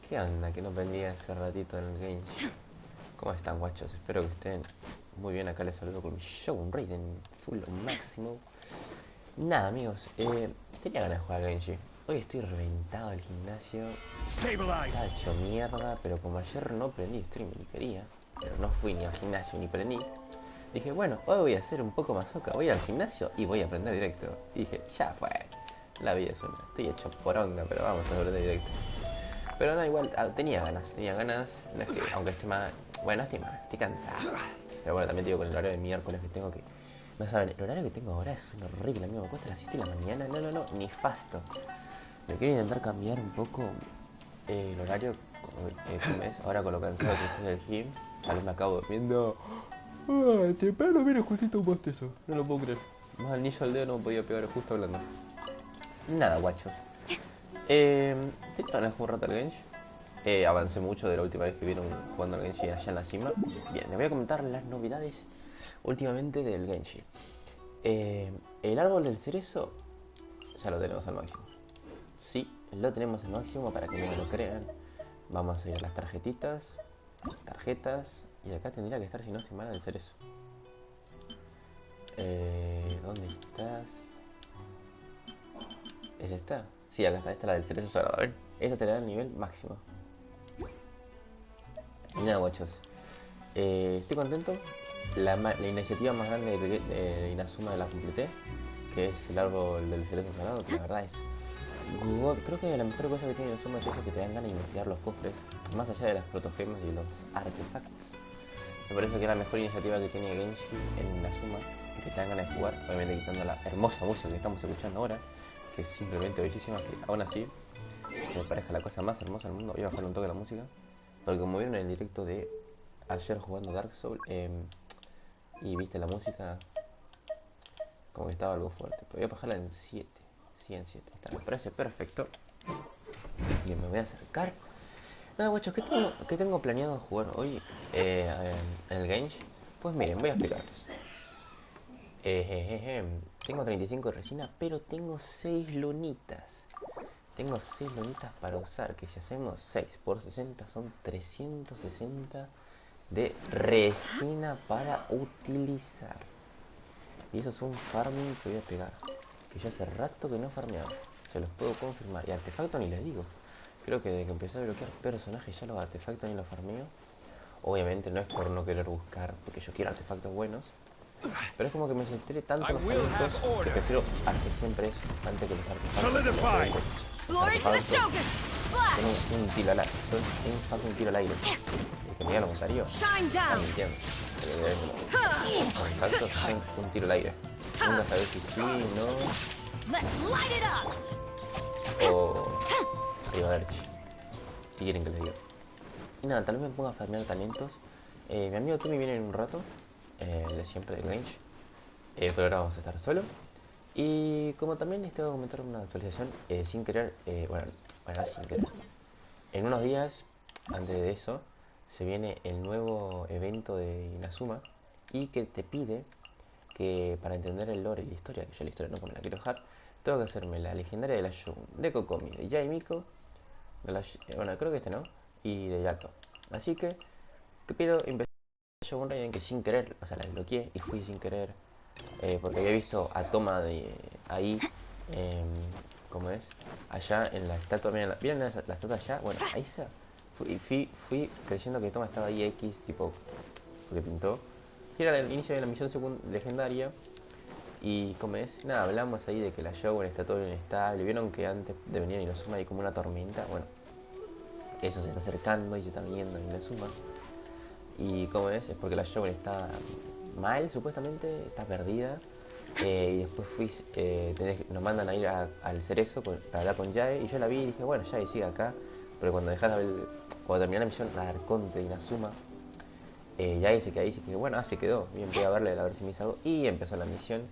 ¿Qué onda? Que no prendía hace ratito en el Genshing. ¿Cómo están, guachos? Espero que estén muy bien. Acá les saludo con mi show Raiden full máximo. Nada, amigos, tenía ganas de jugar al Genshing. Hoy estoy reventado del gimnasio. Está hecho mierda, pero como ayer no prendí stream ni quería, pero no fui ni al gimnasio ni prendí, dije, bueno, hoy voy a hacer un poco más oca. Voy al gimnasio y voy a aprender directo. Y dije, ya fue. La vida es una. Estoy hecho poronga, pero vamos a aprender directo. Pero no, igual, tenía ganas. No es que, aunque esté mal, bueno, estoy mal, estoy cansado. Pero bueno, también digo con el horario de miércoles que tengo que... No saben, el horario que tengo ahora es horrible, amigo. Me cuesta a las 7 de la mañana. No, nefasto. Me quiero intentar cambiar un poco el horario, ¿cómo es? Ahora con lo cansado que estoy del gym. Tal vez me acabo durmiendo. Temprano viene justito un bostezo. No lo puedo creer. Más anillo al dedo no me podía pegar justo hablando. Nada, guachos. Tenía ganas de jugar un rato al Genshing. Avancé mucho de la última vez que vieron jugando al Genshing allá en la cima. Bien, les voy a comentar las novedades últimamente del Genshing. El árbol del cerezo ya lo tenemos al máximo. Sí, lo tenemos al máximo para que no lo crean. Vamos a ir a las tarjetitas. Tarjetas. Y acá tendría que estar, si no estoy mal, el cerezo. ¿Dónde estás? ¿Es esta? Sí, acá está, esta es la del cerezo sagrado. A ver, esta te da el nivel máximo. Y nada, guachos. Estoy contento. La iniciativa más grande de Inazuma la completé, que es el árbol del cerezo sagrado, que la verdad es God. Creo que la mejor cosa que tiene Inazuma es eso, que te dan ganas de iniciar los cofres, más allá de las protogemas y los artefactos. Me parece que es la mejor iniciativa que tiene Genshing en Inazuma, y que te dan ganas de jugar, obviamente quitando la hermosa música que estamos escuchando ahora, que es simplemente bellísima, que aún así me parece la cosa más hermosa del mundo. Voy a bajar un toque la música, porque como vieron en el directo de ayer jugando Dark Souls, y viste la música, como que estaba algo fuerte. Pero voy a bajarla en 7. Sí, en 7. Me parece perfecto. Bien, me voy a acercar. Nada, guachos, ¿qué tengo planeado jugar hoy en el Genshing? Pues miren, voy a explicarles. Tengo 35 de resina, pero tengo 6 lunitas. Tengo 6 lunitas para usar, que si hacemos 6 por 60 son 360 de resina para utilizar. Y eso es un farming que voy a pegar, que ya hace rato que no farmeaba. Se los puedo confirmar. Y artefacto ni les digo. Creo que desde que empecé a bloquear personajes ya los artefactos ni los farmeo. Obviamente no es por no querer buscar, porque yo quiero artefactos buenos. Pero es como que me centré tanto en los artefactos que prefiero hacer siempre eso antes que los artefactos. Son un tiro al aire. Son un tiro al aire. El que me diga lo contrario, está mintiendo. Los artefactos son un tiro al aire. Nunca sabes si sí, no. O divertirse, si quieren que les diga. Y nada, tal vez me ponga a farmear talentos. Mi amigo Tommy viene en un rato, de siempre del range. Pero ahora vamos a estar solo. Y como también les tengo que comentar una actualización, sin querer, bueno, sin querer. En unos días, antes de eso, se viene el nuevo evento de Inazuma. Y que te pide que para entender el lore y la historia, que yo la historia no me la quiero dejar, tengo que hacerme la legendaria de la Shogun, de Kokomi, de Yaimiko, de la, bueno, creo que este no, y de Yato. Así que quiero empezar Shogun Raiden, que sin querer, o sea, la desbloqueé y fui sin querer, porque había visto a Toma de ahí, ¿cómo es? Allá en la estatua, miren la estatua allá, bueno, ahí está. Fui creyendo que Toma estaba ahí X, tipo, porque pintó. Que era el inicio de la misión legendaria. Y como es, nada, hablamos ahí de que la Shogun está todo inestable. Vieron que antes de venir a Inazuma hay como una tormenta. Bueno, eso se está acercando y se está viniendo en Inazuma. Y como es porque la Shogun está mal, supuestamente, está perdida. Y después nos mandan a ir al cerezo para hablar con Yae. Y yo la vi y dije, bueno, Yae sigue acá. Pero cuando cuando terminé la misión, la Arconte de Inazuma, Yae se quedó ahí, bueno, se quedó. Bien, voy a verle a ver si me hizo algo. Y empezó la misión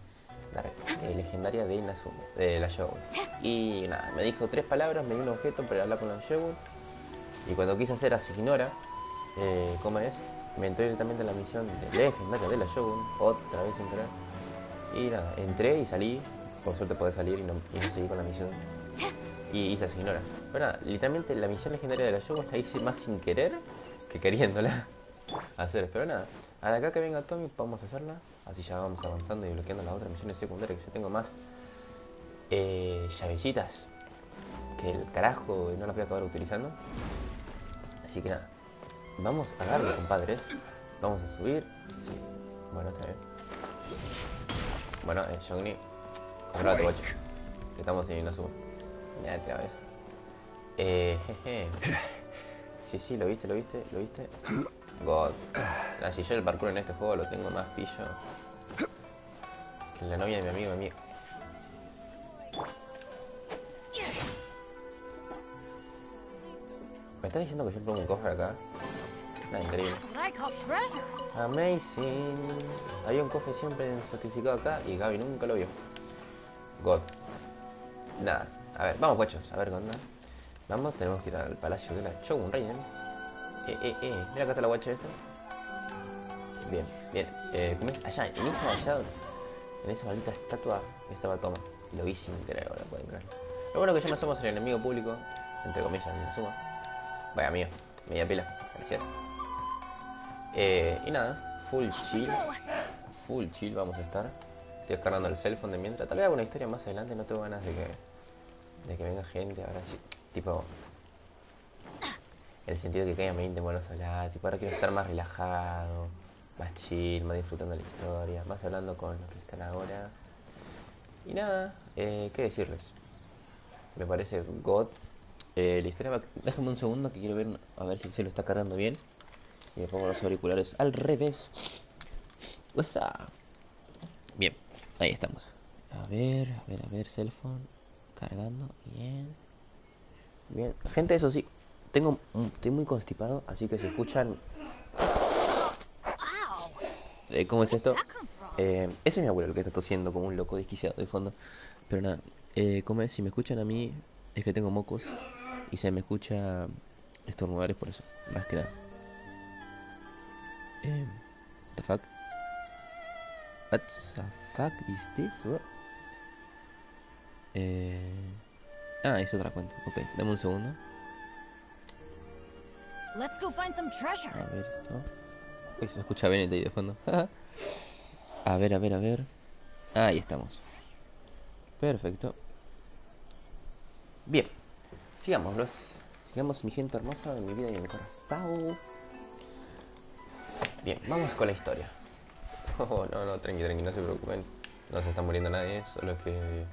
legendaria de Inazuma, de la Shogun. Y nada, me dijo 3 palabras, me dio un objeto para hablar con la Shogun. Y cuando quise hacer así ignora, ¿cómo es? Me entré directamente en la misión de legendaria de la Shogun, otra vez sin querer. Y nada, entré y salí. Por suerte podés salir y no seguí con la misión. y se ignora. Pero nada, literalmente la misión legendaria de la Shogun la hice más sin querer que queriéndola hacer. Pero nada, a la acá que venga Tommy vamos a hacerla. Así ya vamos avanzando y bloqueando las otras misiones secundarias, que yo tengo más llavecitas que el carajo y no las voy a acabar utilizando. Así que nada, vamos a darle, compadres. Vamos a subir. Sí. Bueno, está bien. Bueno, Johnny, controlate, guacho, que estamos en una suma. Mirá otra vez. Jeje. Sí, lo viste. God. Nah, si yo el parkour en este juego lo tengo más pillo que la novia de mi amigo. ¿Me estás diciendo que yo pongo un cofre acá? Nah, increíble. Amazing. Había un cofre siempre certificado acá y Gaby nunca lo vio. God. Nada. A ver, vamos, guachos. A ver qué onda. Vamos, tenemos que ir al palacio de la Shogun Raiden. Mira acá está la guacha esta. Bien. ¿Cómo es? Allá, en esa maldita estatua estaba Toma. Lo vi sin querer, ahora pueden creer. Lo bueno que ya no somos el enemigo público, entre comillas, ni la suma. Vaya mío, media pila, gracias. Y nada, full chill vamos a estar. Estoy descargando el cell phone de mientras. Tal vez haga una historia más adelante, no tengo ganas de que venga gente, ahora sí, tipo, en el sentido de que caigan 20 buenos a hablar, tipo, ahora quiero estar más relajado, más chill, más disfrutando la historia, más hablando con los que están ahora. Y nada, ¿qué decirles? Me parece God. La historia va... Déjame un segundo que quiero ver, a ver si se lo está cargando bien. Y me pongo los auriculares al revés. What's up? Bien, ahí estamos. A ver, cell phone. Cargando, bien. Gente, eso sí, estoy muy constipado, así que si escuchan... ¿Cómo es esto? Ese es mi abuelo el que está tosiendo como un loco desquiciado de fondo. Pero nada, como es, si me escuchan a mí, es que tengo mocos. Y se me escucha estornudar, es por eso, más que nada. What the fuck? What the fuck is this, bro? Es otra cuenta. Ok, dame un segundo. Let's go find some treasure. A ver, ¿no? Uy, se escucha bien ahí de fondo. A ver. Ahí estamos. Perfecto. Bien. Sigamos, mi gente hermosa de mi vida y de mi corazón. Bien, vamos con la historia. Oh, no, tranqui, no se preocupen. No se está muriendo nadie, solo que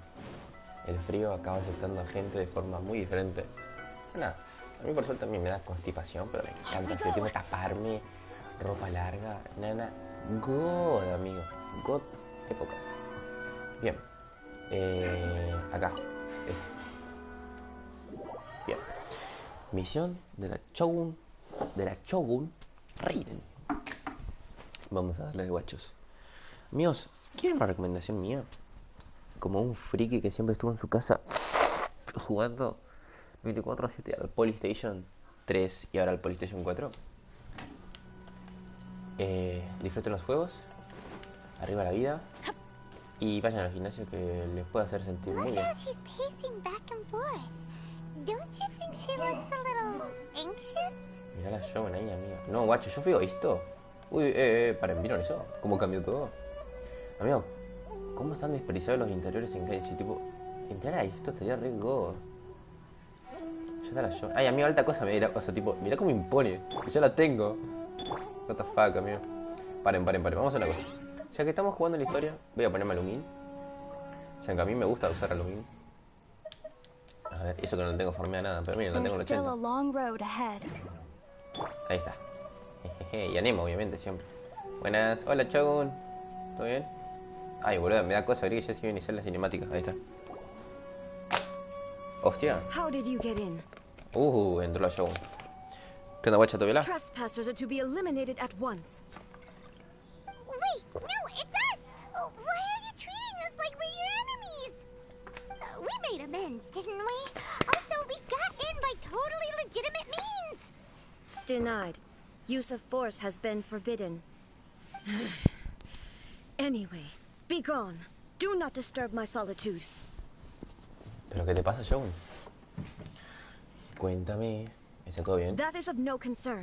el frío acaba aceptando a gente de forma muy diferente. Nada, a mí por suerte también me da constipación, pero me encanta. Si tengo que taparme, ropa larga, nana, God, amigo. God épocas. Bien. Acá. Bien. Misión de la Shogun Raiden. Vamos a darle de guachos. Amigos, ¿quieren una recomendación mía? Como un friki que siempre estuvo en su casa jugando 24/7 al PlayStation 3 y ahora al PlayStation 4. Disfruten los juegos, arriba la vida y vayan al gimnasio que les puede hacer sentir muy bien. Mirá la Shogun ahí, amigo. No, guacho, yo fui esto. Uy, paren, ¿vieron eso? ¿Cómo cambió todo? Amigo, ¿cómo están desperdiciados los interiores en Genshing? Tipo, entrar a esto estaría re go. Ya está la Shogun. Ay, amigo, alta cosa me dirá. O sea, tipo, mirá cómo impone. Yo la tengo. What the fuck, amigo. Paren. Vamos a una cosa. Ya que estamos jugando en la historia, voy a ponerme alumin. Ya que a mí me gusta usar alumin. A ver, eso que no tengo farmeada nada, pero miren, la tengo en 80. Ahí está. Jejeje, y animo, obviamente, siempre. Buenas, hola Shogun. ¿Todo bien? Ay, boludo, me da cosa abrir que ya se iban a iniciar las cinemáticas. Ahí está. Hostia. Entró la Shogun. ¿Qué onda, guacha? ¿Todo bien? Trespassers are to be eliminated at once. Wait, no, it's us! Why are you treating us like we're your enemies? We made amends, didn't we? Also, we got in by totally legitimate means! Denied. Use of force has been forbidden. Anyway, be gone. Do not disturb my solitude. ¿Pero qué te pasa, Shogun? Cuéntame. ¿Está todo bien? That is of no concern.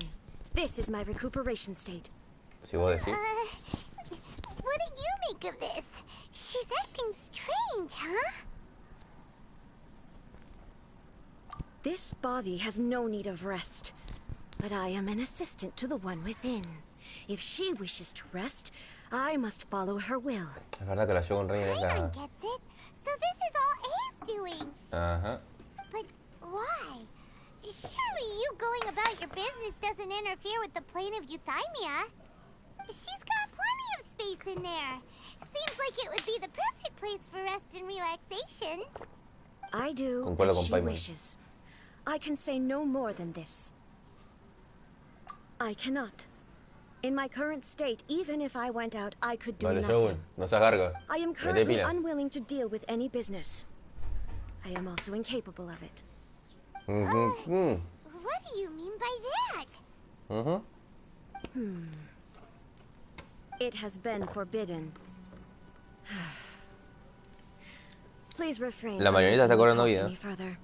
This is my recuperation state. Si vos decís. What do you make of this? She's acting strange, huh? This body has no need of rest, but I am an assistant to the one within. If she wishes to rest, I must follow her will. Es verdad que la Shogun Reina es Paimon la... gets it. So this is all A's doing. Ajá. But why? Surely you going about your business doesn't interfere with the plane of euthymia. She's got plenty of space in there. Seems like it would be the perfect place for rest and relaxation. I do Concuerdo as con she Paimon. wishes. I can say no more than this. I cannot. In my current state, even if I went out, I could do Vale, nothing. Shogun. No seas garga. I am Mete currently pila. unwilling to deal with any business. I am also incapable of it. What do you mean by that? It has been forbidden. Please refrain La from marioneta está making me cobrando talk vida. any further.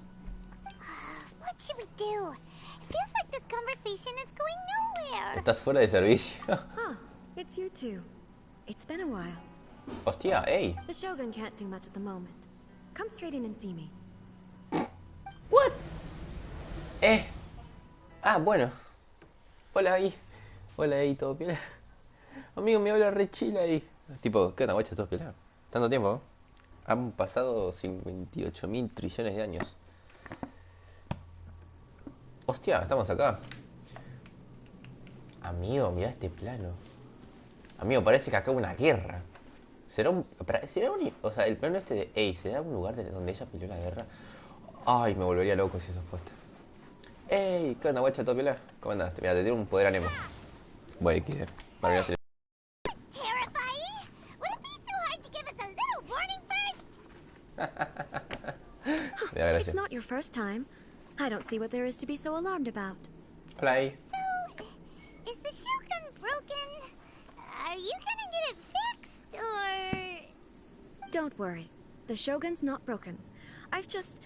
What should we do? It feels like this conversation is going nowhere. Estás fuera de servicio. Ah, it's you two. It's been a while. Hostia, ey. The Shogun can't do much at the moment. Come straight in and see me. What? Ah, bueno. Hola ahí. Hola ahí, todo piola. Amigo, me habla re chila ahí. Tipo, ¿qué onda, guacho? ¿Todo piola? ¿Tanto tiempo? ¿No? Han pasado 58.000 trillones de años. Hostia, estamos acá. Amigo, mira este plano. Amigo, parece que acá hubo una guerra. ¿Será un... O sea, el plano este de... Ey, ¿será un lugar donde ella peleó la guerra? Ay, me volvería loco si eso es puesto. Ey, ¿qué onda, guacha? ¿Todo piola? ¿Cómo andas? Mira, te tiro un poder anemo. Voy, XD. Para mirar Terrifying? Would it be so hard to give us a little warning first? me da gracia. It's not your first time. I don't see what there is to be so alarmed about. Hola ahí. So, is the Shogun broken? Are you gonna get it fixed, or... Don't worry. The Shogun's not broken. I've just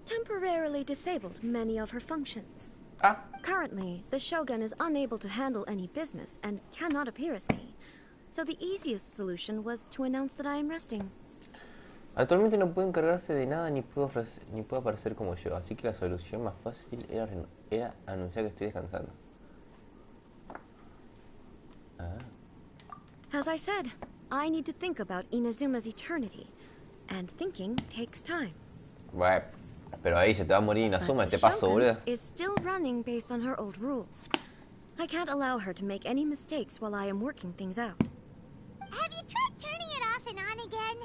temporarily disabled many of her functions. Ah, Currently, the Shogun is unable to handle any business and cannot appear as me. So the easiest solution was to announce that I am resting. actualmente no puede encargarse de nada ni puede aparecer como yo, así que la solución más fácil era anunciar que estoy descansando. Ah, As I said, I need to think about Inazuma's eternity. And thinking takes time. bueno, pero ahí se te va a morir But Inazuma, the este paso, Shogun boludo. is still running based on her old rules. I can't allow her to make any mistakes while I am working things out. Have you tried turning it off and on again?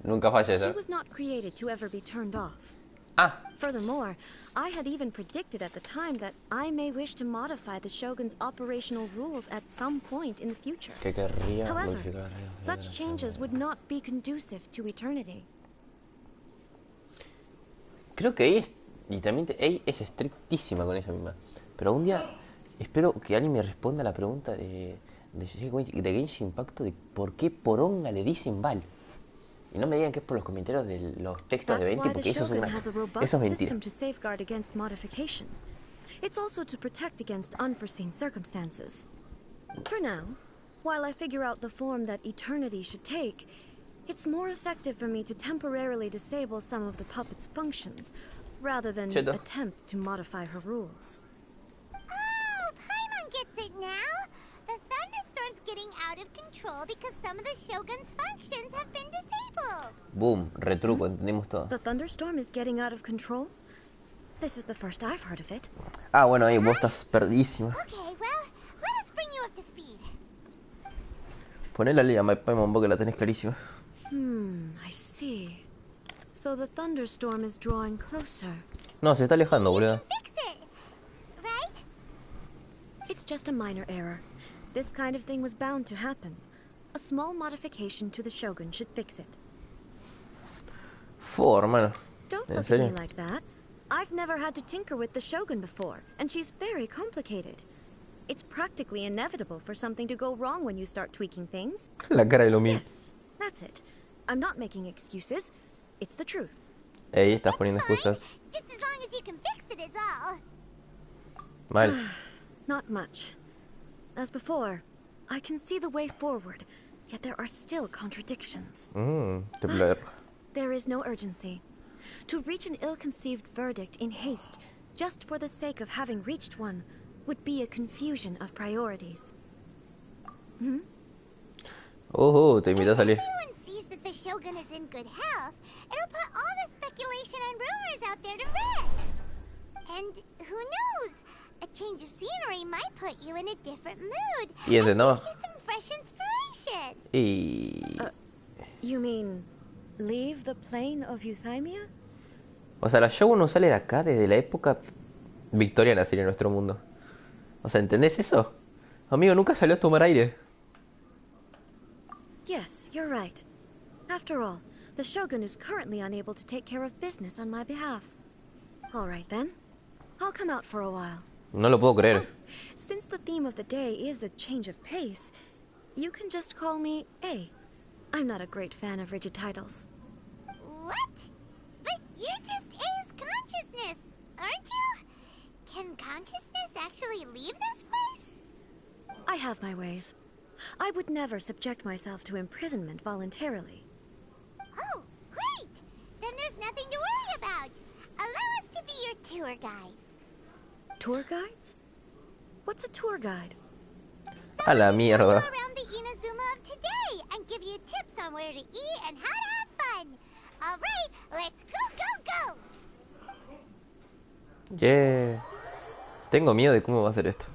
Nunca falla She esa. was not created to ever be turned off. Ah, Furthermore, I had even predicted at the time that I may wish to modify the Shogun's operational rules at some point in the future. que querría However, modificar las reglas. such changes would not be conducive to eternity. Creo que ella es, literalmente, ella es estrictísima con ella misma. Pero un día espero que alguien me responda a la pregunta de Genshin Impacto de por qué poronga le dicen Val. Y no me digan que es por los comentarios de los textos de That's 20, why the porque eso es, Shogun has a robust eso es mentira. system to safeguard against modification. It's also to protect against unforeseen circumstances. For now, while I figure out the form that eternity should take, it's more effective for me to temporarily disable some of the puppet's functions, rather than Cheto. attempt to modify her rules. Oh, Paimon gets it now. The thunderstorm's getting out of control because some of the Shogun's functions have been disabled. Boom, retruco, entendimos todo. The thunderstorm is getting out of control? This is the first I've heard of it. Ah, bueno, ahí vos estás perdidísima. Okay, well, let us bring you up to speed. Poné la liga, Paimon, vos que la tenés clarísima. I see. So the thunderstorm is drawing closer. No, se está alejando, You boludo. can fix it, right? It's just a minor error. This kind of thing was bound to happen. A small modification to the Shogun should fix it. Hermano. Don't ¿En look at me serio? like that. I've never had to tinker with the Shogun before, and she's very complicated. It's practically inevitable for something to go wrong when you start tweaking things. La cara de lo mío. Yes, that's it. I'm not making excuses. It's the truth. Ey, estás poniendo excusas. Just as long as you can fix it is all. Mal. Not much. As before, I can see the way forward, yet there are still contradictions. But there is no urgency. To reach an ill-conceived verdict in haste, just for the sake of having reached one, would be a confusion of priorities. te invito a salir. Everyone sees that the Shogun is in good health. It'll put all the speculation and rumors out there to rest. And who knows? A change of scenery might put you in a different mood. Y and entendamos. give you some fresh inspiration. Y... You mean, leave the plane of Euthymia? O sea, la Shogun no sale de acá desde la época victoriana, sería nuestro mundo. O sea, ¿entendés eso? Amigo, nunca salió a tomar aire. Yes, you're right. After all, the Shogun is currently unable to take care of business on my behalf. All right then. I'll come out for a while. No lo puedo creer. Since the theme of the day is a change of pace, you can just call me A. I'm not a great fan of rigid titles. What? But you're just A's consciousness, aren't you? Can consciousness actually leave this place? I have my ways. I would never subject myself to imprisonment voluntarily. Oh, great! Then there's nothing to worry about. Allow us to be your tour guides. Tour guides? What's a tour guide? A la Someone to show you mierda. around the Inazuma of today and give you tips on where to eat and how to have fun. All right, let's go! Yeah. Tengo miedo de cómo va a ser esto.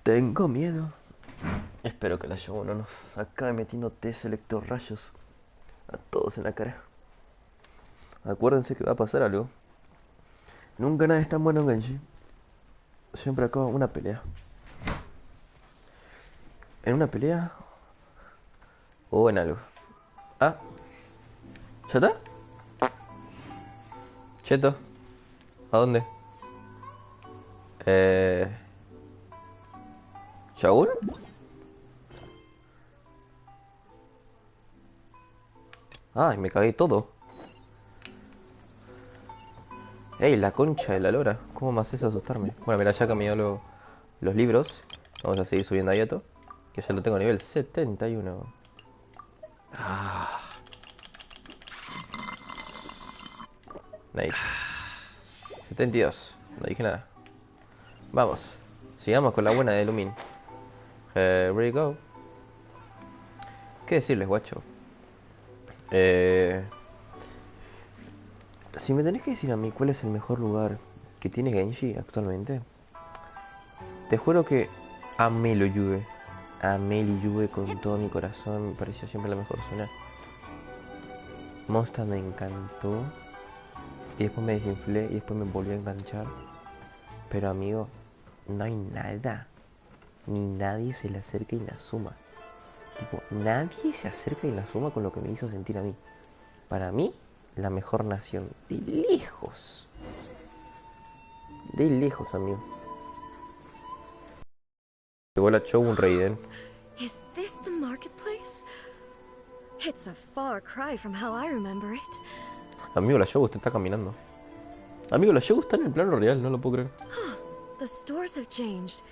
Tengo miedo. Espero que la Shogun no nos acabe metiendo selector rayos a todos en la cara. Acuérdense que va a pasar algo. Nunca nada es tan bueno en Genshing. Siempre acaba una pelea. En una pelea o en algo. Ah. ¿Ya está? Cheto. ¿A dónde? ¿Shogun? Ay, me cagué todo. Ey, la concha de la lora. ¿Cómo me haces asustarme? Bueno, mira, ya cambió los libros. Vamos a seguir subiendo a Yato. Que ya lo tengo a nivel 71. Nice. 72. No dije nada. Vamos. Sigamos con la buena de Lumin. Here we go. ¿Qué decirles, guacho? Si me tenés que decir a mí cuál es el mejor lugar que tiene Genshi actualmente, te juro que amé lo Yuve. Amé el Yuve con todo mi corazón. Me pareció siempre la mejor zona. Monsta me encantó. Y después me desinflé y después me volvió a enganchar. Pero amigo, no hay nada. Ni nadie se le acerca y la suma. Tipo, nadie se acerca y la suma con lo que me hizo sentir a mí. Para mí, la mejor nación. De lejos. De lejos, amigo. Llegó la Shogun Raiden. Is this the marketplace? It's a far cry from how I remember it. Amigo, la Shogun está caminando. Amigo, la Shogun está en el plano real, no lo puedo creer. The stores have changed,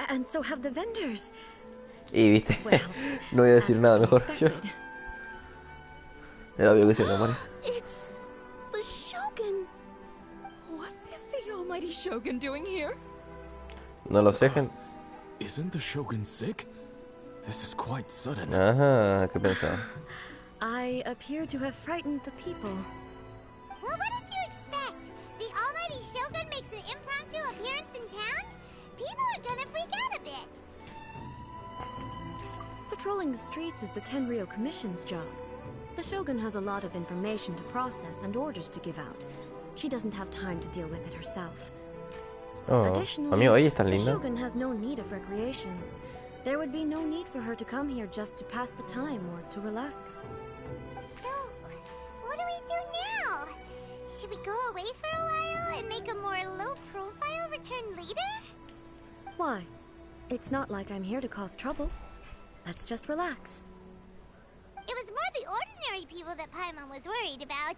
and so have the vendors. Y viste, Well, no voy a decir that's nada to be mejor. Yo, expected. era obvio que se enamore. It's the Shogun. What is the almighty Shogun doing here? No lo sé, gente. Isn't the Shogun sick? This is quite sudden. Ajá, ¿qué pensaba? I appear to have frightened the people. Well, what did you expect? The almighty Shogun makes an impromptu appearance in town? People are gonna freak out a bit. Patrolling the streets is the Tenryou Commission's job. The Shogun has a lot of information to process and orders to give out. She doesn't have time to deal with it herself. Oh, Additionally, amigo, ahí está the linda. Shogun has no need of recreation. There would be no need for her to come here just to pass the time or to relax. So, what do we do now? Should we go away for a while and make a more low-profile return later? Why? It's not like I'm here to cause trouble. Let's just relax. It was more the ordinary people that Paimon was worried about.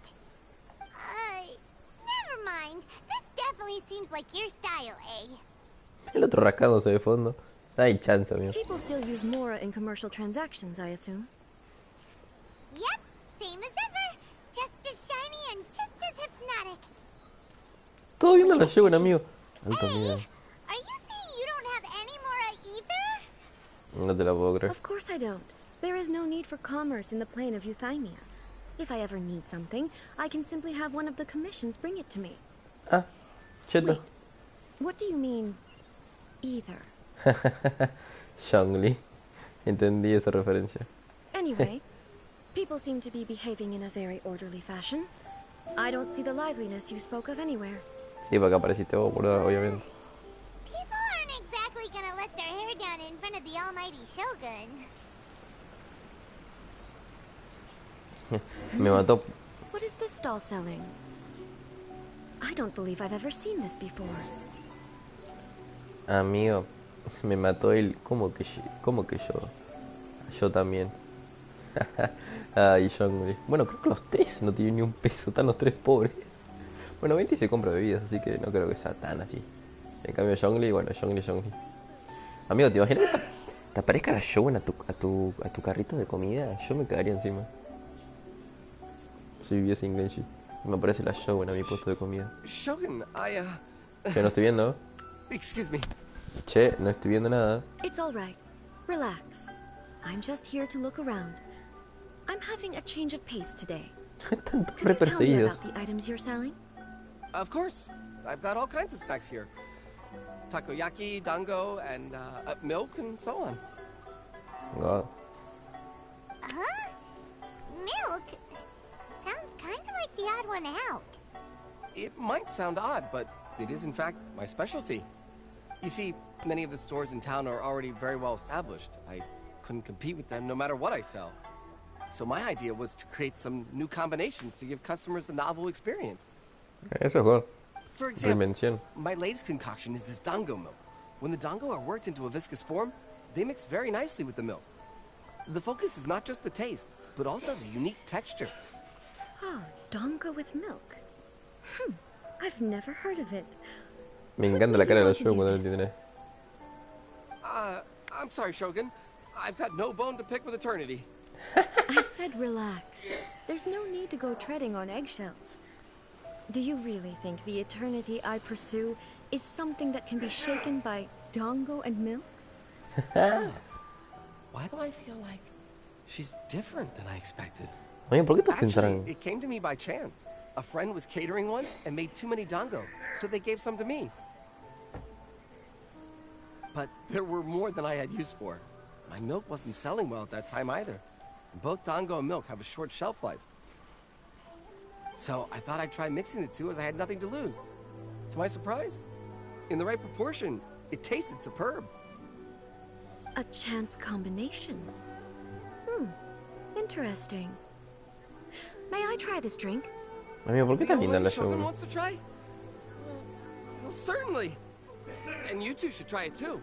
Never mind. This definitely seems like your style, eh? El otro rascándose de fondo. No hay chance, amigo. People still use Mora in commercial transactions, I assume. Yep, same as ever. Just as shiny and just as hypnotic. Todo bien me lo llevo, amigo. Alto miedo. Are you saying you don't have any Mora either? No te la puedo creer. Of course I don't. There is no need for commerce in the plane of Euthymia. If I ever need something, I can simply have one of the commissions bring it to me. Ah, cheto. Wait, what do you mean, either? Zhongli. Entendí esa referencia. Anyway, people seem to be behaving in a very orderly fashion. I don't see the liveliness you spoke of anywhere. Sí, para acá apareciste vos, boludo, obviamente. People aren't exactly gonna let their hair down in front of the almighty Shogun. Me mató. What is this doll selling? I don't believe I've ever seen this before. Amigo, me mató él. ¿Cómo que yo? Yo también. Ay, Zhongli. Bueno, creo que los tres no tienen ni un peso. Están los tres pobres. Bueno, Venti se compra bebidas, así que no creo que sea tan así. En cambio, Zhongli, bueno, Zhongli. Amigo, ¿te imaginas que te aparezca la Shogun a tu carrito de comida? Yo me cagaría encima. Si viviese en Genshing. Me aparece la Shogun a mi puesto de comida. Shogun, Che, no estoy viendo. Excuse me. Che, no estoy viendo nada. It's all right. Relax. I'm just here to look around. I'm having a change of pace today. Están Could you tell me perseguidos. about the items you're selling? Of course. I've got all kinds of snacks here. Takoyaki, dango, and milk, and so on. God. Huh? Milk? Sounds kind of like the odd one out. It might sound odd, but it is in fact my specialty. You see, many of the stores in town are already very well established. I couldn't compete with them no matter what I sell. So my idea was to create some new combinations to give customers a novel experience. Eso es God. For example, Reinvención. my latest concoction is this dango milk. When the dango are worked into a viscous form, they mix very nicely with the milk. The focus is not just the taste, but also the unique texture. Oh, dongo with milk. I've never heard of it. Me What encanta la made cara you de la want to do Shogun cuando this? tiene. I'm sorry, Shogun. I've got no bone to pick with eternity. I said relax. There's no need to go treading on eggshells. Do you really think the eternity I pursue is something that can be shaken by dongo and milk? Why do I feel like she's different than I expected? Oye, ¿por qué todos Actually, pensarán? it came to me by chance. A friend was catering once and made too many dango, so they gave some to me. But there were more than I had use for. My milk wasn't selling well at that time either. And both dango and milk have a short shelf life. So I thought I'd try mixing the two as I had nothing to lose. To my surprise, in the right proportion, it tasted superb. A chance combination. Interesting. May I try this drink? Amigo, ¿por qué The tan linda la Shogun Shogun? wants to try? Well, certainly. And you two should try it too.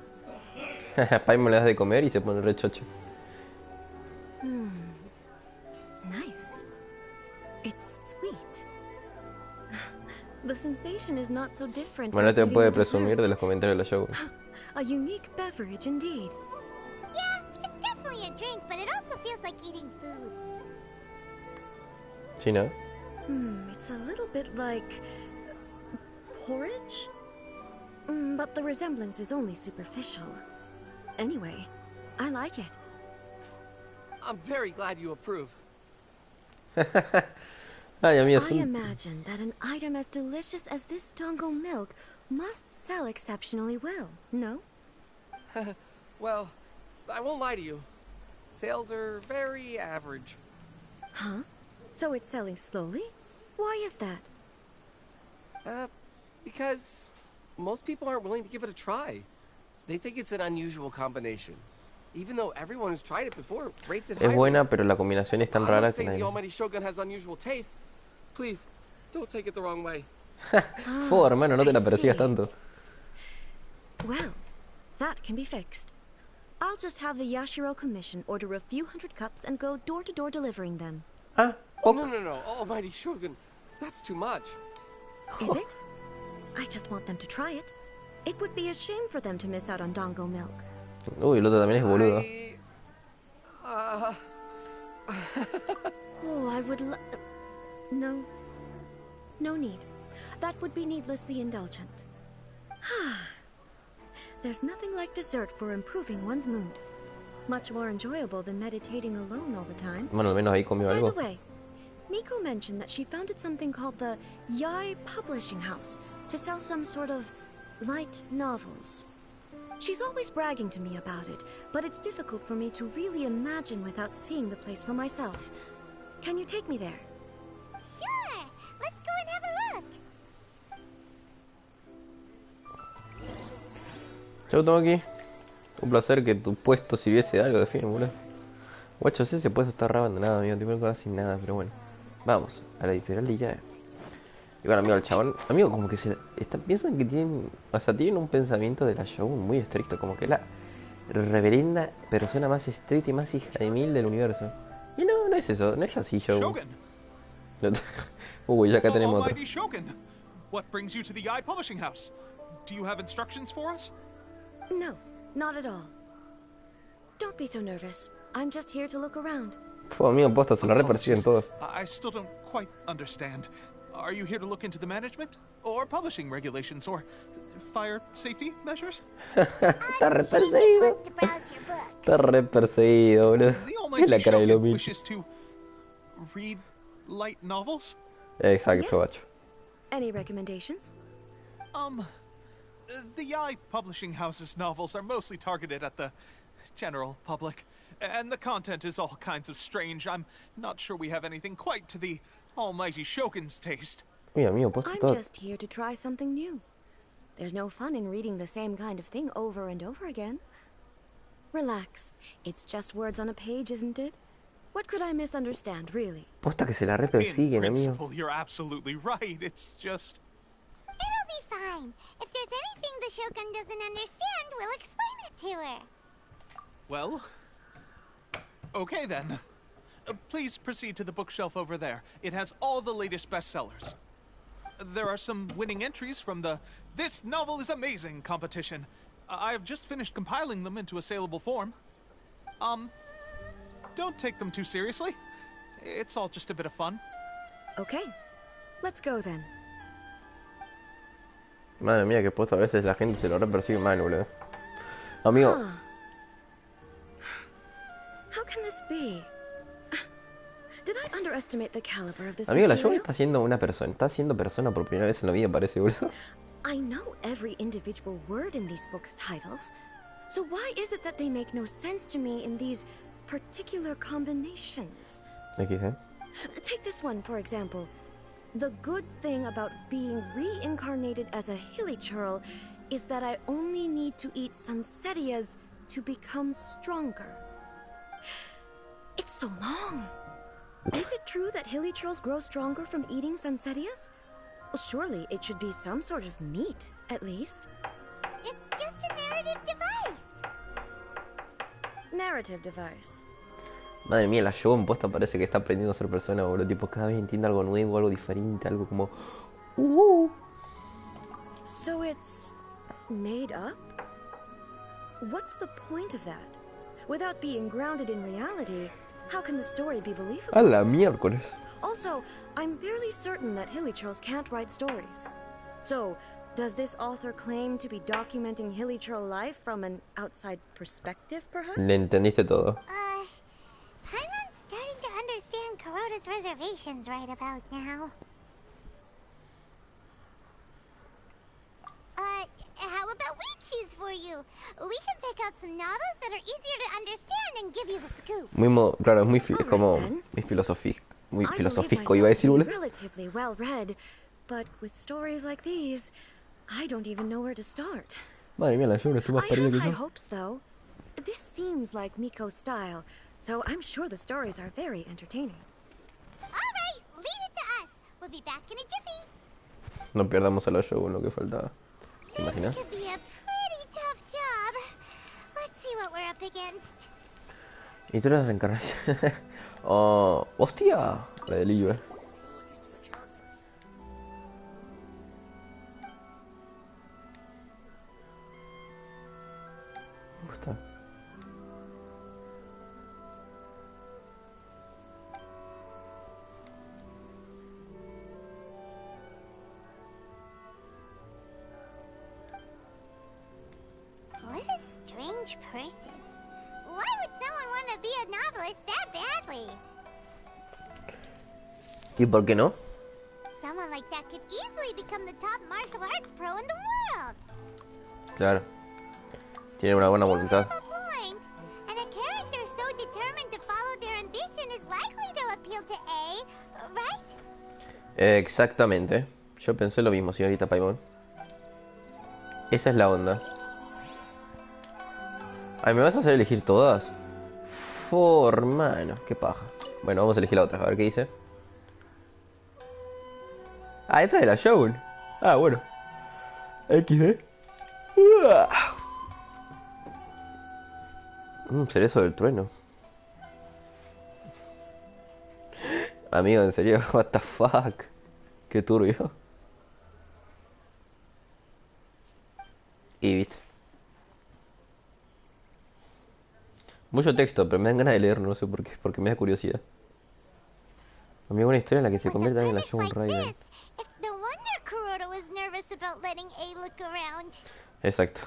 Pai me le das de comer y se pone re chocho. Nice. It's sweet. The sensation is not so different. Bueno, from te eating puede a presumir dessert. de los comentarios de la Shogun. A unique beverage indeed. Yeah, it's definitely a drink, but it also feels like eating food. ¿Sí, no? It's a little bit like porridge? But the resemblance is only superficial. Anyway, I like it. I'm very glad you approve. Ay, amiga, I son... imagine that an item as delicious as this dongo milk must sell exceptionally well, no? Well, I won't lie to you. Sales are very average. Huh? So it's selling slowly? Why is that? Because most people aren't willing to give it a try. They think it's an unusual combination. Even though everyone who's tried it before rates it Es highly. buena, pero la combinación es tan I'm rara not que saying the nadie... almighty Shogun has unusual taste. Please, don't take it the wrong way. Oh, hermano, no te la I persigas see. tanto. Well, that can be fixed. I'll just have the Yashiro Commission order a few hundred cups and go door to door delivering them. Ah, No, ok. no, no, almighty Shogun. That's too much. Is it? I just want them to try it. It would be a shame for them to miss out on Dongo milk. Uy, el otro también es boludo. Oh, I would No. No need. That would be needlessly indulgent. There's nothing like dessert for improving one's mood. Much more enjoyable than meditating alone all the time. Bueno, al menos ahí comió By algo. the way, Miko mentioned that she founded something called the Yai Publishing House to sell some sort of light novels. She's always bragging to me about it, but it's difficult for me to really imagine without seeing the place for myself. Can you take me there? Sure! Let's go and have a look! Chau, Tomoki. Un placer que tu puesto sirviese de algo de fin, boludo. Guacho, ese puesto está re abandonado, amigo. Tipo, no sin nada, pero bueno. Vamos, a la editorial de ya. Y bueno, amigo, el chabón, amigo, como que piensan que tienen, o sea, tienen un pensamiento de la Shogun muy estricto, como que la reverenda persona más estricta y más hija de mil del universo. Y no, no es eso, no es así, Shogun. Uy, ya acá tenemos otro. Almighty Shogun, what brings you to the Yai Publishing House? Do you have instructions for us? No, not at all. Don't be so nervous. I'm just here to look around. Fue amigo, posta, se lo repersiguen todos. I still don't quite understand. Are you here to look into the management? Or publishing regulations? Or fire safety measures? Está re She just perseguido. wants to browse your books. Está re perseguido, boludo. The Es Almighty la cara de lo Shogun mismo. wishes to read light novels? Exacto, Yes. guacho. Any recommendations? The Yai Publishing House's novels are mostly targeted at the general public, and the content is all kinds of strange. I'm not sure we have anything quite to the Almighty Shogun's taste. Uy, amigo, posta I'm todo. just here to try something new. There's no fun in reading the same kind of thing over and over again. Relax. It's just words on a page, isn't it? What could I misunderstand, really? Posta que se la In repersiguen, amigo. principle, you're absolutely right. It's just... It'll be fine. If there's anything the Shogun doesn't understand, we'll explain it to her. Well... Okay, then. Please proceed to the bookshelf over there. It has all the latest bestsellers. There are some winning entries from the This Novel is Amazing competition. I have just finished compiling them into a saleable form. Don't take them too seriously. It's all just a bit of fun. Okay. Let's go then. Madre mía, que posta a veces la gente se lo repersigue mal, boludo. Amigo, Huh. How can this be? Did I underestimate the caliber of this amigo, la Shogun material? está siendo una persona. Está siendo persona por primera vez en la vida, parece, boludo. I know every individual word in these books' titles. So why is it that they make no sense to me in these particular combinations? XD. Take this one, for example. The good thing about being reincarnated as a hilly churl is that I only need to eat sunsettias to become stronger. It's so long. Is it true that hilly churls grow stronger from eating sunsettias? Well, surely it should be some sort of meat, at least. It's just a narrative device. Narrative device. Madre mía, la Shogun posta parece que está aprendiendo a ser persona, boludo. Tipo, cada vez entiende algo nuevo, algo diferente, algo como... So it's made up? What's the point of that? Without being grounded in reality, how can the story be believable? A la miércoles. Also, I'm fairly certain that hilly churls can't write stories. So, does this author claim to be documenting hilly churl life from an outside perspective, perhaps? Le entendiste todo. I'm not starting to understand Kuroda's reservations right about now. How about we choose for you? We can pick out some novels that are easier to understand and give you the scoop. Claro, es muy Alright, como then. muy I believe filosófico, iba a decir, myself to be boludo. relatively well read, but with stories like these, I don't even know where to start. Madre mía, la Shogun está más I perdida have que high yo. hopes, though. This seems like Miko's style, so I'm sure the stories are very entertaining. All right, leave it to us. We'll be back in a jiffy. No perdamos a la Shogun, lo que faltaba. ¿Te imaginas? This could be a pretty tough job. Let's see what we're up against. Y tú eres reencarnación. Oh, hostia, la del Ibe. gusta. What a strange person. Why would someone want to be a novelist that badly? ¿Y por qué no? Someone like that could easily become the top martial arts pro in the world. Claro. Tiene una buena You voluntad. have a point. And a character so determined to follow their ambition is likely to appeal to A, right? Exactamente. Yo pensé lo mismo, señorita Paimon. Esa es la onda. Ay, ¿me vas a hacer elegir todas? Hermano, qué paja. Bueno, vamos a elegir la otra, a ver qué dice. Ah, esta es de la Shogun. Ah, bueno. XD. Cerezo del trueno. Amigo, en serio, what the fuck. Qué turbio. Y viste. Mucho texto, pero me dan ganas de leer, no sé por qué, porque me da curiosidad. Amigo, una historia en la que se With a convierte en la premise Shogun like Raiden. this, it's no wonder Kuroda was nervous about letting A look around. Exacto.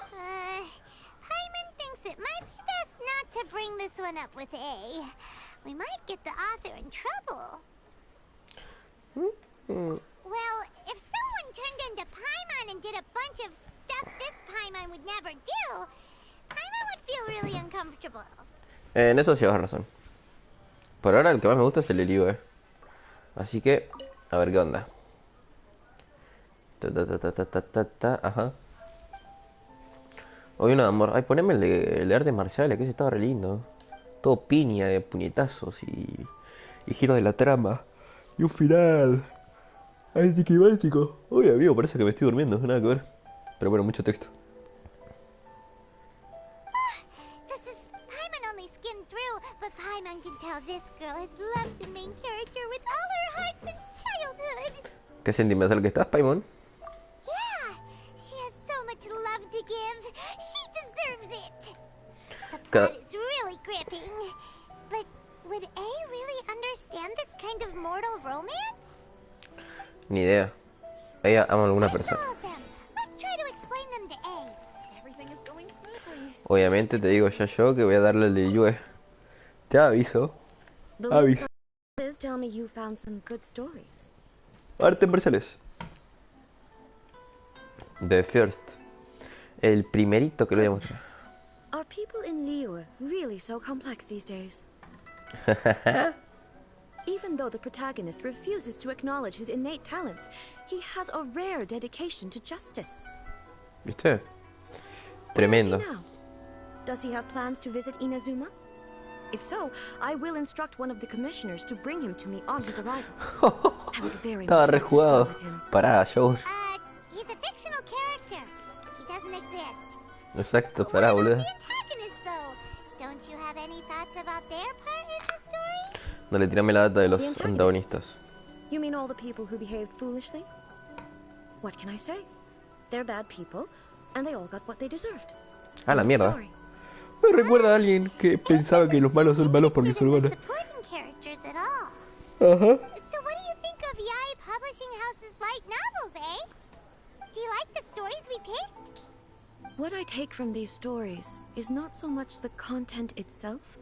Hyman thinks it might be best not to bring this one up with A. We might get the author in trouble. Well, if someone turned into Paimon and did a bunch of stuff this Paimon would never do, Paimon would feel really uncomfortable. En eso sí vas razón. Por ahora el que más me gusta es el de Liu, Así que, a ver qué onda. Ajá. Hoy uno de amor. Ay, poneme el de artes marciales, que ese estaba re lindo. Todo piña de puñetazos y giro de la trama. Y un final. Anticlimático. Uy, amigo, parece que me estoy durmiendo, nada que ver. Pero bueno, mucho texto. This is Paimon only skimmed through, but Paimon can tell this girl has loved the main character with all her heart since childhood. Qué sentimental que estás, Paimon. Yeah, she has so much love to give. She deserves it. The Ca- plot is really gripping. But would A really understand this kind of mortal romance? Ni idea. Ella ama a alguna persona. All of them. Let's try to explain them to A. Everything is going smoothly. Obviamente te digo ya yo que voy a darle el de Yue. Te aviso. The Avis. links on Liz tell me you found some good stories. Artes marciales. The First. El primerito que lo voy a mostrar. Are people in Liyue really so complex these days? Even though the protagonist refuses to acknowledge his innate talents, he has a rare dedication to justice. ¿Viste? Where is he Tremendo. now? Does he have plans to visit Inazuma? If so, I will instruct one of the commissioners to bring him to me on his arrival. I would very Estaba much re like to speak jugado. with him. Pará, yo. He's a fictional character. He doesn't exist. Exacto, What pará, about boludo. the antagonist, though? Don't you have any thoughts about their part in the story? Dale, tirame la data de los The antagonists. antagonistas. You mean all the people who behaved foolishly? What can I say? They're bad people, and they all got what they deserved. Ah, la End of mierda. story. Me recuerda a alguien que pensaba que los malos son malos porque son malos. Supporting characters at all. Ajá. So what do you think of Yai Publishing House's light novels, eh? Do you like the stories we picked? What I take from these stories is not so much the content itself,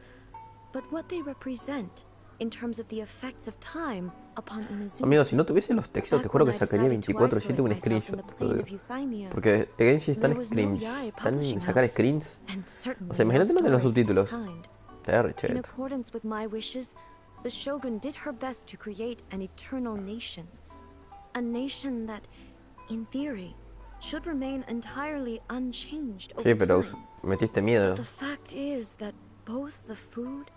but what they represent in terms of the effects of time upon Inazuma. Amigo, si no tuviese los textos, te Back juro when que I sacaría decided to 24/7 isolate un myself in screenshot. the plane of Euthymia, Porque Genshing están there was no screens. Yai Están Publishing sacar House, screens. and certainly O sea, imagínate no tener los stories of this subtítulos. kind. Te da re In cheto. accordance with my wishes, the Shogun did her best to create an eternal nation. A nation that, in theory, should remain entirely unchanged over Sí, pero time. metiste miedo. But the fact is that both the food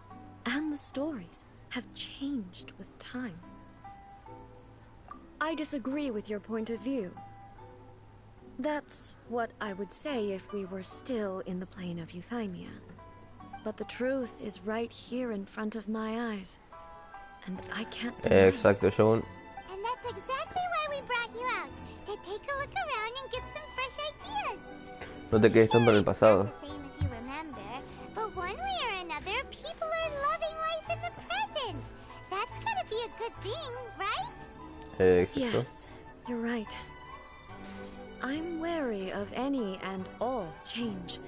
and the stories have changed with time. I disagree with your point of view. That's what I would say if we were still in the plane of Euthymia. But the truth is right here in front of my eyes. And I can't deny it. Exacto, Shogun. And that's exactly why we brought you out. To take a look around and get some fresh ideas. No te quedes tanto en el pasado. Not the same as you remember. Exacto. Yes, you're right. I'm wary of any and all change.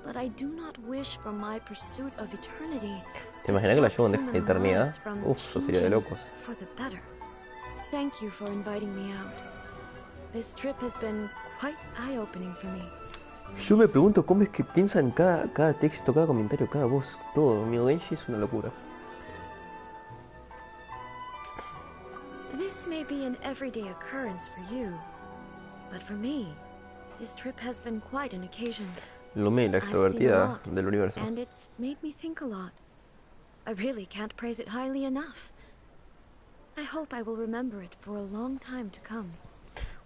But I do not wish for my pursuit of eternity ¿Te to imaginas que la stop llevo en human eternidad? lives from Uf, eso sería de changing locos. for the better. Thank you for inviting me out. This trip has been quite eye-opening for me. Yo me pregunto cómo es que piensan cada texto, cada comentario, cada voz, todo. Mi Genshi es una locura. This may be an everyday occurrence for you, but for me, this trip has been quite an occasion. Lumi, la I've seen a extrovertida lot, del universo. and it's made me think a lot. I really can't praise it highly enough. I hope I will remember it for a long time to come.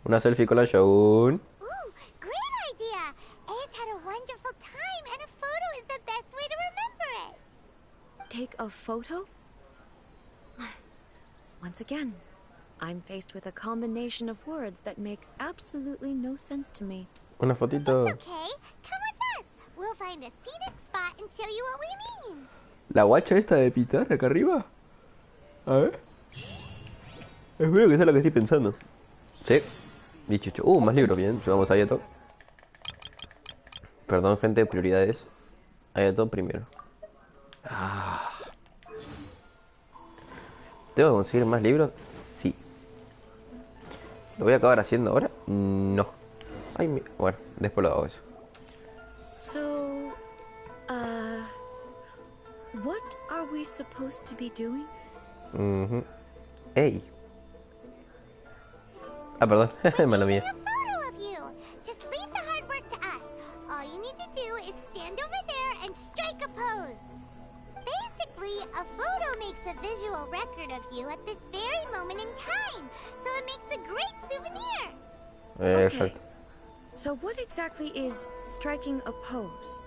Una selfie con la Shogun. Ooh, great idea! A's had a wonderful time, and a photo is the best way to remember it. Take a photo? Once again, I'm faced with a combination of words that makes absolutely no sense to me. Una fotito. It's okay. Come with us. We'll find a scenic spot and show you what we mean. La guacha esta de pitar acá arriba. A ver. Espero que sea lo que estoy pensando. Sí. Dicho. Más libros, bien. Llevamos a Ayato. Perdón, gente, prioridades. Ayato primero. ¿Tengo que conseguir más libros? Sí. ¿Lo voy a acabar haciendo ahora? No. Ay, bueno, después lo hago eso. So, what are we supposed to be doing? Ey. Ah, perdón. Mala mía. A photo of you. Just leave the hard work to us. All you need to do is stand over there and strike a pose. Basically, a photo makes a visual record of you at this very moment in time, so it makes a great souvenir. Exacto. So what exactly is striking a pose?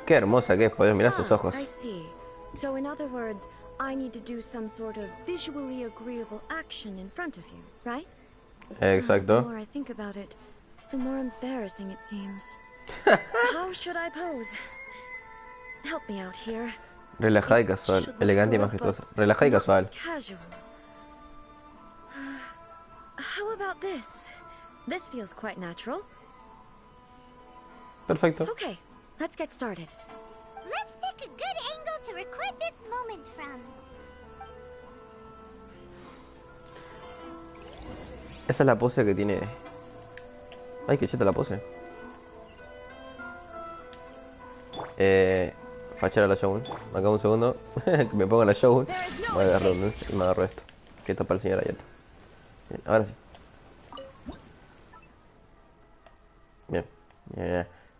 Qué hermosa que es, poder mirar sus ojos. I see. So in other words, I need to do some sort of visually agreeable action in front of you, right? The Exacto. more I think about it, the more embarrassing it seems. How should I pose? Help me out here. Relajada y casual. Should look Elegante y good, majestuosa. but Relajada y not casual. Casual. How about this? This feels quite natural. Perfecto. Okay, let's get started. Let's pick a good angle to record this moment from. Esa es la pose que tiene. Ay, que cheta la pose. Fachar a la Shogun. Acá un segundo. Que me ponga la Shogun. Voy a agarrar y me agarro esto. Que esto es para el señor Ayato. Bien, ahora sí. Bien.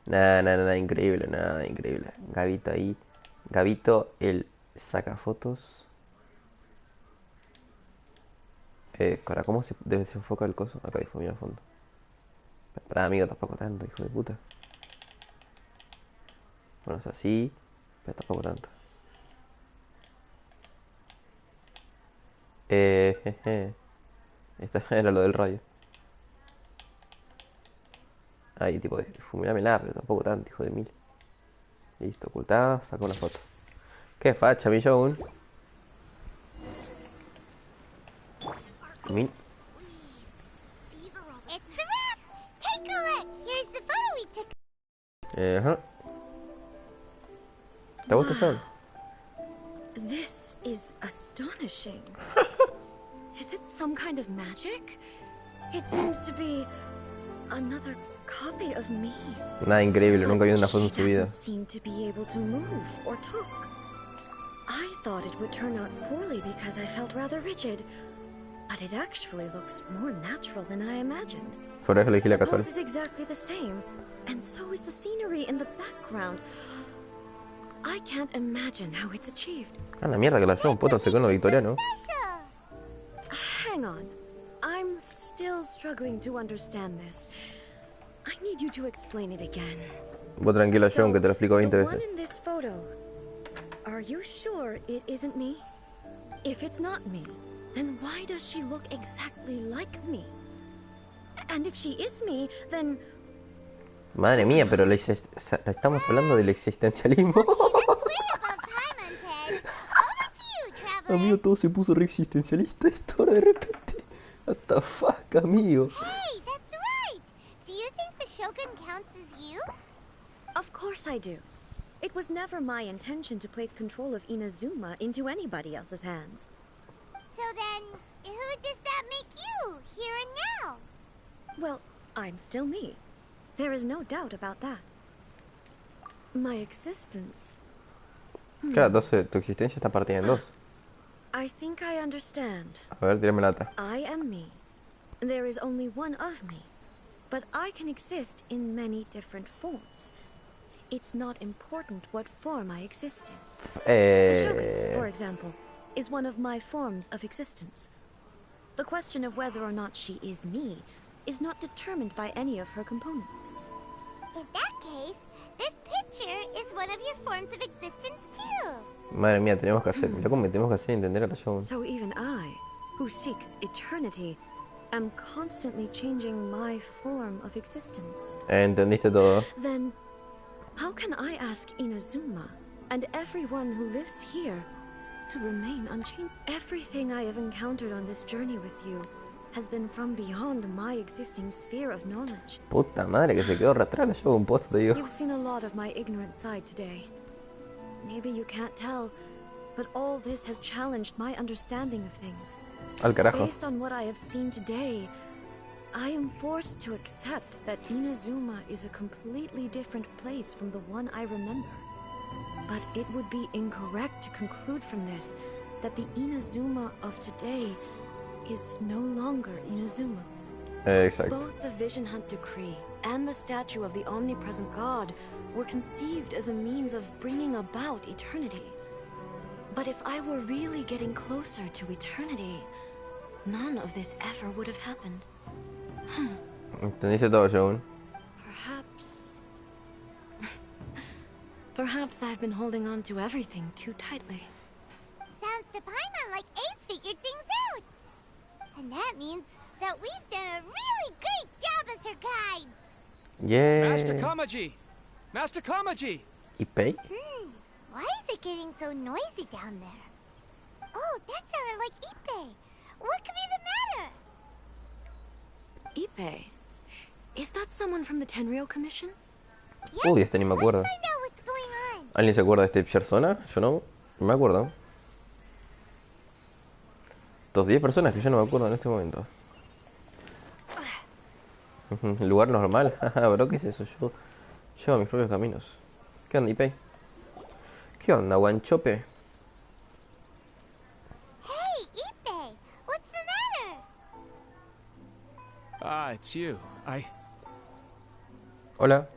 Nada, increíble, nada, increíble. Gabito ahí. Gabito, el sacafotos. Cara, ¿cómo se desenfoca el coso? Acá difuminar al fondo. Para amigo, tampoco tanto, hijo de puta. Bueno, es así, pero tampoco tanto. Esta era lo del radio. Ahí, tipo, difuminármela, pero tampoco tanto, hijo de mil. Listo, ocultada, saco una foto. Qué facha, mi Shogun. Min. It's a wrap! Take a look! Here's the photo we took. Ajá. ¿Te gusta, Shogun? This is astonishing. Is it some kind of magic? It seems to be another copy of me. Nada increíble, nunca vi una foto en She su vida. doesn't seem to be able to move or talk. I thought it would turn out poorly because I felt rather rigid, but it actually looks more natural than I imagined. Por eso elegí la The casual. pose is exactly the same, and so is the scenery in the background. I can't imagine how it's achieved. Ah, la mierda que la Shogun, puto, se con lo victoriano. Special! Hang on. I'm still struggling to understand this. I need you to explain it again. Vos tranquilo, Shogun, que te lo explico 20 the veces. one in this photo, are you sure it isn't me? If it's not me, then why does she look exactly like me? And if she is me, then... Madre mía, pero estamos hablando del existencialismo. That's way above Paimon's head. Over to you, Amigo, todo se puso re existencialista esto ahora de repente. What the fuck, amigo. Hey, that's right! Do you think the Shogun counts as you? Of course I do. It was never my intention to place control of Inazuma into anybody else's hands. So then, who does that make you, here and now? Well, I'm still me. There is no doubt about that. My existence... Claro, entonces tu existencia está partida en dos. I think I understand. A ver, tírame lata. I am me. There is only one of me. But I can exist in many different forms. It's not important what form I exist in. The Shogun, for example, is one of my forms of existence. The question of whether or not she is me is not determined by any of her components. In that case, this picture is one of your forms of existence too. Madre mía, tenemos que hacer. Mira cómo tenemos que hacer entender a la Shogun. So even I, who seeks eternity, am constantly changing my form of existence. Entendiste todo. Then, how can I ask Inazuma and everyone who lives here to remain unchanged? Everything I have encountered on this journey with you has been from beyond my existing sphere of knowledge. Puta madre, que se quedó arrastrada la Shogun, posta te digo. You've seen a lot of my ignorant side today. Maybe you can't tell, but all this has challenged my understanding of things. Al carajo. Based on what I have seen today, I am forced to accept that Inazuma is a completely different place from the one I remember. But it would be incorrect to conclude from this that the Inazuma of today is no longer Inazuma. Exacto. Both the Vision Hunt Decree and the statue of the omnipresent God were conceived as a means of bringing about eternity. But if I were really getting closer to eternity, none of this ever would have happened. Entendiste todo, Shogun. Perhaps I've been holding on to everything too tightly. Sounds to Paimon like Ace figured things out. And that means that we've done a really great job as her guides. Yeah. Master Kamaji! Master Kamaji! Ipei? Why is it getting so noisy down there? Oh, that sounded like Ippei. What could be the matter? Ippei? Is that someone from the Tenryou Commission? Uy, este ni me acuerdo. Let's find out what's going on. ¿Alguien se acuerda de este persona? Yo no me acuerdo. 10 personas que yo no me acuerdo en este momento. Lugar normal. Bro, ¿qué es eso? Yo llevo mis propios caminos. ¿Qué onda, Ipei? ¿Qué onda, guanchope? Hey, Ippei, what's the matter? Ah, it's you. Hola.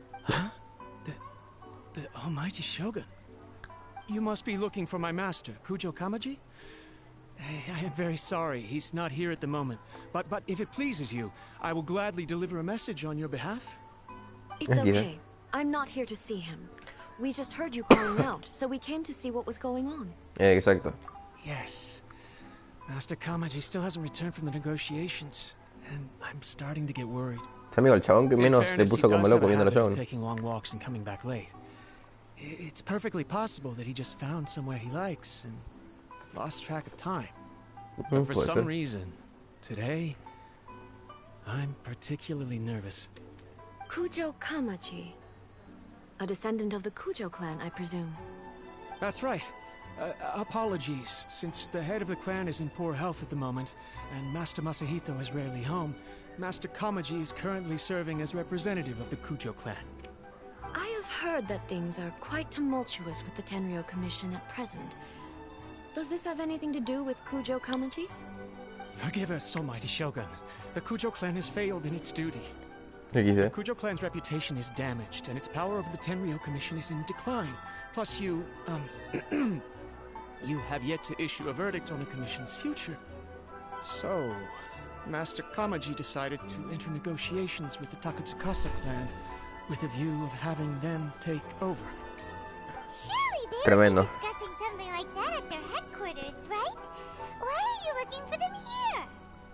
The almighty Shogun. You must be looking for my master, Kujo Kamaji? I am very sorry, he's not here at the moment. But if it pleases you, I will gladly deliver a message on your behalf. It's okay. I'm not here to see him. We just heard you calling out, so we came to see what was going on. Exacto. Yes. Master Kamaji still hasn't returned from the negotiations, and I'm starting to get worried. Es amigo el chabón que menos se puso como loco viendo la Shogun. Taking long walks and coming back late. It's perfectly possible that he just found somewhere he likes and lost track of time. But for some reason, today, I'm particularly nervous. Kujo Kamaji. A descendant of the Kujo clan, I presume. That's right. Apologies, since the head of the clan is in poor health at the moment, and Master Masahito is rarely home, Master Kamaji is currently serving as representative of the Kujo clan. I have heard that things are quite tumultuous with the Tenryou Commission at present. Does this have anything to do with Kujo Kamaji? Forgive us, almighty Shogun. The Kujo clan has failed in its duty. ¿Qué The quise? Kujo clan's reputation is damaged, and its power over the Tenryou Commission is in decline. Plus you have yet to issue a verdict on the Commission's future. So, Master Kamaji decided to enter negotiations with the Takatsukasa clan with a view of having them take over. Surely they would Tremendo. be discussing something like that at their headquarters, right? Why are you looking for them here?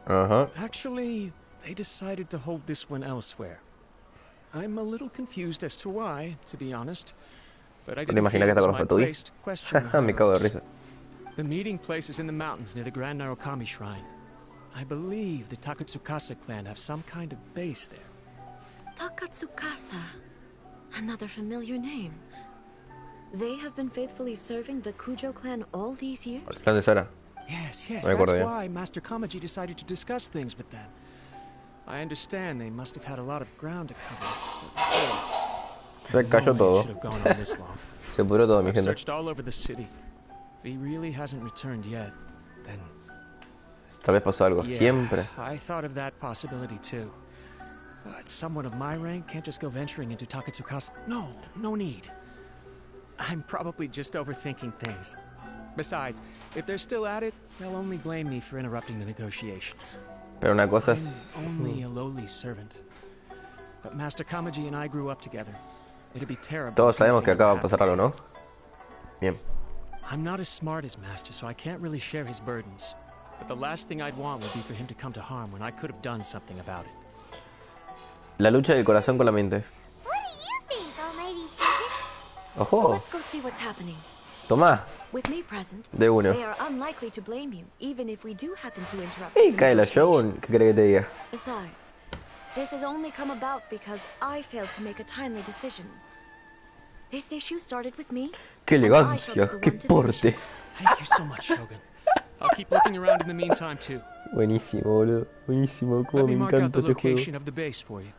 Ajá. Actually, they decided to hold this one elsewhere. I'm a little confused as to why, to be honest. But I ¿Te didn't imaginas feel que it está was con my los place to question Me cago de her. risa. The meeting place is in the mountains near the Grand Narukami Shrine. I believe the Takatsukasa clan have some kind of base there. Takatsukasa. Another familiar name. They have been faithfully serving the Kujo clan all these years? El clan de Sara. Yes, Me that's acuerdo bien. why Master Kamaji decided to discuss things with them. I understand they must have had a lot of ground to cover, but still, Se cayó no way it todo. should have gone on this long. Se pudrió todo, mi I've gente. searched all over the city. If he really hasn't returned yet, then Tal vez pasó algo. yeah, Siempre. I thought of that possibility too. But someone of my rank can't just go venturing into Takatsukasa. No need. I'm probably just overthinking things. Besides, if they're still at it, they'll only blame me for interrupting the negotiations. Pero una cosa. I'm only a lowly servant. But Master Kamaji and I grew up together. It'd be terrible. Todos if sabemos que anything acá va a happened. pasar algo, ¿no? Bien. I'm not as smart as Master, so I can't really share his burdens. But the last thing I'd want would be for him to come to harm when I could have done something about it. La lucha del corazón con la mente. What do you think, Almighty Shogun? Ojo. Let's go see what's happening. Tomá. With me present, De uno. they are unlikely to blame you, even if we do happen to interrupt Y the cae la Shogun. negotiations. ¿Qué crees que te diga? Besides, this has only come about because I failed to make a timely decision. This issue started with me. Qué and I shall be elegancia. the Qué one to finish porte. it. Thank you so much, Shogun. I'll keep looking around in the meantime, too. Buenísimo, boludo. Buenísimo. Let Cómo me me mark out encanta the este juego. location of the base for you.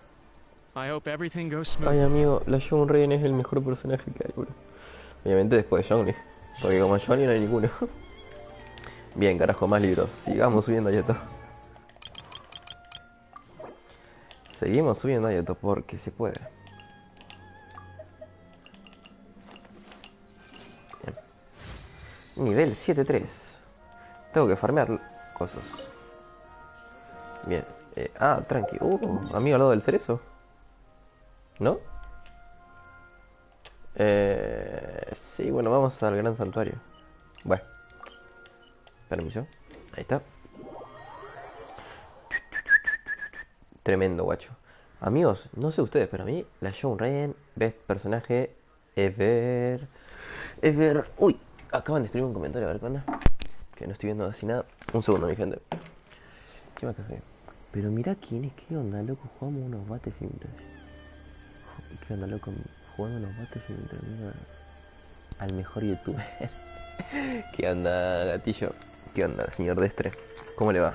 I hope everything goes Ay, smoothly. amigo. La Shogun Raiden es el mejor personaje que hay, boludo. Obviamente después de Johnny. Porque como Johnny no hay ninguno. Bien, carajo, más libros. Sigamos subiendo a Yato. Seguimos subiendo a Yato porque se puede. Bien. Nivel 7-3. Tengo que farmear cosas. Bien. Tranqui. Amigo al lado del cerezo. ¿No? Sí, bueno, vamos al gran santuario. Bueno. Permiso. Ahí está. Tremendo, guacho. Amigos, no sé ustedes, pero a mí la Shogun Raiden, best personaje ever. Uy, acaban de escribir un comentario, a ver qué onda. Que no estoy viendo así nada. Un segundo, mi gente. ¿Qué más que Pero mira quién es, qué onda, loco. Jugamos unos Battlefield. ¿Qué onda, loco? Jugando unos Battlefield mientras miro al mejor youtuber. ¿Qué onda, gatillo? ¿Qué onda, señor Destre? ¿Cómo le va?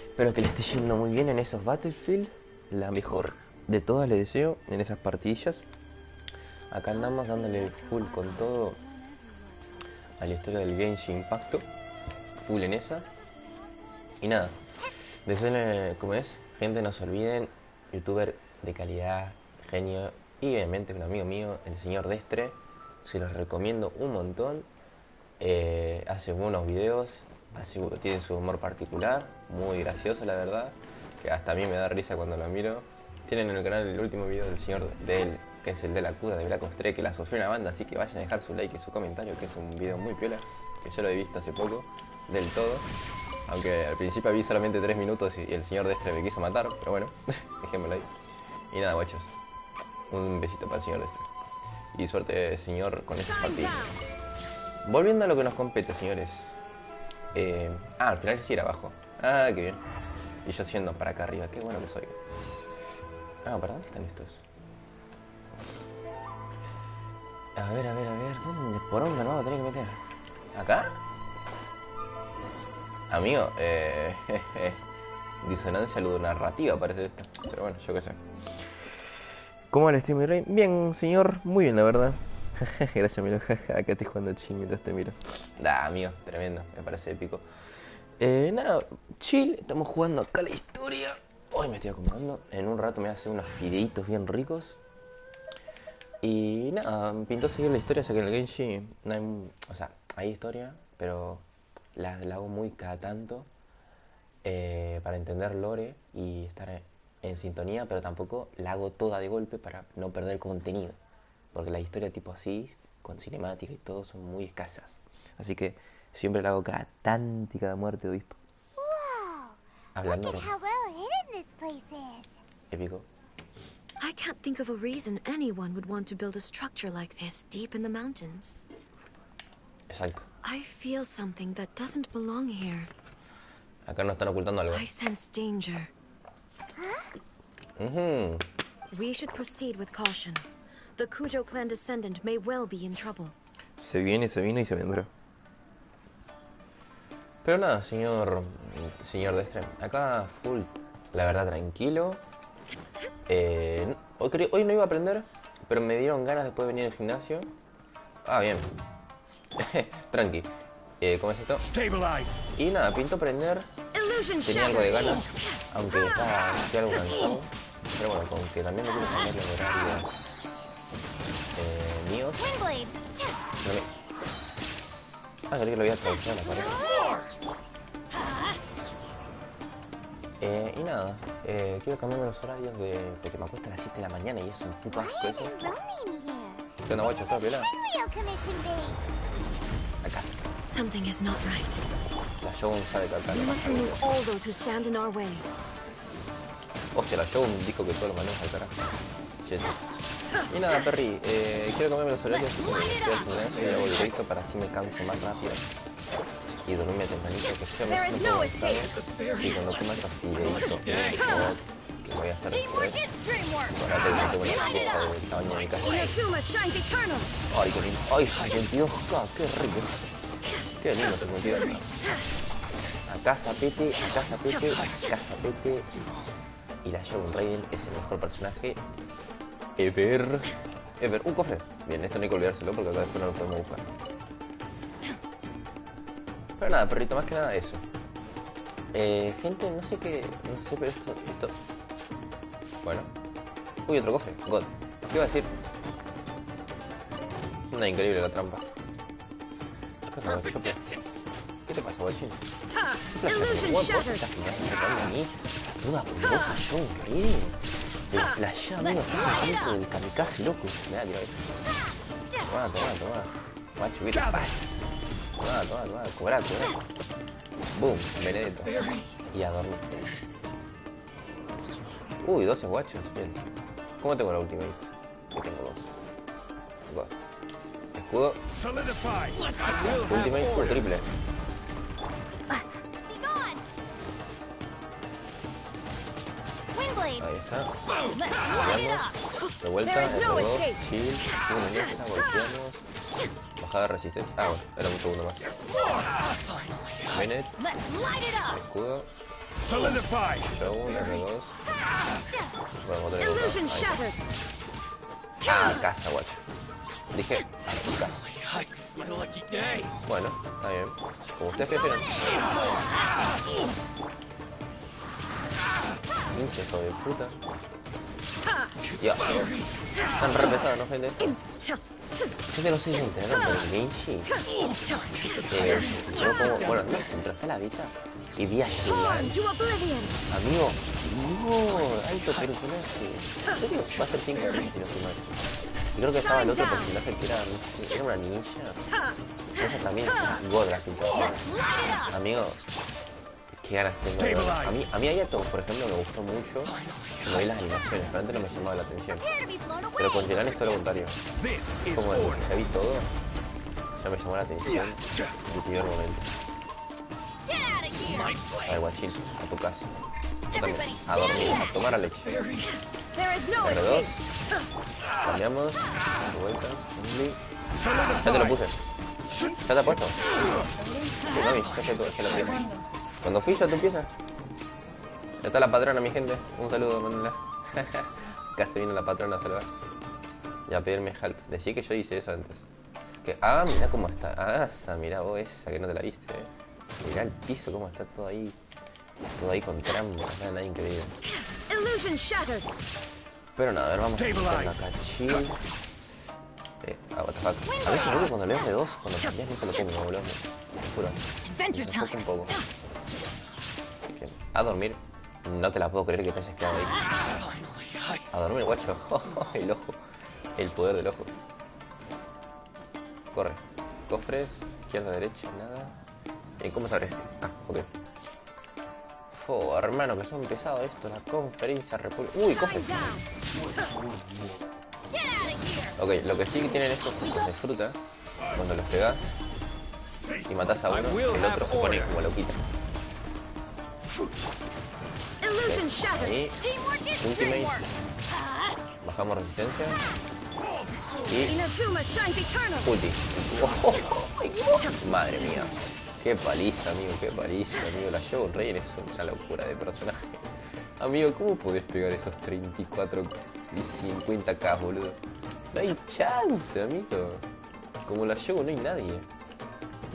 Espero que le esté yendo muy bien en esos Battlefield. La mejor de todas le deseo en esas partidillas. Acá andamos dándole full con todo a la historia del Genshing Impacto. Full en esa. Y nada, deseen, como es, gente, no se olviden, youtuber de calidad, genio. Y obviamente un amigo mío, el señor Destre. Se los recomiendo un montón. Hace buenos videos. Tiene su humor particular. Muy gracioso, la verdad. Que hasta a mí me da risa cuando lo miro. Tienen en el canal el último video del señor de él, que es el de la cura de Black Ops 3, que la sufrió una banda. Así que vayan a dejar su like y su comentario, que es un video muy piola, que yo lo he visto hace poco, del todo. Aunque al principio vi solamente 3 minutos y el señor Destre me quiso matar. Pero bueno, dejémoslo ahí. Y nada, guachos. Un besito para el señor Destre. Y suerte, señor, con esas partidas. Volviendo a lo que nos compete, señores. Al final sí era abajo. Qué bien. Y yo siendo para acá arriba. Qué bueno que soy. ¿Para dónde están estos? A ver. ¿Dónde? ¿Por dónde nos vamos a tener que meter? ¿Acá? Amigo, disonancia ludonarrativa parece esto. Pero bueno, yo qué sé. ¿Cómo va el stream, mi rey? Bien, señor. Muy bien, la verdad. Gracias, amigo. Acá estoy jugando chill mientras te miro. Amigo, tremendo. Me parece épico. Nada, chill. Estamos jugando acá la historia. Hoy me estoy acomodando. En un rato me voy a hacer unos fideitos bien ricos. Y nada, me pintó seguir la historia. O sea que en el Genshing no hay... O sea, hay historia, pero la hago muy cada tanto. Para entender lore y estar en sintonía, pero tampoco la hago toda de golpe para no perder contenido. Porque la historia tipo así, con cinemática y todo, son muy escasas. Así que siempre la hago cada tanta y cada muerte de obispo. Wow! Hablando Look at how well hidden this place is. épico. I can't think of a reason anyone would want to build a structure like this deep in the mountains. Exacto. I feel something that doesn't belong here. Acá nos están ocultando algo. I sense danger. We should proceed with caution. The Kujo clan descendant may well be in trouble. Se viene y se vendrá. Pero nada, señor Destre. Acá full, la verdad, tranquilo. Hoy no iba a aprender, pero me dieron ganas después de venir al gimnasio. Ah, bien. Tranqui. ¿Cómo es esto? Y nada, pintó aprender. Tenía algo de ganas, aunque estaba algo cansado. Pero bueno, con que también no quiero cambiar el horario mío. Creí que lo había traducido a la pared. Y nada, quiero cambiarme los horarios porque me acuesto a las 7 de la mañana y es un puto asco eso. ¿Qué onda, guacho? ¿Estás violada? Acá. Something is not right. La Shogun sabe que acá We no must pasa remove algo. all those who stand in our way. Hostia, la Shogun dijo que todos los mandamos al carajo. Che. Y nada, Perry, quiero cambiarme los horarios porque estoy al gimnasio y hago directo para así me canso más rápido. Y dormirme tempranito, que sea me siento cansado. Y cuando coma estos fideítos que voy a hacer después. Ahora tengo una fiesta del tamaño de mi casa. Ay, qué lindo. Ay, 72K, qué rico. Qué lindo 72K. Acá zapete, acá zapete, acá zapete. Y la Shogun Raiden es el mejor personaje ever. Un cofre. Bien, esto no hay que olvidárselo porque acá después no lo podemos buscar. Pero nada, perrito, más que nada eso. Gente, no sé qué. No sé, pero esto. Bueno. Uy, otro cofre. God. ¿Qué iba a decir? Una increíble la trampa. ¿Qué te pasa, guachín? ¿Vos estás filmando a mí? Toda poderosa, yo increíble. El flashea, amigo, estás dentro del Kamikase, loco. Me da, tira ahí. Toma. Guacho, ¿qué te pasa? Toma, cobra. Boom, Benedetto. Y a dormir. Uy, 12 guachos, bien. ¿Cómo tengo la ultimate? Yo tengo 2. God. Escudo. Ultimate full triple. Ahí está. Golpeamos. De vuelta. R2. Chill. Una golpeamos. Bajada de resistencia. Ah, bueno, era un segundo más. Bennett. Escudo. Shogun, R2. Bueno, motor de boca. Ah, casa, guacho. Dije, a tu casa. Bueno, está bien. Como ustedes prefieran. Pinche hijo de puta. Ya. Están re pesados, ¿no, gente? Gente, no sé si se enteraron, pero el Genshing yo como, bueno, no, entraste a la vida y vi a Julián. Amigo, no, alto personaje. ¿En serio? Va a ser 5 años, si no estoy mal. Y creo que estaba el otro personaje que era, no sé, era una ninja. Esa también, God, la filtración. Amigo, qué ganas tengo. A mí Ayato, por ejemplo, me gustó mucho. No vi las animaciones, pero antes no me llamaba la atención. Pero con Genshing es todo lo contrario. Como desde que ya vi todo, ya me llamó la atención el primer momento. A ver, guachín, a tu casa. Yo también, a dormir, a tomar a leche. R2. Cambiamos. De vuelta. Ya te lo puse. ¿Ya te has puesto? Sí, mami, ya lo puse. Cuando fui yo, tú empiezas. Ya está la patrona, mi gente. Un saludo, Manuela. Casi vino la patrona a saludar. Y a pedirme help. Decí que yo hice eso antes. Que, mirá cómo está. Mirá vos esa que no te la viste, Mirá el piso, cómo está todo ahí. Todo ahí con trampas, nada increíble. Pero nada, a ver, vamos a hacer acá chill. What the fuck. A veces creo que cuando leo de 2, cuando cambias nunca lo pongo, boludo. Te juro. Me enfoco un poco. Bien. A dormir. No te la puedo creer que te hayas quedado ahí. A dormir, guacho. El ojo. El poder del ojo. Corre. Cofres. Izquierda, derecha, nada. ¿Cómo se abre? Ok. Hermano, que son pesados esto. La conferencia república. Uy, cofres. Ok, lo que sí que tienen estos hijos de fruta, cuando los pegas, Si matas a uno, el otro se pone como loquito. Illusion shattered. Ahí, ultimate. Bajamos resistencia. Y Inazuma shines eternal. ulti. Madre mía. Qué paliza, amigo, qué paliza, amigo. La Shogun Raiden es una locura de personaje. Amigo, ¿cómo podés pegar esos 34 y 50k, boludo? No hay chance, amigo. Como la Shogun no hay nadie.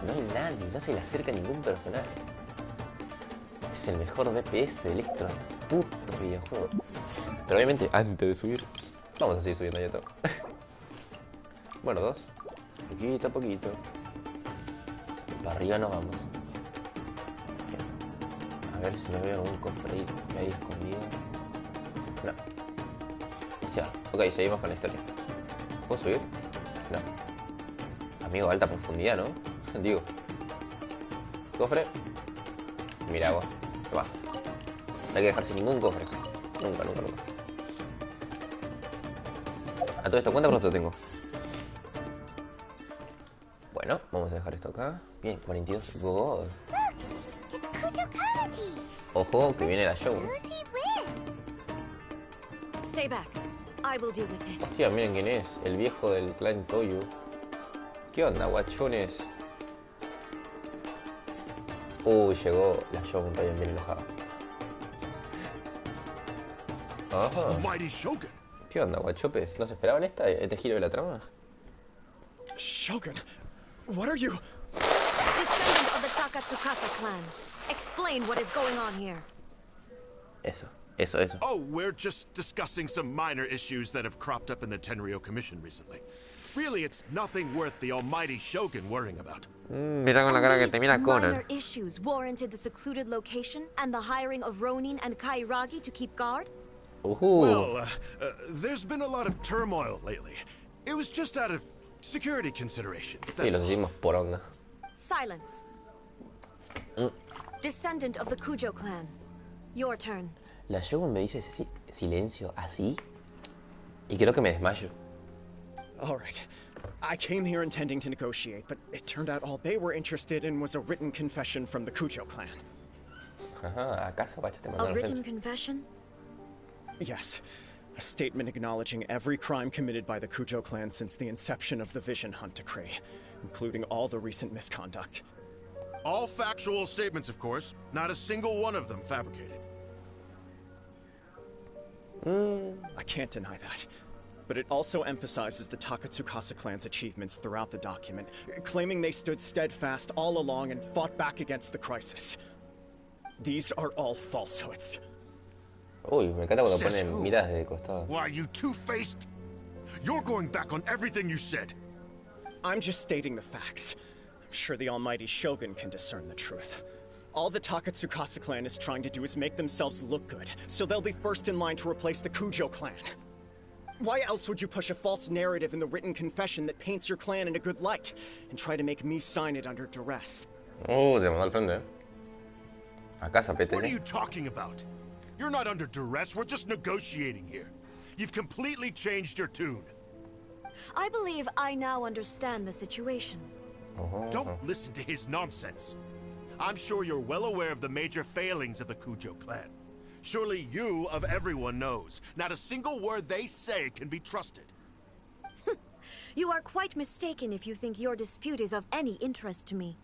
No hay nadie, no se le acerca a ningún personaje. Es el mejor DPS de Electro del puto videojuego. Pero obviamente, antes de subir, vamos a seguir subiendo ya todo. Bueno, 2. Poquito a poquito. Para arriba nos vamos. Bien. A ver si me veo algún cofre ahí escondido. No. Ya. Ok, seguimos con la historia. ¿Puedo subir? No. Amigo, alta profundidad, ¿no? Digo. Cofre. Mira agua. Toma. No hay que dejar sin ningún cofre. Nunca, nunca, nunca. A todo esto, ¿cuánta pronto tengo? Bueno, vamos a dejar esto acá. Bien, 42 God. It's Kujo Karaji. Ojo, que viene la Shogun. Who's he with? Stay back. I will deal with this. Hostia, miren quién es. El viejo del clan Toyu. ¿Qué onda, guachones? Uy, llegó la Shogun Raiden bien enojada. Ajá. Almighty Shogun. ¿Qué onda, guachopes? ¿No se esperaban este giro de la trama? Shogun, what are you? Descendant of the Takatsukasa clan. Explain what is going on here. Eso. Oh, we're just discussing some minor issues that have cropped up in the Tenryou Commission recently. Really, it's nothing worth the almighty Shogun worrying about. Mira con la cara que te mira Conan. Minor issues warranted the secluded location and the hiring of Ronin and Kairagi to keep guard? Well, there's been a lot of turmoil lately. It was just out of security considerations. Sí, los hicimos poronga. Silence. Descendant of the Kujo clan. Your turn. La Shogun me dice silencio así y creo que me desmayo. All right. I came here intending to negotiate, but it turned out all they were interested in was a written confession from the Kujo clan. Ajá, ¿acaso Pacha te mandó A una written ofensa? confession? Yes. A statement acknowledging every crime committed by the Kujo clan since the inception of the Vision Hunt decree, including all the recent misconduct. All factual statements, of course. Not a single one of them fabricated. I can't deny that. But it also emphasizes the Takatsukasa clan's achievements throughout the document, claiming they stood steadfast all along and fought back against the crisis. These are all falsehoods. Uy, me encanta cuando Says ponen who? miradas de costado. Why, you two-faced? You're going back on everything you said. I'm just stating the facts. I'm sure the almighty Shogun can discern the truth. All the Takatsukasa clan is trying to do is make themselves look good, so they'll be first in line to replace the Kujo clan. Why else would you push a false narrative in the written confession that paints your clan in a good light, and try to make me sign it under duress? Se mandó al frente, Acá zapete. What are you talking about? You're not under duress, we're just negotiating here. You've completely changed your tune. I believe I now understand the situation. Don't listen to his nonsense. I'm sure you're well aware of the major failings of the Kujo clan. Surely you, of everyone, knows. Not a single word they say can be trusted. You are quite mistaken if you think your dispute is of any interest to me.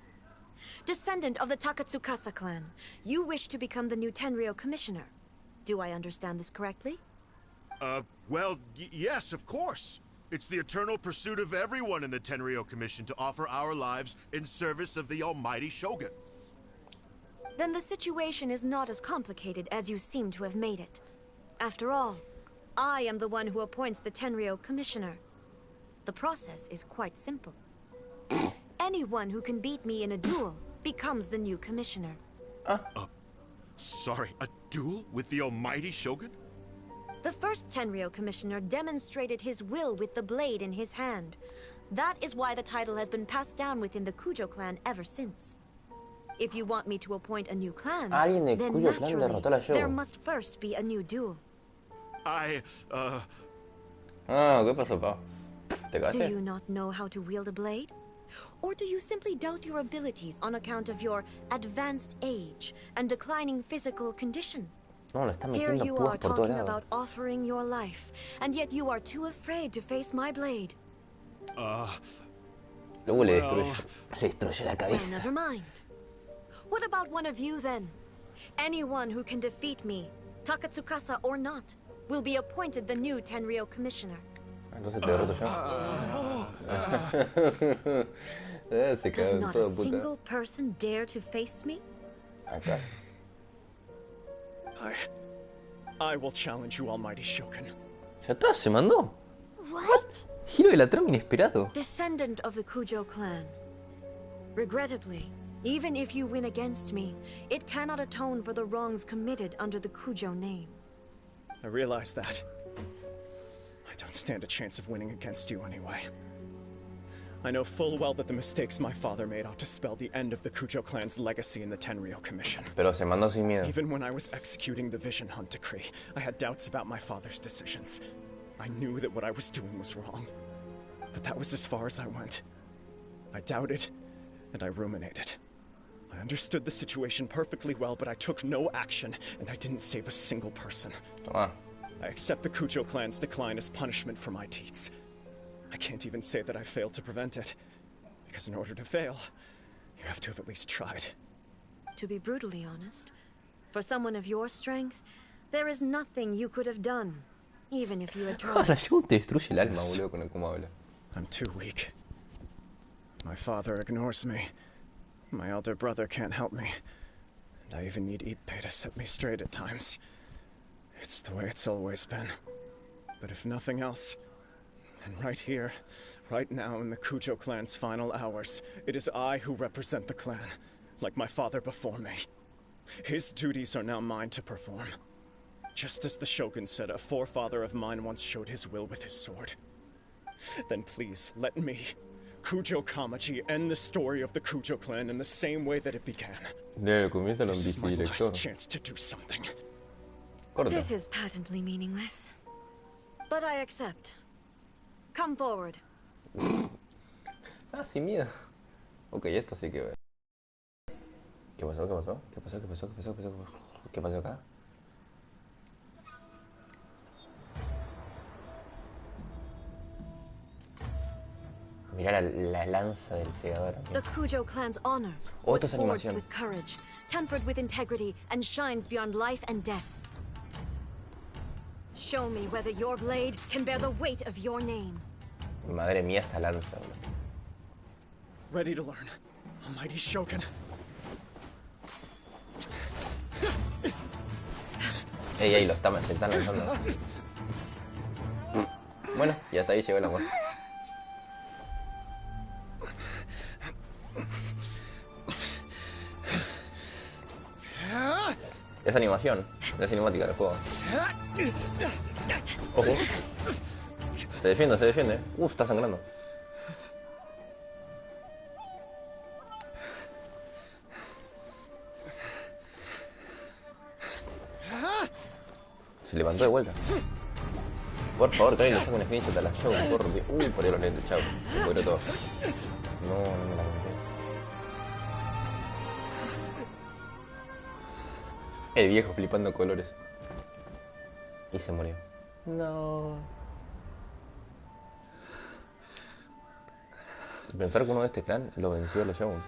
Descendant of the Takatsukasa clan, you wish to become the new Tenryou commissioner. Do I understand this correctly? Well, yes, of course. It's the eternal pursuit of everyone in the Tenryou Commission to offer our lives in service of the almighty Shogun. Then the situation is not as complicated as you seem to have made it. After all, I am the one who appoints the Tenryou commissioner. The process is quite simple. Anyone who can beat me in a duel becomes the new commissioner. Sorry, a duel with the almighty Shogun? The first Tenryou commissioner demonstrated his will with the blade in his hand. That is why the title has been passed down within the Kujo clan ever since. If you want me to appoint a new clan, Alguien del then Kujo clan derrotó a la naturally, there Shogun. must first be a new duel. I, ¿Qué pasó, pa? ¿Te Do cagaste? you not know how to wield a blade? Or do you simply doubt your abilities on account of your advanced age and declining physical condition? No, le está Here metiendo you púas are por todos talking lados. about offering your life, and yet you are too afraid to face my blade. Luego le well. destruyó la Well, cabeza. never mind. What about one of you then? Anyone who can defeat me, Takatsukasa or not, will be appointed the new Tenryou commissioner. Entonces te derroto yo. Se Does cagó en not a todo, puta. single person dare to face me? Acá. I will challenge you, Almighty Shogun. Ya está, se mandó. What? Giro de la trama inesperado. Descendant of the Kujo clan. Regrettably, even if you win against me, it cannot atone for the wrongs committed under the Kujo name. I realize that. I don't stand a chance of winning against you anyway. I know full well that the mistakes my father made ought to spell the end of the Kujo clan's legacy in the Tenryou Commission. Pero se mandó sin miedo. Even when I was executing the Vision Hunt decree, I had doubts about my father's decisions. I knew that what I was doing was wrong. But that was as far as I went. I doubted, and I ruminated. I understood the situation perfectly well, but I took no action, and I didn't save a single person. Toma. I accept the Kujo clan's decline as punishment for my deeds. I can't even say that I failed to prevent it, because in order to fail, you have to have at least tried. To be brutally honest, for someone of your strength, there is nothing you could have done, even if you had La tried. Shogun te destruye el alma, boludo, con cómo habla. I'm too weak. My father ignores me. My elder brother can't help me. And I even need Ippei to set me straight at times. It's the way it's always been. But if nothing else, and right here, right now in the Kujo clan's final hours, it is I who represent the clan, like my father before me. His duties are now mine to perform. Just as the Shogun said a forefather of mine once showed his will with his sword. Then please, let me, Kujo Kamaji, end the story of the Kujo clan in the same way that it began. Desde el comienzo lo This is my director. last chance to do something. Corta. This is patently meaningless. But I accept. Come forward. Ah, sin miedo. Ok, esto sí que... ¿Qué pasó? ¿Qué pasó? ¿Qué pasó? ¿Qué pasó? ¿Qué pasó? ¿Qué pasó? ¿Qué pasó acá? Mirá la lanza del segador. The Kujo clan's honor Oh, was esto es forged animación. with courage, tempered with integrity, and shines beyond life and death. Show me whether your blade can bear the weight of your name. Madre mía, esa lanza, boludo. Ready to learn. Almighty Shogun. Ey, ey, se están lanzando. Bueno, y hasta ahí llegó el amor. Es animación, es cinemática del juego. Ojo. Se defiende, se defiende. Está sangrando. Se levantó de vuelta. Por favor, que alguien le saque un screenshot a la show. Por ahí los lentes, chao. Se pudrió todo. No, no me la conté. El viejo flipando colores. Y se murió. No. Pensar que uno de este clan lo venció a los Shogun.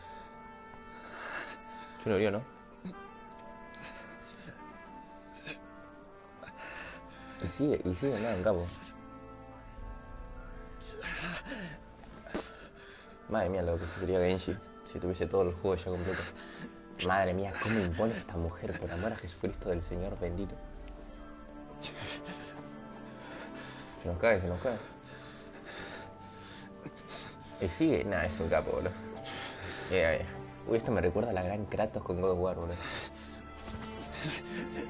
Yo lo haría, ¿no? Y sigue nada en cabo. Madre mía, lo que se quería Genshing si tuviese todo el juego ya completo. Madre mía, cómo impone esta mujer, por amor a Jesucristo del Señor bendito. Se nos cae, se nos cae. Y sigue, nada, es un capo, boludo. Uy, esto me recuerda a la gran Kratos con God of War, boludo.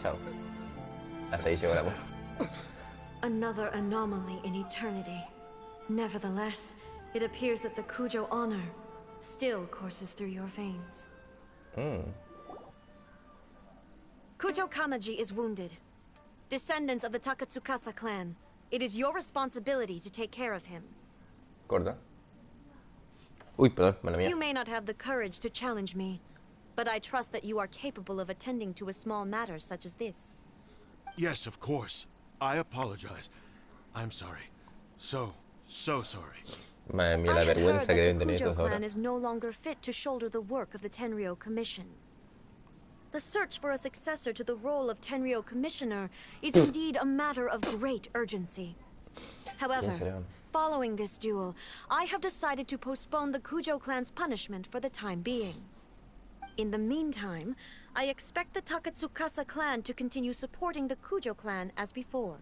Chao. Hasta ahí llegó el amor. Another anomaly in eternity. Nevertheless, it appears that the Kujo honor still courses through your veins. Kujo Kamaji is wounded. Descendants of the Takatsukasa clan, it is your responsibility to take care of him. Corta. Uy, perdón, mala mía. You may not have the courage to challenge me, but I trust that you are capable of attending to a small matter such as this. Yes, of course. I apologize. I'm sorry. So sorry. Madre mía, I la had heard vergüenza que that deben the tener Kujo estos ahora. clan is no longer fit to shoulder the work of the Tenryou Commission. The search for a successor to the role of Tenryou Commissioner is indeed a matter of great urgency. However, following this duel, I have decided to postpone the Kujo clan's punishment for the time being. In the meantime, I expect the Takatsukasa clan to continue supporting the Kujo clan as before.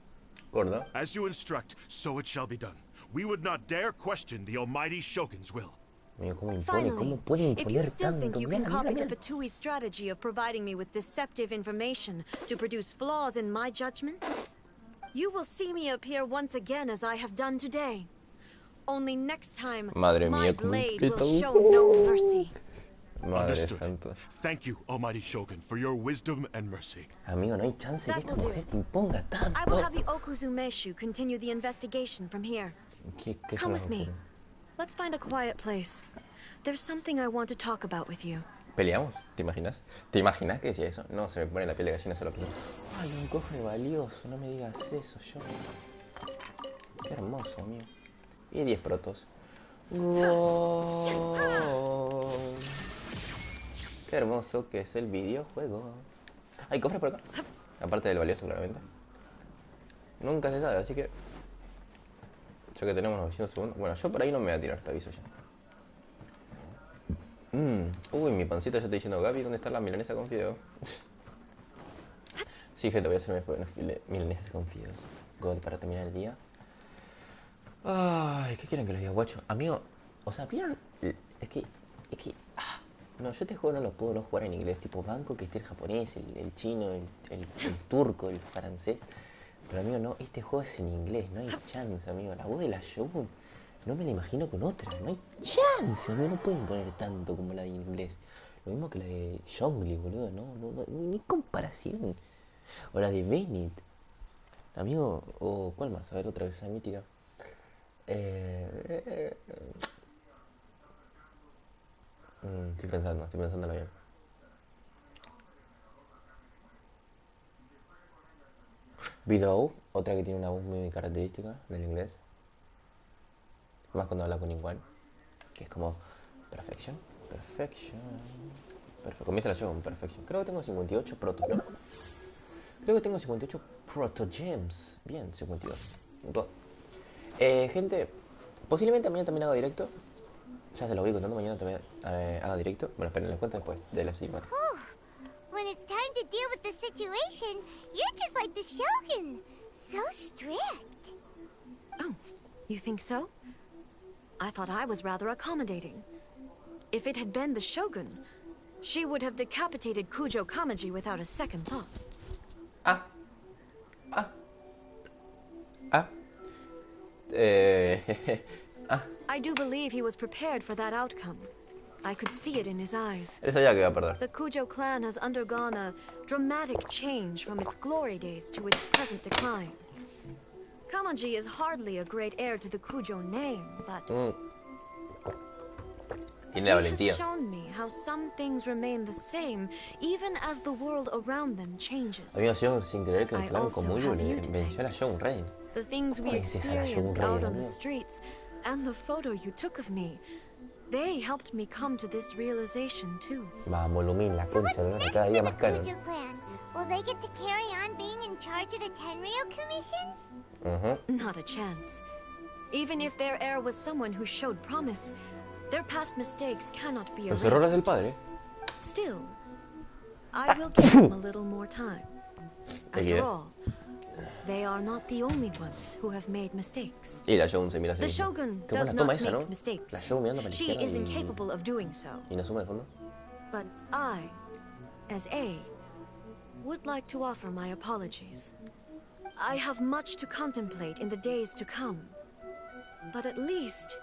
Gordo. As you instruct, so it shall be done. We would not dare question the almighty Shogun's will. Amigo, ¿cómo impone? Finally, ¿Cómo puede if you imponer still think tanto? you Mira, can mira, copy the mira. Fatui strategy of providing me with deceptive information to produce flaws in my judgment, you will see me appear once again as I have done today. Only next time, Madre my mía, blade completo. will show no mercy. Madre Understood. santa. Thank you, almighty Shogun, for your wisdom and mercy. Amigo, no hay chance de que That esta will mujer do. te imponga tanto. I will have the Okuzumeshu continue the investigation from here. ¿Qué Come son with me. las Let's find a quiet place. There's something I want to talk about with you. ¿Peleamos? ¿Te imaginas? ¿Te imaginas que decía eso? No, se me pone la piel de gallina solo pienso. Ay, un cofre valioso, no me digas eso, yo. Qué hermoso, amigo. Y 10 protos. ¡Gol! Qué hermoso que es el videojuego. Hay cofres por acá. Aparte del valioso, claramente. Nunca se sabe, así que... Ya que tenemos los vecinos segundos. Bueno, yo por ahí no me voy a tirar, te aviso ya. Uy, mi pancita ya está diciendo, Gaby, ¿dónde está la milanesa con fideo? Sí, gente, voy a hacerme unos milanesas con fideos. God, para terminar el día. Ay, ¿qué quieren que les diga, guacho? Amigo, o sea, ¿vieron? Es que... No, yo este juego no lo puedo no jugar en inglés. Tipo, banco que esté el japonés, el chino, el turco, el francés. Pero, amigo, no, este juego es en inglés. No hay chance, amigo. La voz de la Shogun no me la imagino con otra. No hay chance, amigo. No pueden poner tanto como la de inglés. Lo mismo que la de Zhongli, boludo. No, ni comparación. O la de Bennett. Amigo, o ¿cuál más? A ver, otra vez esa mítica. Estoy pensándolo bien. Below, otra que tiene una voz muy característica del inglés. Más cuando habla con igual. Que es como Perfection. Comienza la show con Perfection. Creo que tengo 58 protos, ¿no? Creo que tengo 58 proto gems. Bien, 52. God. Gente, posiblemente mañana también haga directo. Ya se lo voy contando, mañana también haga directo. Bueno, esperen, les cuento después de la cinemática. When it's time to deal with the situation, you're just like the Shogun. So strict. Oh, you think so? I thought I was rather accommodating. If it had been the Shogun, she would have decapitated Kujo Kamaji without a second thought. I do believe he was prepared for that outcome. I could see it in his eyes. Él sabía que iba a perder. The Kujo clan has undergone a dramatic change from its glory days to its present decline. Kamaji is hardly a great heir to the Kujo name, but Tiene la he valentía. has shown me how some things remain the same, even as the world around them changes. Había sido sin creer que el I clan also Komuyo have you le to venció a la Shogun Rain. The things we Ay, deja la Shogun experienced Rain, out on the amigo. streets, and the photo you took of me, they helped me come to this realization too. Vamos, Lumin, la So concha what's de next cada for día the más canon. Kujo clan? Will they get to carry on being in charge of the Tenryou Commission? Not a chance. Even if their heir was someone who showed promise, their past mistakes cannot be Los errores del erased. padre. Still, I will give them a little more time. After Yeah. all, they are not the only ones who have made mistakes. Y la Shogun se mira así. The misma. Shogun Qué does buena toma not esa, make ¿no? mistakes. La Shogun mirando para la She izquierda is y- incapable of doing so. ¿Y Nazuma de fondo? But I, as A, would like to offer my apologies. I have much to contemplate in the days to come. But at least,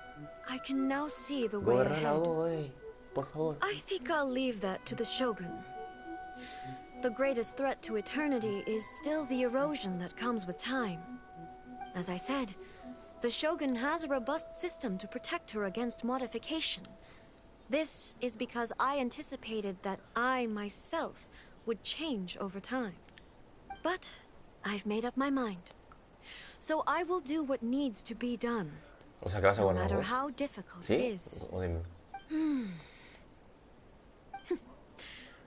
I can now see the way Gobierna la ahead. voz, por favor. I think I'll leave that to the Shogun. The greatest threat to eternity is still the erosion that comes with time. As I said, The Shogun has a robust system to protect her against modification. This is because I anticipated that I myself would change over time. But I've made up my mind. So I will do what needs to be done. O sea, que vas a No guardar matter vos. how difficult ¿Sí? it is. O dime.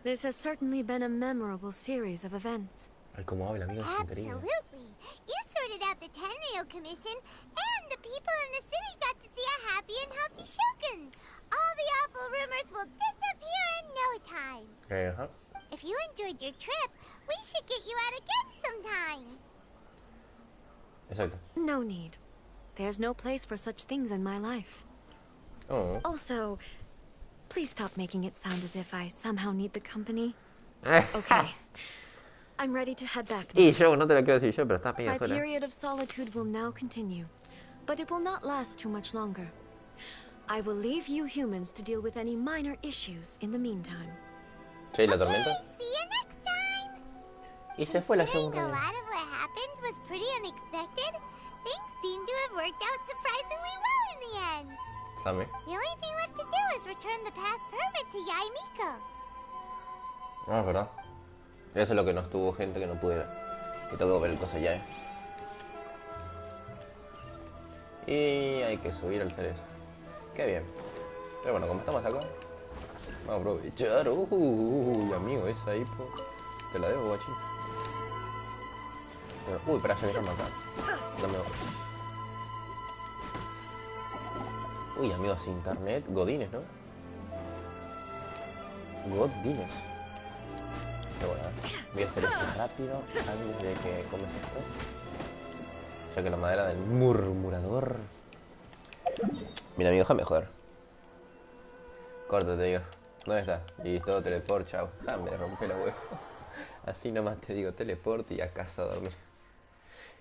This has certainly been a memorable series of events. Ay, cómo habla, amigo, es increíble. Absolutely. You sorted out the Tenryou Commission, and the people in the city got to see a happy and healthy Shogun. All the awful rumors will disappear in no time. Ajá. If you enjoyed your trip, we should get you out again sometime. Exacto. No need. There's no place for such things in my life. Oh. Also, please stop making it sound as if I somehow need the company. Okay. I'm ready to head back now. Y yo, no te lo quiero decir yo, pero estás My pegada sola. period of solitude will now continue, but it will not last too much longer. I will leave you humans to deal with any minor issues in the meantime. Sí, la tormenta. See you next time. Y se fue la Considering a segunda. lot of what happened was pretty unexpected, things seem to have worked out surprisingly well in the end. Same. The only thing left to do is return the past permit to Yaimiko. Ah, es verdad. Eso es lo que no estuvo, gente, que no pudiera. Que tengo que ver el coso ya, Y hay que subir al cerezo. Qué bien. Pero bueno, como estamos acá, vamos a aprovechar. Amigo, esa hipo. Te la debo, guachín. Pero, uy, espera, ya me acá. Dame otro. Uy, amigos, internet. Godines, ¿no? Godines. Pero bueno, voy a hacer esto rápido antes de que comes esto. Ya que la madera del murmurador. Mira, amigo, déjame joder. Corta, te digo. ¿Dónde está? Listo, teleport, chao. Me rompe la huevo. Así nomás te digo, teleport y a casa a dormir.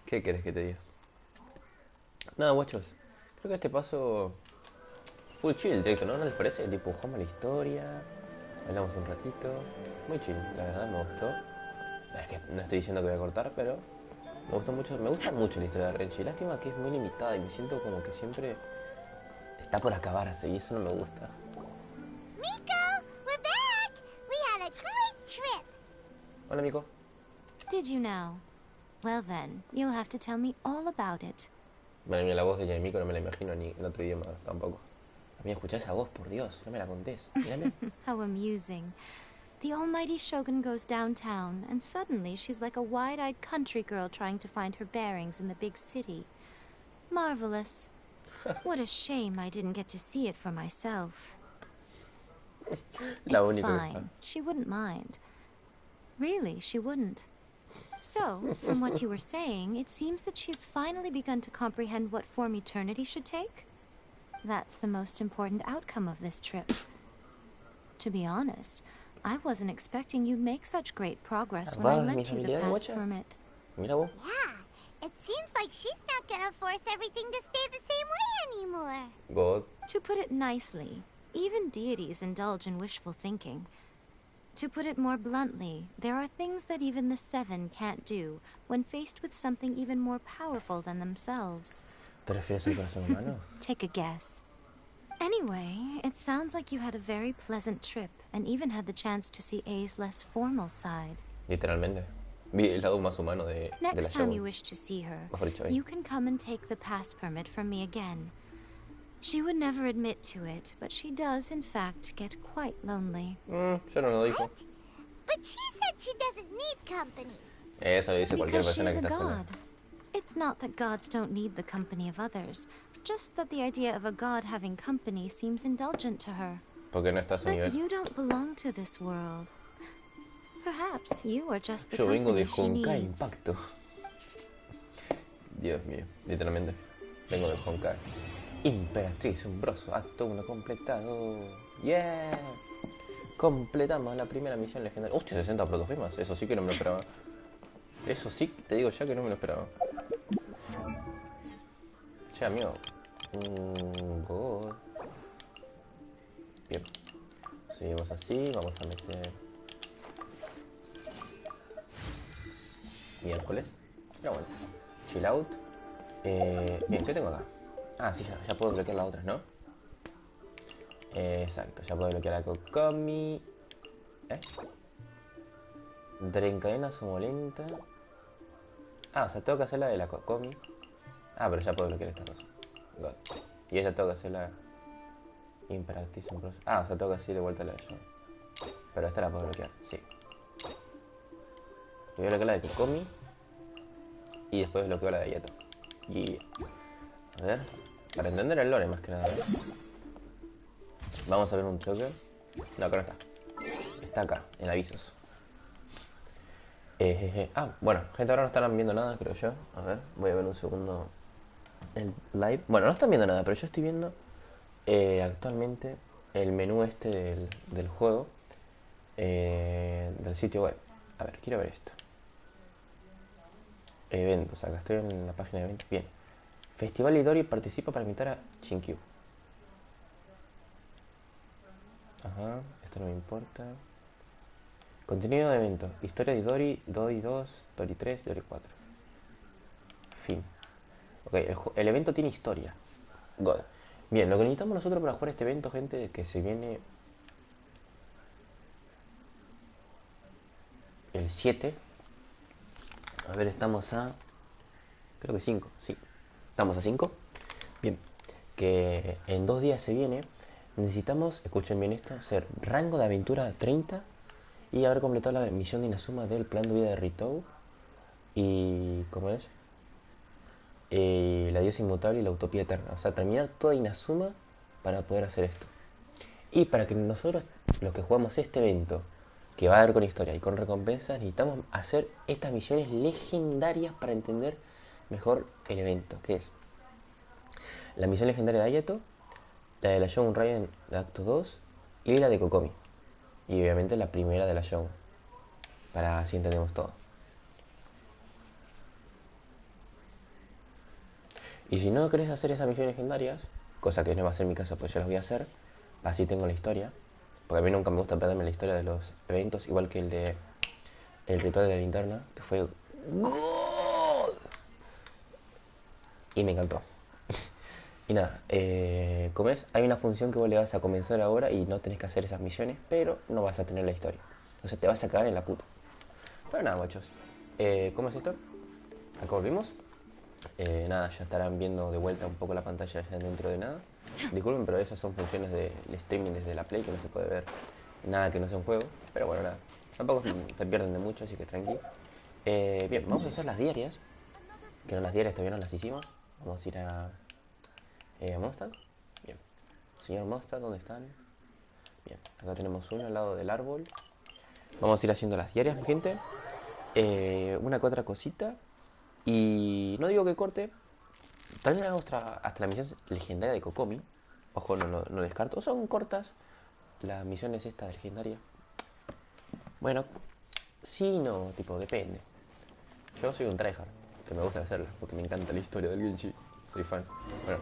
¿Qué querés que te diga? Nada, guachos. Creo que este paso... Full chill directo, ¿no? ¿No les parece? Tipo, jugamos la historia, hablamos un ratito. Muy chill, la verdad me gustó. Es que no estoy diciendo que voy a cortar, pero me gustó mucho. Me gusta mucho la historia de Genshing. Lástima que es muy limitada y me siento como que siempre está por acabarse y eso no me gusta. Miko, we're back! We had a great trip! Hola, Miko. Did you know? Well then, you'll have to tell me all about it. Bueno, mira, la voz de Miko no me la imagino ni en otro idioma tampoco. A mí escuchá esa voz, por Dios, no me la contés. Mírame. How amusing. The almighty Shogun goes downtown, and suddenly she's like a wide-eyed country girl trying to find her bearings in the big city. Marvelous. What a shame I didn't get to see it for myself. La It's única que fine. She wouldn't mind. Really, she wouldn't. So, from what you were saying, it seems that she's finally begun to comprehend what form eternity should take? That's the most important outcome of this trip. To be honest, I wasn't expecting you'd make such great progress when I lent you the pass permit. Mira vos. Yeah, it seems like she's not gonna force everything to stay the same way anymore. God. To put it nicely, even deities indulge in wishful thinking. To put it more bluntly, there are things that even the Seven can't do when faced with something even more powerful than themselves. ¿Te refieres al corazón humano? Take a guess. Anyway, it sounds like you had a very pleasant trip and even had the chance to see A's less formal side. Literalmente. Vi el lado más humano de la Next time you Shogun. wish to see her, Mejor dicho, you can come and take the pass permit from me again. She would never admit to it, but she does, in fact, get quite lonely. Ya no lo dijo. But she said she doesn't need company. Eso lo dice cualquier Because persona she's que a está sola. god. It's not that gods don't need the company of others, just that the idea of a god having company seems indulgent to her. Porque no está a su But nivel. you don't belong to this world. Perhaps you are just the Yo vengo de company she Honkai needs. Impacto. Dios mío, literalmente. Vengo de Honkai. Imperatriz, umbroso, acto 1 completado. ¡Yeah! Completamos la primera misión legendaria. ¡Hostia, 60 protogemas! Eso sí que no me lo esperaba. Eso sí, te digo ya que no me lo esperaba. Che, amigo. God. Bien. Seguimos así, vamos a meter... Miércoles. Pero bueno. Chill out. Bien, ¿qué tengo acá? Ah, sí, ya puedo bloquear las otras, ¿no? Exacto, ya puedo bloquear la Kokomi. Drencadena somolenta. Ah, o sea, tengo que hacer la de la Kokomi. Ah, pero ya puedo bloquear estas dos. God. Y ella tengo que hacer la Impractice Process. Ah, o sea, tengo que hacer de vuelta la de yo. Pero esta la puedo bloquear, sí. Voy a bloquear la de Kokomi. Y después bloqueo la de Yato. Y... a ver. Para entender el lore más que nada. Vamos a ver un choque. No, acá no está. Está acá, en avisos. Ah, bueno, gente, ahora no estarán viendo nada, creo yo. A ver, voy a ver un segundo el live. Bueno, no están viendo nada, pero yo estoy viendo actualmente el menú este del juego. Del sitio web. A ver, quiero ver esto. Eventos, acá estoy en la página de eventos. Bien. Festival Idori participa para invitar a Shinkyu. Ajá, esto no me importa. Contenido de evento. Historia de Idori, Dori 2, Dori 3, Dori 4. Fin. Ok, el evento tiene historia. God. Bien, lo que necesitamos nosotros para jugar este evento, gente, es que se viene el 7. A ver, estamos a... creo que 5, sí. Estamos a 5. Bien. Que en 2 días se viene. Necesitamos, escuchen bien esto, ser rango de aventura 30 y haber completado la misión de Inazuma del plan de vida de Ritou. Y... ¿cómo es? La diosa inmutable y la utopía eterna. O sea, terminar toda Inazuma para poder hacer esto. Y para que nosotros, los que jugamos este evento, que va a haber con historia y con recompensas, necesitamos hacer estas misiones legendarias para entender mejor el evento, que es la misión legendaria de Ayato, la de la Shogun Raiden de Acto 2 y la de Kokomi. Y obviamente la primera de la Shogun, para así entendemos todo. Y si no querés hacer esas misiones legendarias, cosa que no va a ser mi caso, pues yo las voy a hacer, así tengo la historia. Porque a mí nunca me gusta perderme la historia de los eventos, igual que el de el ritual de la linterna, que fue God. Y me encantó. Y nada, como es, hay una función que vos le vas a comenzar ahora y no tenés que hacer esas misiones, pero no vas a tener la historia. O sea, te vas a cagar en la puta. Pero nada, muchachos. ¿Cómo es esto? Acá volvimos. Nada, ya estarán viendo de vuelta un poco la pantalla ya dentro de nada. Disculpen, pero esas son funciones del streaming desde la Play, que no se puede ver nada que no sea un juego. Pero bueno, nada, tampoco se pierden de mucho, así que tranqui. Bien, vamos a hacer las diarias. Que no, las diarias todavía no las hicimos. Vamos a ir a Mondstadt. Bien, señor Mondstadt, ¿dónde están? Bien, acá tenemos uno al lado del árbol. Vamos a ir haciendo las diarias, mi gente. Una que otra cosita. Y no digo que corte. Tal vez hagamos hasta la misión legendaria de Kokomi. Ojo, no descarto. Son cortas las misiones estas legendarias. Bueno, sí, no, tipo, depende. Yo soy un tryhard, que me gusta hacerlas, porque me encanta la historia del Genshing. Soy fan. Bueno,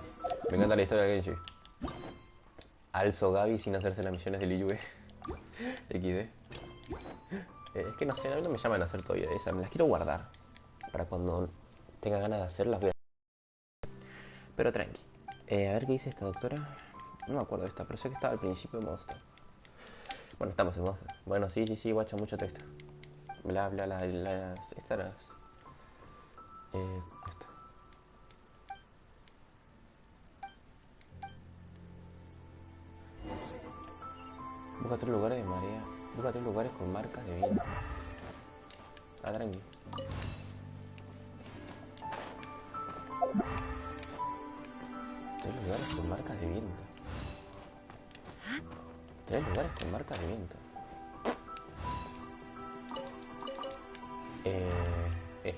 me encanta la historia del Genshing. Alzo Gaby sin hacerse las misiones del Iyue. XD. Es que no sé, a mí no me llaman a hacer todavía esas. Me las quiero guardar. Para cuando tenga ganas de hacerlas voy a... Pero tranqui. A ver qué dice esta doctora. No me acuerdo de esta, pero sé que estaba al principio de Monster. Bueno, estamos en Monster. Bueno, sí, guacha, mucho texto. Bla, bla, las... estas... esto. Busca 3 lugares de marea. Busca 3 lugares con marcas de viento. Ah, tranqui. Tres lugares con marcas de viento. 3 lugares con marcas de viento.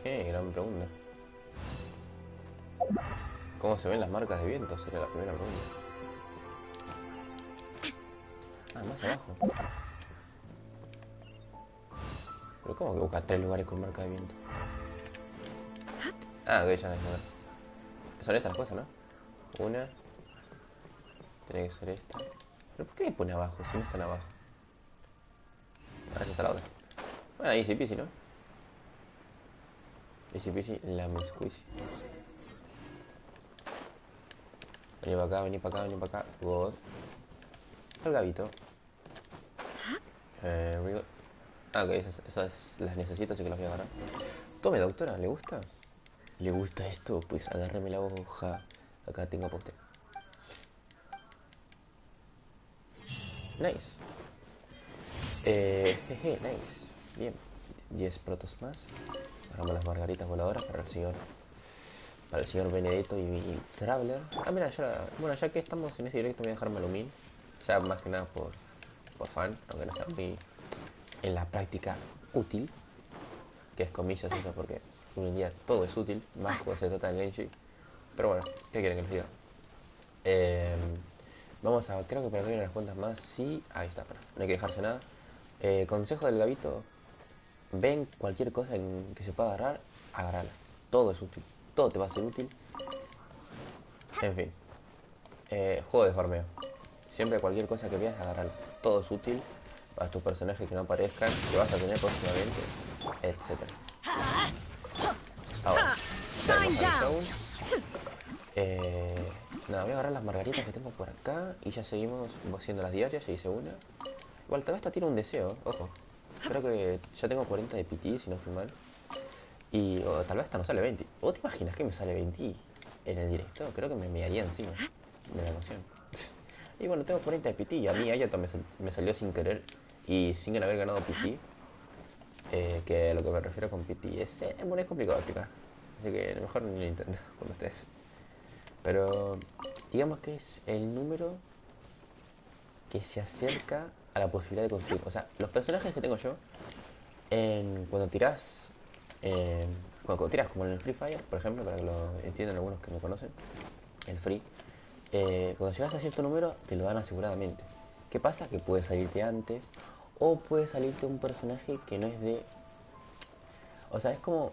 Gran pregunta. ¿Cómo se ven las marcas de viento? Sería la primera pregunta. Ah, más abajo. ¿Pero cómo que busca 3 lugares con marca de viento? Ah, ok, ya no es nada. Son estas las cosas, ¿no? Una. Tiene que ser esta. ¿Pero por qué me pone abajo si no están abajo? Ah, esta está la otra. Bueno, easy peasy, ¿no? Easy peasy, la miscuisi. Vení para acá, vení para acá, vení para acá. God. El gabito. Ah, ok, esas las necesito, así que las voy a agarrar. Tome, doctora, ¿le gusta? ¿Le gusta esto? Pues agárreme la hoja. Acá tengo para usted. Nice. Jeje, nice. Bien. 10 protos más. Agarramos las margaritas voladoras para el señor Benedetto y Traveler. Ah, mira, bueno, ya que estamos en este directo voy a dejar Malumín. O sea, más que nada por fan, aunque no sea muy en la práctica útil. Que es comillas eso, porque hoy en día todo es útil, más cuando se trata de Genshing. Pero bueno, ¿qué quieren que les diga? Vamos a, creo que por acá vienen las cuentas más. Sí, ahí está, pero no hay que dejarse nada. Consejo del gabito: ven cualquier cosa que se pueda agarrar, agarrala. Todo es útil, todo te va a ser útil. En fin, juego de farmeo. Siempre cualquier cosa que veas, agarrala. Todo es útil para tus personajes que no aparezcan, que vas a tener próximamente, etc. Ahora, nada, voy a agarrar las margaritas que tengo por acá y ya seguimos haciendo las diarias. Ya hice una. Igual tal vez esta tiene un deseo, ojo. Creo que ya tengo 40 de PT, si no estoy mal. Y tal vez esta no sale 20. ¿O te imaginas que me sale 20 en el directo? Creo que me mearía encima de la emoción. Y bueno, tengo 40 de PT y a mí Ayato me salió sin querer y sin haber ganado PT. Que a lo que me refiero con PT bueno, es complicado de explicar. Así que mejor ni lo intento con ustedes. Pero digamos que es el número que se acerca a la posibilidad de conseguir. O sea, los personajes que tengo yo, cuando tiras, cuando tiras como en el Free Fire, por ejemplo, para que lo entiendan algunos que me conocen, el Free, cuando llegas a cierto número te lo dan aseguradamente. ¿Qué pasa? Que puede salirte antes o puede salirte un personaje que no es de... O sea, es como...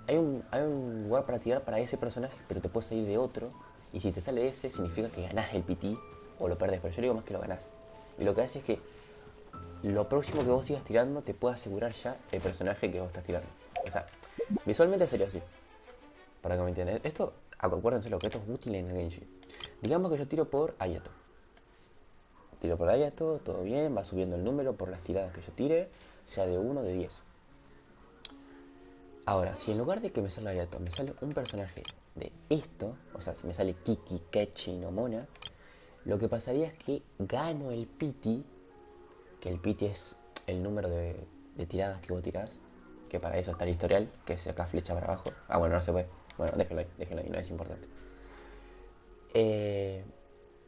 Hay un lugar para tirar para ese personaje, pero te puede salir de otro. Y si te sale ese, significa que ganás el PT o lo perdés. Pero yo digo más que lo ganás. Y lo que hace es que lo próximo que vos sigas tirando te puede asegurar ya el personaje que vos estás tirando. O sea, visualmente sería así. Para que me entiendan. Esto, acuérdense lo que esto es útil en el Genshing. Digamos que yo tiro por Ayato. Tiro por Ayato, todo bien, va subiendo el número por las tiradas que yo tire, sea de 1 o de 10. Ahora, si en lugar de que me salga Ayato, me sale un personaje de esto, o sea, si me sale Kiki, Kechi o Mona, lo que pasaría es que gano el PT, que el PT es el número de tiradas que vos tirás, que para eso está el historial, que es acá flecha para abajo. Ah, bueno, no se puede. Bueno, déjenlo ahí, no es importante.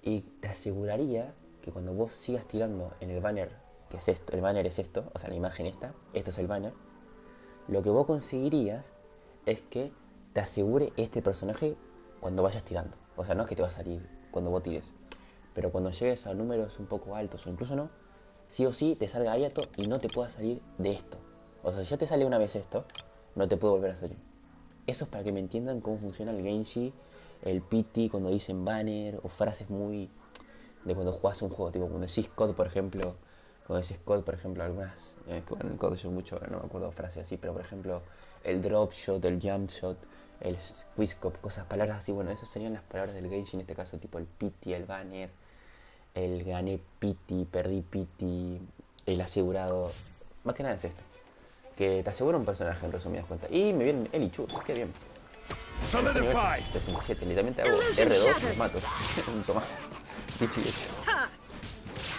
Y te aseguraría que cuando vos sigas tirando en el banner, que es esto, el banner es esto, o sea, la imagen esto es el banner, lo que vos conseguirías es que te asegure este personaje cuando vayas tirando. O sea, no es que te va a salir cuando vos tires, pero cuando llegues a números un poco altos o incluso no, sí o sí te salga Ayato y no te pueda salir de esto. O sea, si ya te sale una vez esto, no te puede volver a salir. Eso es para que me entiendan cómo funciona el Genshing, el PT, cuando dicen banner o frases muy de cuando jugás un juego, tipo cuando decís COD, por ejemplo. Cuando decís COD, por ejemplo, algunas, que bueno, en COD yo mucho, no me acuerdo frases así, pero por ejemplo, el drop shot, el jump shot, el squeeze-cop, cosas, palabras así. Bueno, esas serían las palabras del Genshing en este caso, tipo el PT, el banner, el gané PT, perdí PT, el asegurado. Más que nada es esto, que te asegura un personaje en resumidas cuentas. Y me vienen Eli Chus, qué bien. 67, literalmente hago R2 y los mato. Toma, dicho y hecho.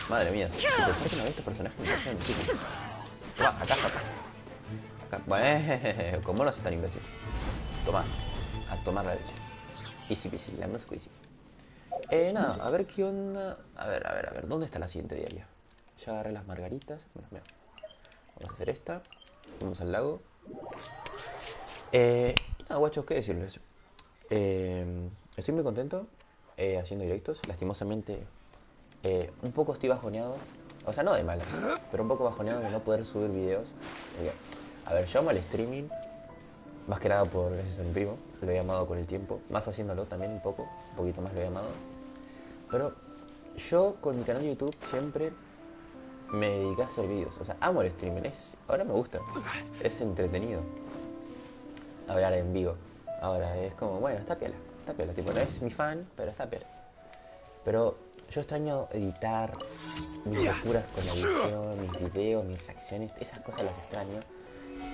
Madre mía, si pensar que no ve estos personajes me parecen muchísimo. Toma, acá. Bueno, como no es tan imbécil. Toma, a tomar la leche. Easy peasy, la más squeezy. Nada, a ver qué onda. A ver, ¿dónde está la siguiente diaria? Ya agarré las margaritas. Bueno, mira. Vamos a hacer esta. Vamos al lago. Nada, guachos, ¿qué decirles? Estoy muy contento haciendo directos. Lastimosamente, un poco estoy bajoneado. O sea, no de malas, pero un poco bajoneado de no poder subir videos. A ver, yo amo el streaming. Más que nada por gracias a mi primo. Lo he amado con el tiempo. Más haciéndolo también un poquito más lo he amado. Pero yo con mi canal de YouTube siempre me dediqué a hacer vídeos. O sea, amo el streaming. Ahora me gusta. Es entretenido hablar en vivo. Ahora es como, bueno, está piola. Está piola, tipo, no es mi fan, pero está piola. Pero yo extraño editar mis locuras con la edición, mis videos, mis reacciones, esas cosas las extraño.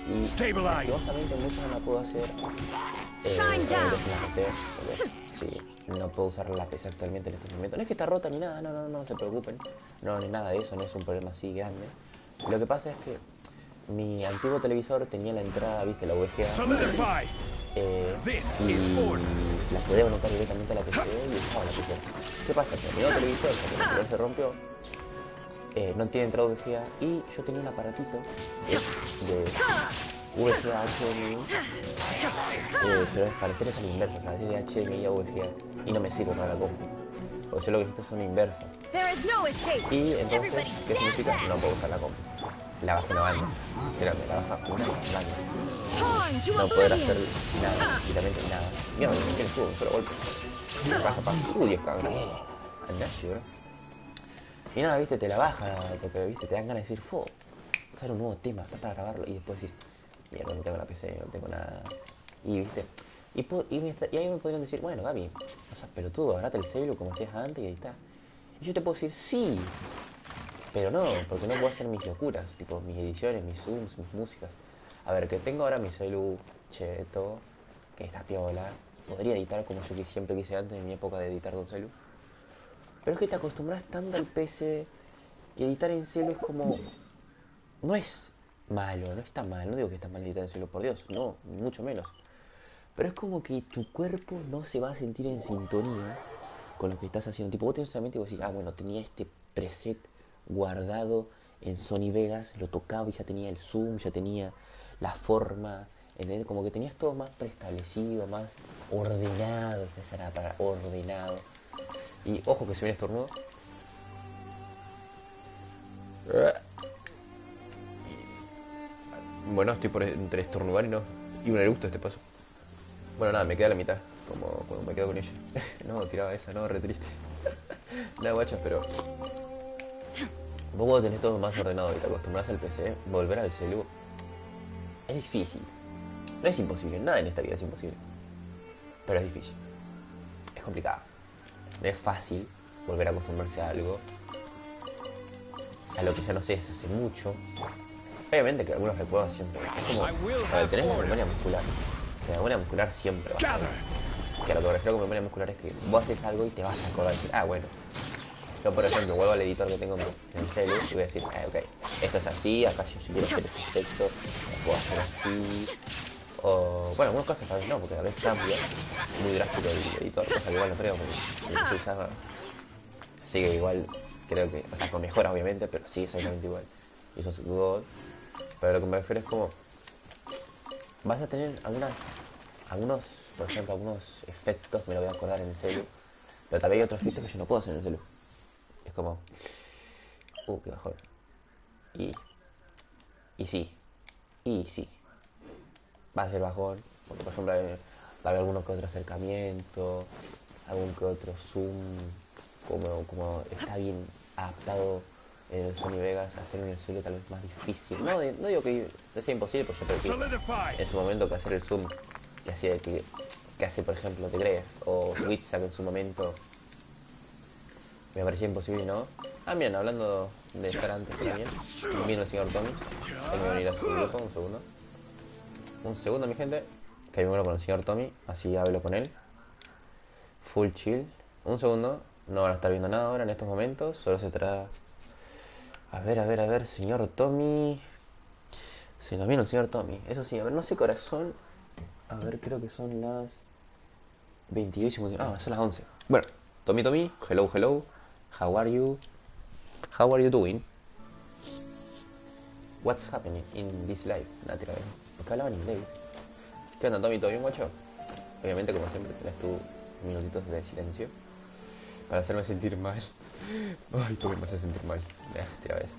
Y lastimosamente muchas no las puedo hacer en la PC, porque sí, no puedo usar la PC actualmente en estos momentos. No es que está rota ni nada, no se preocupen. No, ni nada de eso, no es un problema así grande. Lo que pasa es que mi antiguo televisor tenía la entrada, viste, la VGA. Y la podía conectar directamente a la PC y usaba la PC. ¿Qué pasa? Que mi nuevo televisor, porque el anterior se rompió, no tiene entrada VGA y yo tenía un aparatito de VGA a HDMI, pero al parecer es al inverso, o sea, es de HDMI a VGA y no me sirve para la compu, porque yo lo que necesito es una inversa. Y entonces, ¿qué significa? No puedo usar la compu. La baja una banda, créanme, la baja una banda. No poder hacer nada, absolutamente nada. Mira, no tiene subo, un solo golpe. Baja, uy, 10 cabrón. Andashi, bro. Y nada, viste, te la baja, porque viste, te dan ganas de decir, sale un nuevo tema, está para grabarlo. Y después decís, mierda, no tengo la PC, no tengo nada. Y viste, y ahí me podrían decir, bueno, Gaby, o sea, pero tú agarrate el celu como hacías antes y ahí está. Y yo te puedo decir, sí, pero no, porque no puedo hacer mis locuras, tipo mis ediciones, mis zooms, mis músicas. A ver, que tengo ahora mi celu cheto, que está piola. Podría editar como yo siempre quise antes, en mi época de editar con celu. Pero es que te acostumbras tanto al PC que editar en celu es como... No es malo, no está mal, no digo que está mal editar en celu, por Dios, no, mucho menos. Pero es como que tu cuerpo no se va a sentir en sintonía con lo que estás haciendo. Tipo, vos tenés solamente y vos decís, bueno, tenía este preset guardado en Sony Vegas, lo tocaba y ya tenía el zoom, ya tenía la forma, ¿entendés? Como que tenías todo más preestablecido, más ordenado, esa era para ordenado. Y ojo que se viene estornudo. Bueno, estoy por entre estornudar y un eructo este paso. Bueno, nada, me queda la mitad, como cuando me quedo con ella. No, tiraba esa, no, re triste. Nada, guachas, pero vos cuando tenés todo más ordenado y te acostumbras al PC, volver al celu es difícil. No es imposible, nada en esta vida es imposible. Pero es difícil. Es complicado. No es fácil volver a acostumbrarse a algo a lo que ya no sé, es hace mucho. Obviamente que algunos recuerdos siempre. Es como, a ver, tenés la memoria muscular. Que la memoria muscular siempre va a estar. Que a lo que me refiero con memoria muscular es que vos haces algo y te vas a acordar y decir, bueno. Yo, por ejemplo, vuelvo al editor que tengo en el celu y voy a decir, ok, esto es así, acá yo si quiero hacer este texto, lo puedo hacer así. O, bueno, algunas cosas tal vez no, porque a veces cambia muy drástico el editor, cosa que igual no creo, porque no sé usar. Sigue igual, creo que, o sea, con mejoras obviamente, pero sigue exactamente igual. Y eso es God. Pero lo que me refiero es como, vas a tener algunos, por ejemplo, algunos efectos, me lo voy a acordar en el celu, pero tal vez hay otros efectos que yo no puedo hacer en el celu. Es como, qué bajón. Y sí, va a ser bajón, porque por ejemplo hay tal vez alguno que otro acercamiento, algún que otro zoom, como está bien adaptado en el Sony Vegas, hacer en el celu tal vez más difícil. No digo que sea imposible, porque yo prefiero en su momento que hacer el zoom que hace por ejemplo The Gref o Witsack en su momento. Me parecía imposible, ¿no? Miren, hablando de estar antes también, vino el señor Tommy. Tengo que venir a su grupo, un segundo. Un segundo, mi gente. Que vengo con el señor Tommy, así hablo con él. Full chill. Un segundo. No van a estar viendo nada ahora en estos momentos. Solo se trata... A ver, señor Tommy. Se nos vino el señor Tommy. Eso sí, a ver, no sé qué horas son. A ver, creo que son las 22:59. Son las 11. Bueno, Tommy, hello. How are you doing? What's happening in this life? Nada, tira vez. ¿Por qué hablaban inglés? ¿Qué onda, Tommy? ¿Todo bien, guacho? Obviamente, como siempre, tenés tus minutitos de silencio para hacerme sentir mal. Ay, tú me haces sentir mal. Tira vez.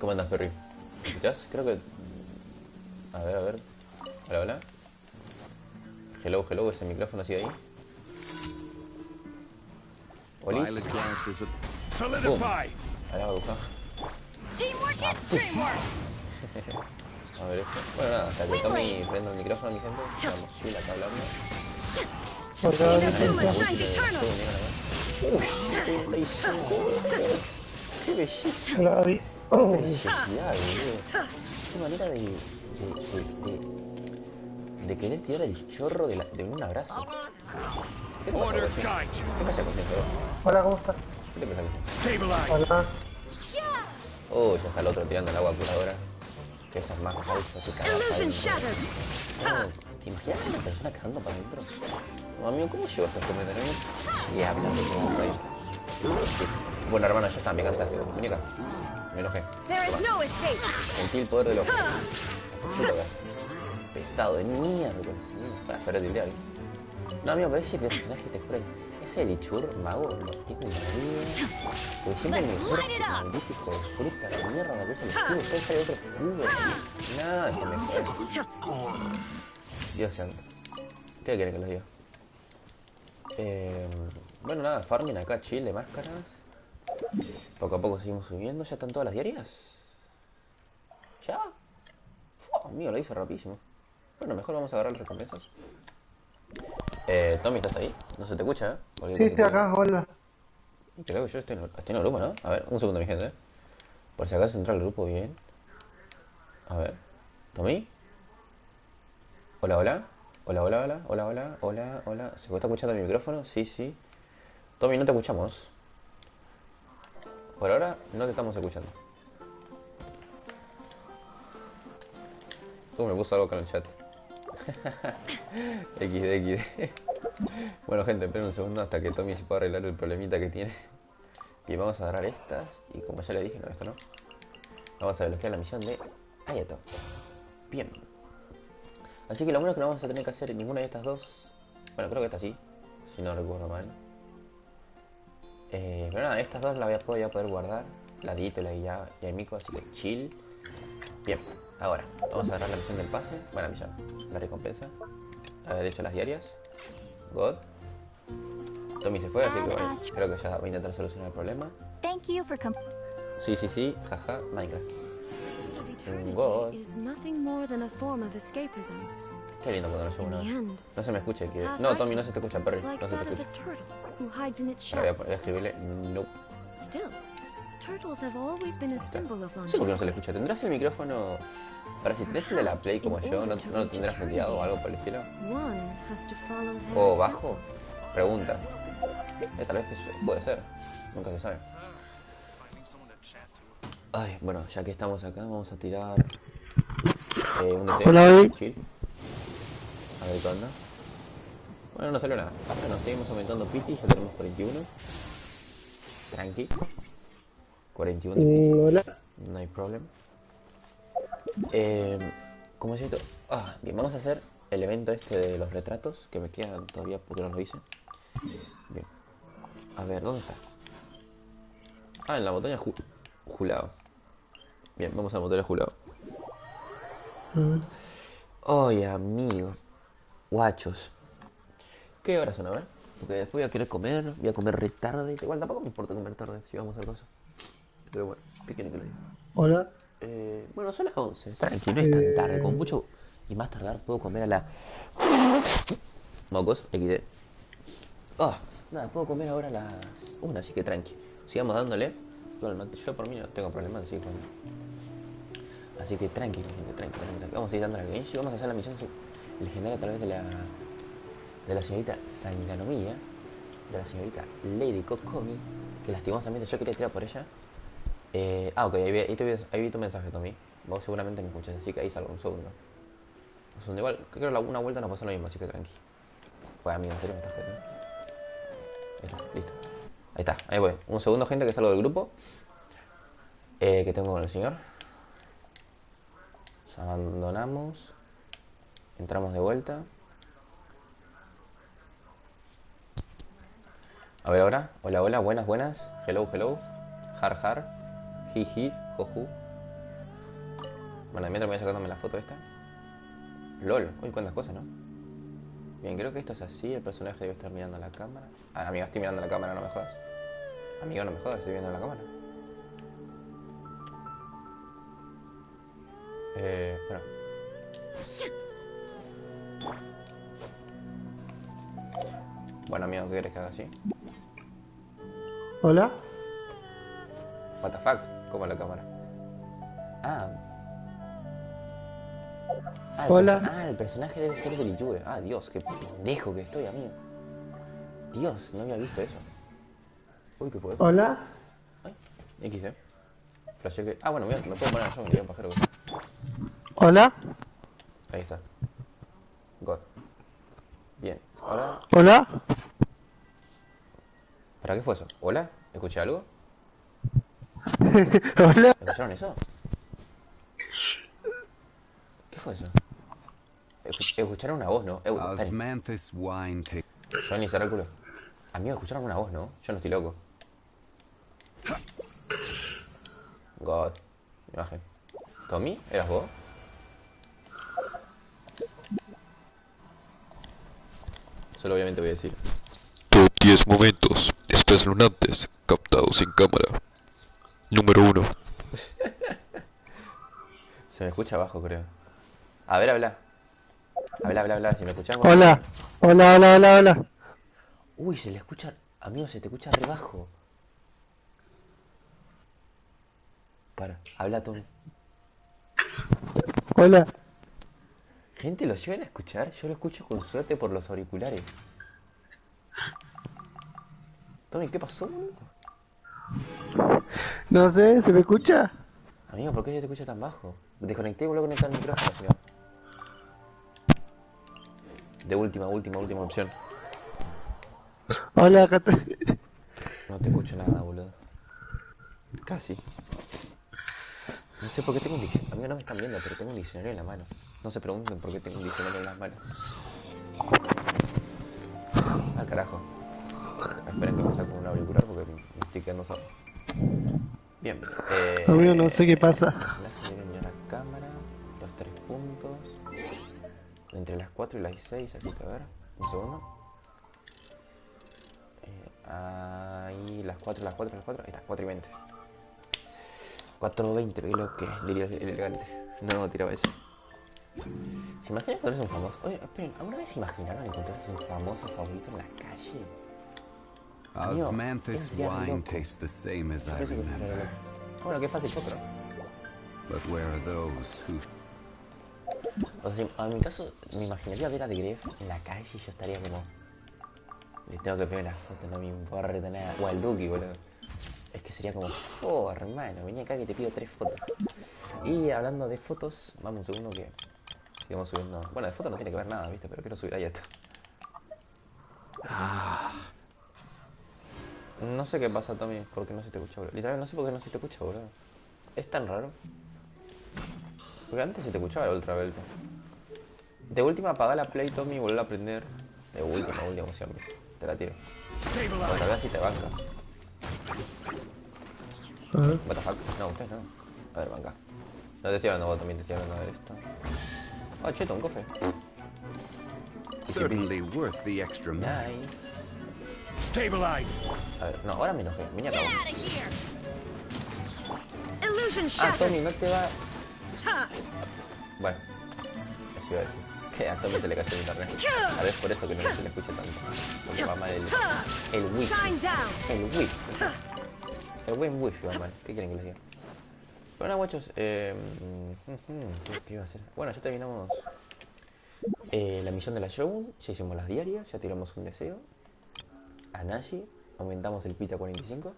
¿Cómo andas, Perry? ¿Me escuchás? Creo que... A ver. Hola. Hello, ese micrófono sigue ahí. Olis. Ahora va a buscar. A ver esto. Bueno, nada, hasta que Tommy prenda el micrófono, mi gente. Estamos chill acá hablando. Hola, Inazuma intenta. shines eternal. Qué belleza. Hola, Abby. Qué preciosidad, boludo. Qué manera de querer tirar el chorro de un abrazo. ¿Qué te pasa, coche? ¿Qué pasa con esto? Hola, ¿cómo estás? ¿Qué te pasa, coche? Hola. Oh, ya está el otro tirando el agua curadora. Que esas más falsas y cagadas. Illusion shattered. ¿Te imaginas a una persona cagando para adentro? No, amigo, ¿cómo llegó hasta este momento? Llegué hablando como un rey. Bueno, hermano, ya está, me cansaste. Vení acá. Me enojé. There is no escape. Sentí el poder del ojo. Puto gas. Pesado de mierda. Para hacer el diario. No, amigo, pero ese personaje, te juro, ese Lichur, mago, lo tengo una vida. Porque siempre me juro que maldito hijo de fruta, la mierda, la cosa, el escudo, después sale otro escudo. Nada, se me fue. Dios santo. ¿Qué quieren que les diga? Bueno, nada, farming acá, chill de máscaras. Poco a poco seguimos subiendo. ¿Ya están todas las diarias? ¿Ya? Mío, lo hice rapidísimo. Bueno, mejor vamos a agarrar las recompensas. Tommy, ¿estás ahí? No se te escucha, ¿eh? Sí, estoy acá, hola. Creo que yo estoy en el grupo, ¿no? A ver, un segundo, mi gente. Por si acaso entra al grupo bien. A ver. ¿Tommy? Hola, hola. Hola, hola, hola, hola, hola, hola, hola. ¿Se está escuchando mi micrófono? Sí, sí. Tommy, no te escuchamos. Por ahora no te estamos escuchando. Me puso algo con el chat. XD. Bueno, gente, esperen un segundo hasta que Tommy se pueda arreglar el problemita que tiene. Y vamos a agarrar estas. Y como ya le dije, no, esto no. Vamos a desbloquear la misión de Hayato. Bien. Así que lo bueno es que no vamos a tener que hacer ninguna de estas dos. Bueno, creo que esta sí, si no recuerdo mal. Pero nada, estas dos las voy a poder guardar. La de Ito y la de Yaimiko, así que chill. Bien, ahora vamos a agarrar la misión del pase. Bueno, la misión, la recompensa. Haber hecho las diarias. God. Tommy se fue, así que bueno, creo que ya va a intentar solucionar el problema. Sí, jaja, Minecraft. God. Is nothing more than a form of escapism. Qué lindo cuando no llevo In the nada. end, No se me escuche, que... No, Tommy, no se te escucha, Perry. it's like No se te that of a escucha. turtle who hides in its Ahora shell. voy a escribirle no. Still, turtles have always been a symbol of No sé por qué no se longevity. le escucha. ¿Tendrás el micrófono? Para si tenés el de la Play como yo, ¿no lo tendrás muteado o algo por el estilo? One has to follow their ¿O example. bajo? Pregunta. Tal vez puede ser. Nunca se sabe. Ay, bueno, ya que estamos acá, vamos a tirar un deseo. Hola, Abby. Chill. A ver qué onda. Bueno, no salió nada. Bueno, seguimos aumentando piti, ya tenemos 41. Tranqui. 41 de piti. Hola. No hay problema. ¿Cómo es esto? Bien, vamos a hacer el evento este de los retratos, que me quedan todavía porque no lo hice. Bien. A ver, ¿dónde está? En la montaña Julao. Bien, vamos a la montaña Julao. Oye, amigo. Guachos. ¿Qué horas son? A ver. Porque después voy a querer comer. Voy a comer re tarde. Igual tampoco me importa comer tarde si vamos a hacer cosas. Pero bueno, ¿qué quieren que le diga? Hola. Bueno, son las 11. Tranqui, no es tan tarde. Con mucho y más tardar puedo comer a la... Mocos, XD. Nada, puedo comer ahora a las 1, así que tranqui. Sigamos dándole. Bueno, yo por mí no tengo problema en seguir comiendo. Así que tranqui, gente, tranqui. Vamos a ir dándole al Genshing. Vamos a hacer la misión legendaria tal vez de la señorita Sanganomiya. De la señorita Lady Kokomi. Que lastimosamente yo quería tirar por ella. Ok, ahí vi tu mensaje, Tommy. Vos seguramente me escuchas, así que ahí salgo un segundo. Igual, creo que una vuelta nos pasa lo mismo, así que tranqui. Pues amigo, en serio me estás jodiendo. Ahí está, listo. Ahí está, ahí voy. Un segundo, gente, que salgo del grupo. Que tengo con el señor. Nos abandonamos. Entramos de vuelta. A ver ahora. Hola, hola, buenas. Hello. Har. Jiji, joju. Bueno, mientras me voy sacándome la foto esta. LOL, uy, cuántas cosas, ¿no? Bien, creo que esto es así. El personaje debe estar mirando a la cámara. Amiga, estoy mirando a la cámara, no me jodas. Amigo, no me jodas, estoy viendo a la cámara. Bueno. Bueno, amigo, ¿qué quieres que haga así? Hola. What the fuck? ¿Cómo la cámara? Ah. Hola. El personaje debe ser del Yue. Ah, Dios, qué pendejo que estoy, amigo. Dios, no había visto eso. Uy, ¿qué fue? Hola. Ay, XD. Flashé que... Ah, bueno, me puedo poner yo, me quedé un pajero. Hola. Ahí está. God. Bien, ahora... Hola. ¿Para qué fue eso? ¿Hola? ¿Escuché algo? Hola. ¿Escucharon eso? ¿Qué fue eso? Escucharon una voz, ¿no? Osmanthus wine take. Yo ni cerré el culo. Amigo, escucharon una voz, ¿no? Yo no estoy loco. God. Imagen. ¿Tommy? ¿Eras vos? Solo obviamente voy a decir. Top 10 momentos espeluznantes captados en cámara. Número 1. Se me escucha abajo, creo. A ver, habla. Habla. Si me escuchan. Hola. Hola. Uy, se le escucha. Amigo, se te escucha re bajo. Para, habla Tommy. Hola. Gente, ¿lo llegan a escuchar? Yo lo escucho con suerte por los auriculares. Tommy, ¿qué pasó, boludo? No sé, ¿se me escucha? Amigo, ¿por qué se te escucha tan bajo? Desconecté y vuelvo a conectar el micrófono, amigo. De última opción. Hola, acá No te escucho nada, boludo. Casi. No sé por qué tengo un diccionario. Amigo, no me están viendo, pero tengo un diccionario en la mano. No se pregunten por qué tengo un diccionario en las manos. Al carajo. Esperen que me saco un auricular porque me estoy quedando solo. Bien. Amigo, no sé qué pasa. Mirar la cámara. Los 3 puntos. Entre las 4 y las 6, así que a ver. Un segundo. Ahí las 4. Ahí está, 4 y 20. 4:20, que es lo que diría el elegante. No tiraba eso. ¿Se imaginan encontrarse un famoso? Oye, esperen, ¿alguna vez se imaginaron encontrarse un famoso favorito en la calle? Osmanthus wine tastes the same as I remember. Bueno, qué fácil otro. But where are those who... O sea, en mi caso, me imaginaría ver a The Gref en la calle y yo estaría como... Le tengo que pegar una foto, no me importa nada. O al Duki, boludo. Es que sería como... Oh, hermano, vení acá que te pido 3 fotos. Y hablando de fotos, vamos un segundo que... Sigamos subiendo... Bueno, de fotos no tiene que ver nada, ¿viste? Pero quiero subir ahí esto. No sé qué pasa, Tommy, porque no se te escucha, boludo. Literalmente no sé por qué no se te escucha, boludo. Es tan raro. Porque antes se te escuchaba el ultra belto. De última apaga la play, Tommy, y volver a prender. De última siempre. Te la tiro. O tal vez si te banca. What the fuck? No, ustedes no. A ver, banca. No te estoy hablando vos, Tommy, te estoy hablando de esto. Ah, cheto, un cofre. Certainly worth the extra mile. Nice. Stabilize. A ver, no, ahora me enojé. Vení acá. Illusion Ah, shattered. Tommy, no te va... Bueno, eso iba a decir. Que a Tommy se le cayó el internet. A ver, por eso que no se le escucha tanto. Porque va mal el wifi. El wifi. El buen wifi va mal. ¿Qué quieren que les diga? Bueno, guachos, ¿qué iba a hacer? Bueno, ya terminamos la misión de la Shogun. Ya hicimos las diarias, ya tiramos un deseo a Nashi, aumentamos el pita a 45.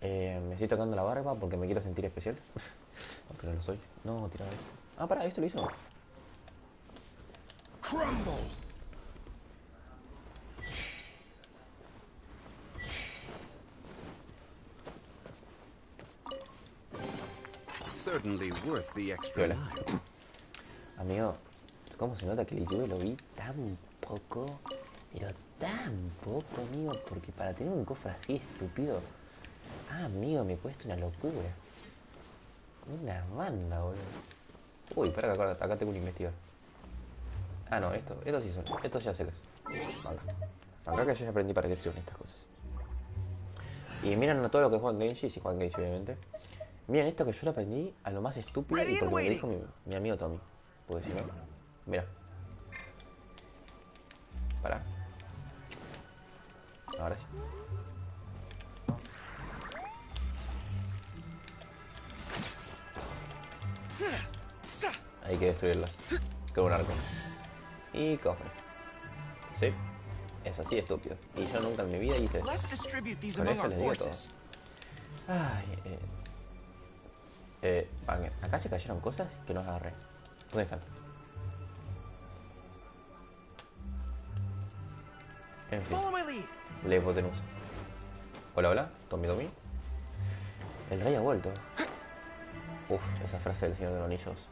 Me estoy tocando la barba porque me quiero sentir especial. Aunque no lo soy. No, tiraba eso. Ah, pará, esto lo hizo. Crumble. Certainly worth the extra Viola. mile. Amigo, ¿cómo se nota que el YouTube lo vi tan poco? Pero tan poco, amigo, porque para tener un cofre así estúpido, amigo, me cuesta una locura. Una banda, boludo. Uy, espera que acá tengo un investigador. Ah, no, estos sí son. Estos ya se los. Acá que yo ya aprendí para qué sirven estas cosas. Y miren todo lo que juegan Genshing, si juegan Genshing obviamente. Miren esto que yo lo aprendí a lo más estúpido y porque me lo dijo mi amigo Tommy. Porque si no, mira. Pará. ahora sí. Hay que destruirlas. Con un arco. Y cofre. Sí. Es así de estúpido. Y yo nunca en mi vida hice esto. Por eso les digo todo. Ay, acá se cayeron cosas que no agarré. ¿Dónde están? En fin. La hipotenusa. Hola, hola. Tommy, Tommy. El rey ha vuelto. Uf, esa frase del Señor de los Anillos.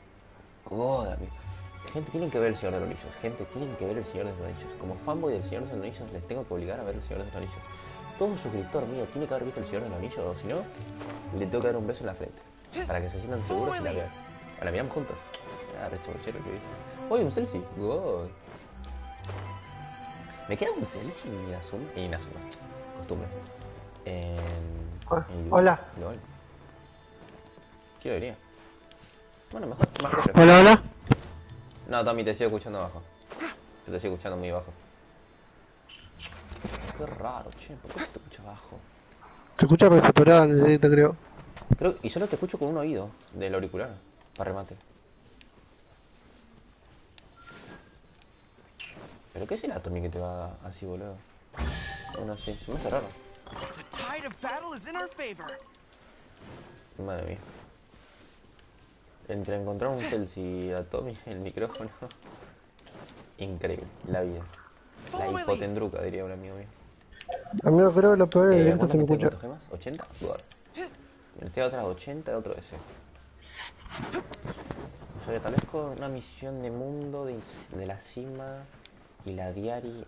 Joder, amigo. Gente, tienen que ver el Señor de los Anillos. Gente, tienen que ver el Señor de los Anillos. Como fanboy del Señor de los Anillos, les tengo que obligar a ver el Señor de los Anillos. Todo suscriptor mío tiene que haber visto el Señor de los Anillos, o si no, le tengo que dar un beso en la frente. Para que se sientan seguros y la vean. La miramos juntos. Ah, re chabuchero que viste. Oye, un selfie. Wow. Me queda un selfie en Inazuma. En Inazuma. Costumbre. Hola. LOL. ¿Qué diría? Bueno, mejor. Más que Hola, hola. No, Tommy, te sigo escuchando bajo. Yo te sigo escuchando muy bajo. Qué raro, che. ¿Por qué se te escucha bajo? Te escucha resaturado en el directo, creo. Y solo te escucho con un oído del auricular. Para remate. ¿Pero qué será, Tommy, que te va así, boludo? No sé, se me hace raro. Madre mía. Entre encontrar un selfie a Tommy el micrófono. Increíble, la vida. La hipotendruca, diría un amigo mío. Amigo, creo que lo peor del directo se me escucha. ¿Cuántas gemas? ¿80? God. Estoy otras 80 de otro S. Soy tal vez con una misión de mundo de la cima y la diaria.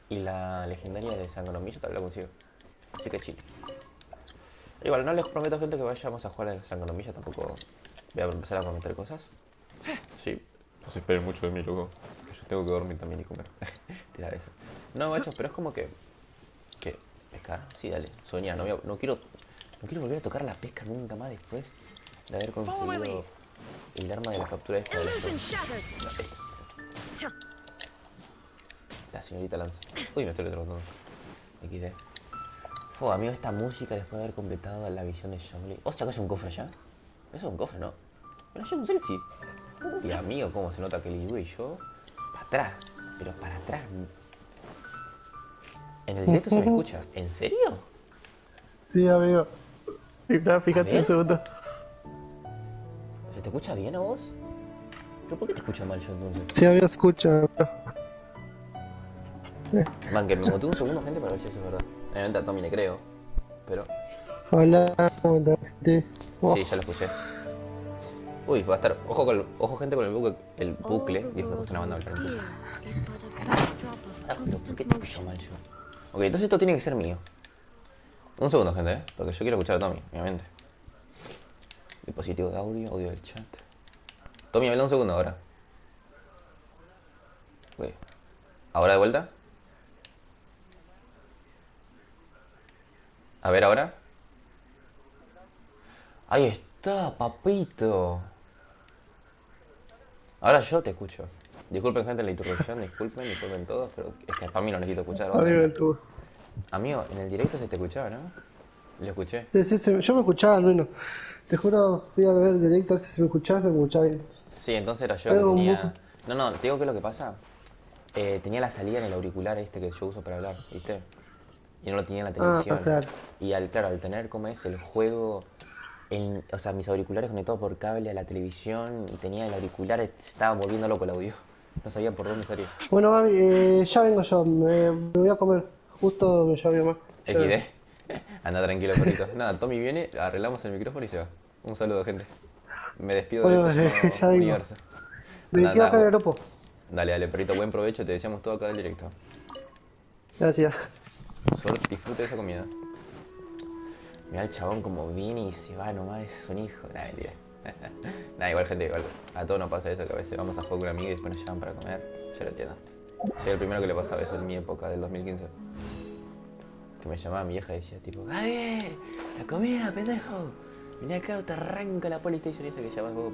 Y la legendaria de Sangonomillo tal vez la consigo. Así que chill. Igual no les prometo, gente, que vayamos a jugar a Sangonomillo. Tampoco voy a empezar a prometer cosas. Sí, no se esperen mucho de mí, loco. Yo tengo que dormir también y comer. Tira eso. No, macho, pero es como que... ¿Qué? ¿Pescar? Sí, dale. Soñá, no quiero volver a tocar la pesca nunca más después de haber conseguido el arma de la captura de esta de la señorita lanza. Uy, me estoy retrocediendo. XD. Fue, amigo, esta música después de haber completado la visión de Shambly. Hostia, ¿acá hay un cofre allá? Eso es un cofre, ¿no? Pero yo un selfie. Uy, amigo, cómo se nota que el Liu y yo... Para atrás. Pero para atrás. En el directo se me escucha. ¿En serio? Sí, amigo. Fíjate un segundo. ¿Se te escucha bien a vos? ¿Pero por qué te escucho mal yo entonces? Sí, amigo, se escucha. Man, que me muté un segundo, gente, para ver si eso es verdad. Obviamente a Tommy le creo, pero... Hola, sí. Sí, ya lo escuché. Uy, va a estar... Ojo, gente, con el bucle. Dios, me puse una banda al frente. Ah, pero ¿por qué te escucho mal yo? Ok, entonces esto tiene que ser mío. Un segundo, gente, porque yo quiero escuchar a Tommy, obviamente. Dispositivo de audio del chat. Tommy, habla un segundo ahora. Uy. ¿Ahora de vuelta? A ver, ahora. Ahí está, papito. Ahora yo te escucho. Disculpen, gente, la interrupción, disculpen todos, pero es que a mí no necesito escuchar. Amigo, en el directo se te escuchaba, ¿no? Lo escuché. Sí, yo me escuchaba, no. Te juro, fui a ver el directo, a ver si se me escuchaba, bien. Sí, entonces era yo que tenía... No, te digo que lo que pasa... tenía la salida en el auricular este que yo uso para hablar, ¿viste? Y no lo tenía en la televisión. Claro. Y al tener como es el juego... o sea, mis auriculares conectados por cable a la televisión y tenía el auricular, se estaba volviendo loco el audio. No sabía por dónde salir. Bueno, mami, ya vengo yo, me voy a comer. Justo me llamé más. XD. Anda tranquilo, perrito. Nada, Tommy viene, arreglamos el micrófono y se va. Un saludo, gente. Me despido de este universo. Me quedo acá en el grupo. Dale, perrito, buen provecho. Te deseamos todo acá del directo. Gracias. Suerte, disfrute de esa comida. Mira el chabón como viene y se va nomás, es un hijo. Nah, mentira. Nah, igual, gente, igual. A todos nos pasa eso, que a veces vamos a jugar con una amiga y después nos llaman para comer. Yo lo entiendo. Soy el primero que le pasaba eso en mi época del 2015. Que me llamaba mi vieja y decía tipo, ¡Gaby! ¡La comida, pendejo! Vine acá o te arranco la PlayStation esa que llamas vos.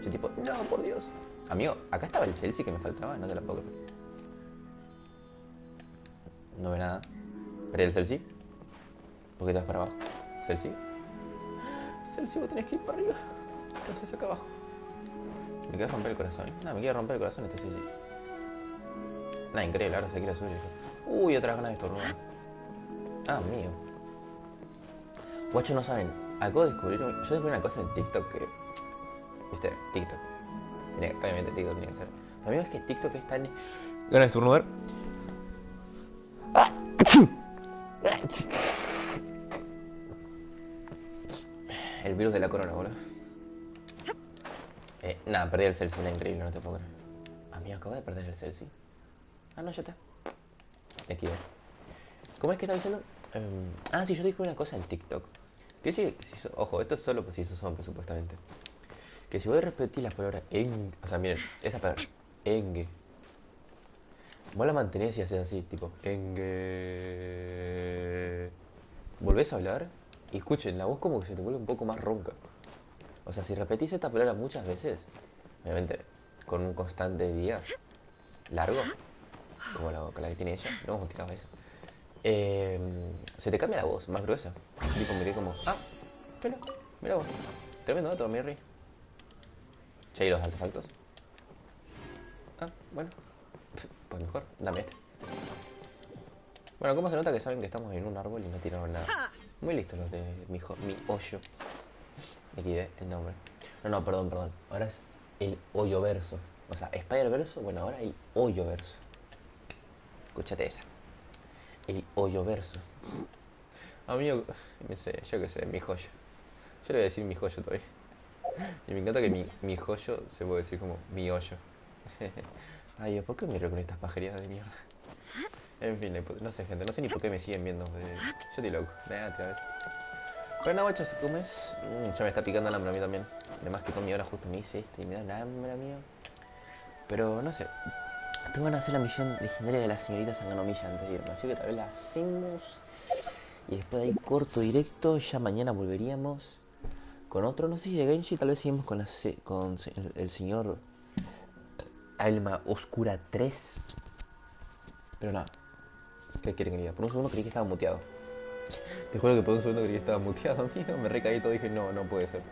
Yo tipo, no, por Dios. Amigo, acá estaba el selfie que me faltaba, no te la puedo creer. No ve nada. Perdí el Celsi. ¿Por qué te vas para abajo? ¿Celsi? Celsi, vos tenés que ir para arriba. ¿Qué haces acá abajo? Me quiero romper el corazón. No, me quiere romper el corazón este Celsi. Nada, increíble, ahora se quiere subir. Uy, otras ganas de estornudar. Ah, mío. Guacho, no saben. Acabo de descubrir. Yo descubrí una cosa en TikTok que. ¿Viste? TikTok. Obviamente TikTok tiene que ser. Lo mío es que TikTok está en. Ganas de estornudar. El virus de la corona, boludo. Nada, perdí el Celsi, era increíble, no te puedo creer. Amigo, acabo de perder el Celsi. Ah, no, ya está. Aquí va. ¿Cómo es que estaba diciendo? Sí, yo dije una cosa en TikTok. Que si ojo, esto es solo pues, si sos hombre, supuestamente. Que si voy a repetir las palabras en... O sea, miren, esa palabra, engue. Vos la mantenés y haces así, tipo, engue. Volvés a hablar y escuchen, la voz como que se te vuelve un poco más ronca. O sea, si repetís esta palabra muchas veces, obviamente, con un constante de días largo, como la que tiene ella, no vamos a tirar eso. Se te cambia la voz, más gruesa. Tipo, me quedé como, mira vos. Tremendo dato, Mirri. Che, ¿y los artefactos? Bueno. Pues mejor, dame este. Bueno, ¿cómo se nota que saben que estamos en un árbol y no tiraron nada? Muy listos los de mi hoyo. Aquí el nombre. No, perdón. Ahora es el hoyo verso. O sea, Spider verso, bueno, ahora el hoyo verso. Escúchate esa. El hoyo verso. Amigo, yo qué sé, mi joyo. Yo le voy a decir mi joyo todavía. Y me encanta que mi joyo se puede decir como mi hoyo. Ay, Dios, ¿por qué me río con estas pajerías de mierda? En fin, no sé, gente, no sé ni por qué me siguen viendo. Yo estoy loco. Otra vez. Pero no, guachos, ¿cómo es? Ya me está picando el hambre a mí también. Además que con mi hora justo me hice esto y me da el hambre, amigo. Pero no sé. Tengo ganas de hacer la misión legendaria de la señorita Sanganomilla antes de irme. Así que tal vez la hacemos. Y después de ahí corto directo. Ya mañana volveríamos con otro. No sé si de Genshing. Tal vez seguimos con el señor Alma Oscura 3. Pero nada. ¿Qué quieren que diga? Por un segundo creí que estaba muteado. Te juro que por un segundo creí que estaba muteado, amigo. Me recaí todo y dije, no puede ser.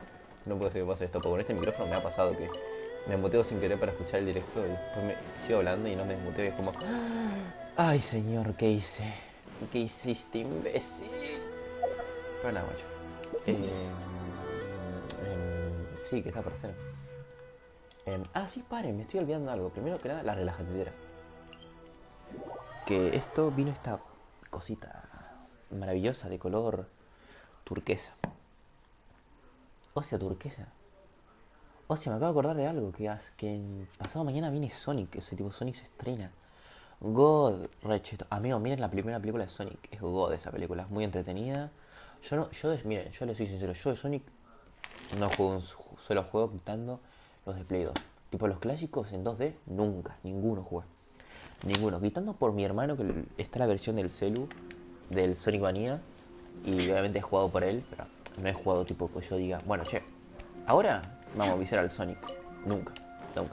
No puede ser que pase esto. Porque con este micrófono me ha pasado que me muteo sin querer para escuchar el directo. Y después me sigo hablando y no me desmuteo. Y es como, ay, señor, ¿qué hice? ¿Qué hiciste, imbécil? Pero nada, macho. Sí, que está para hacer. Sí, paren, me estoy olvidando algo. Primero que nada, la relajadera. Que esto vino esta cosita maravillosa de color turquesa. Hostia, turquesa. Hostia, me acabo de acordar de algo. Que pasado mañana viene Sonic. Ese tipo Sonic se estrena. God, recheto. Amigo, miren la primera película de Sonic. Es God esa película. Es muy entretenida. Miren, yo les soy sincero. Yo de Sonic no juego solo juego quitando los de Play 2. Tipo los clásicos en 2D, nunca. Ninguno jugué. Ninguno. Quitando por mi hermano, que está la versión del celu del Sonic Mania. Y obviamente he jugado por él, pero no he jugado tipo que yo diga, bueno, che, ahora vamos a visar al Sonic. Nunca.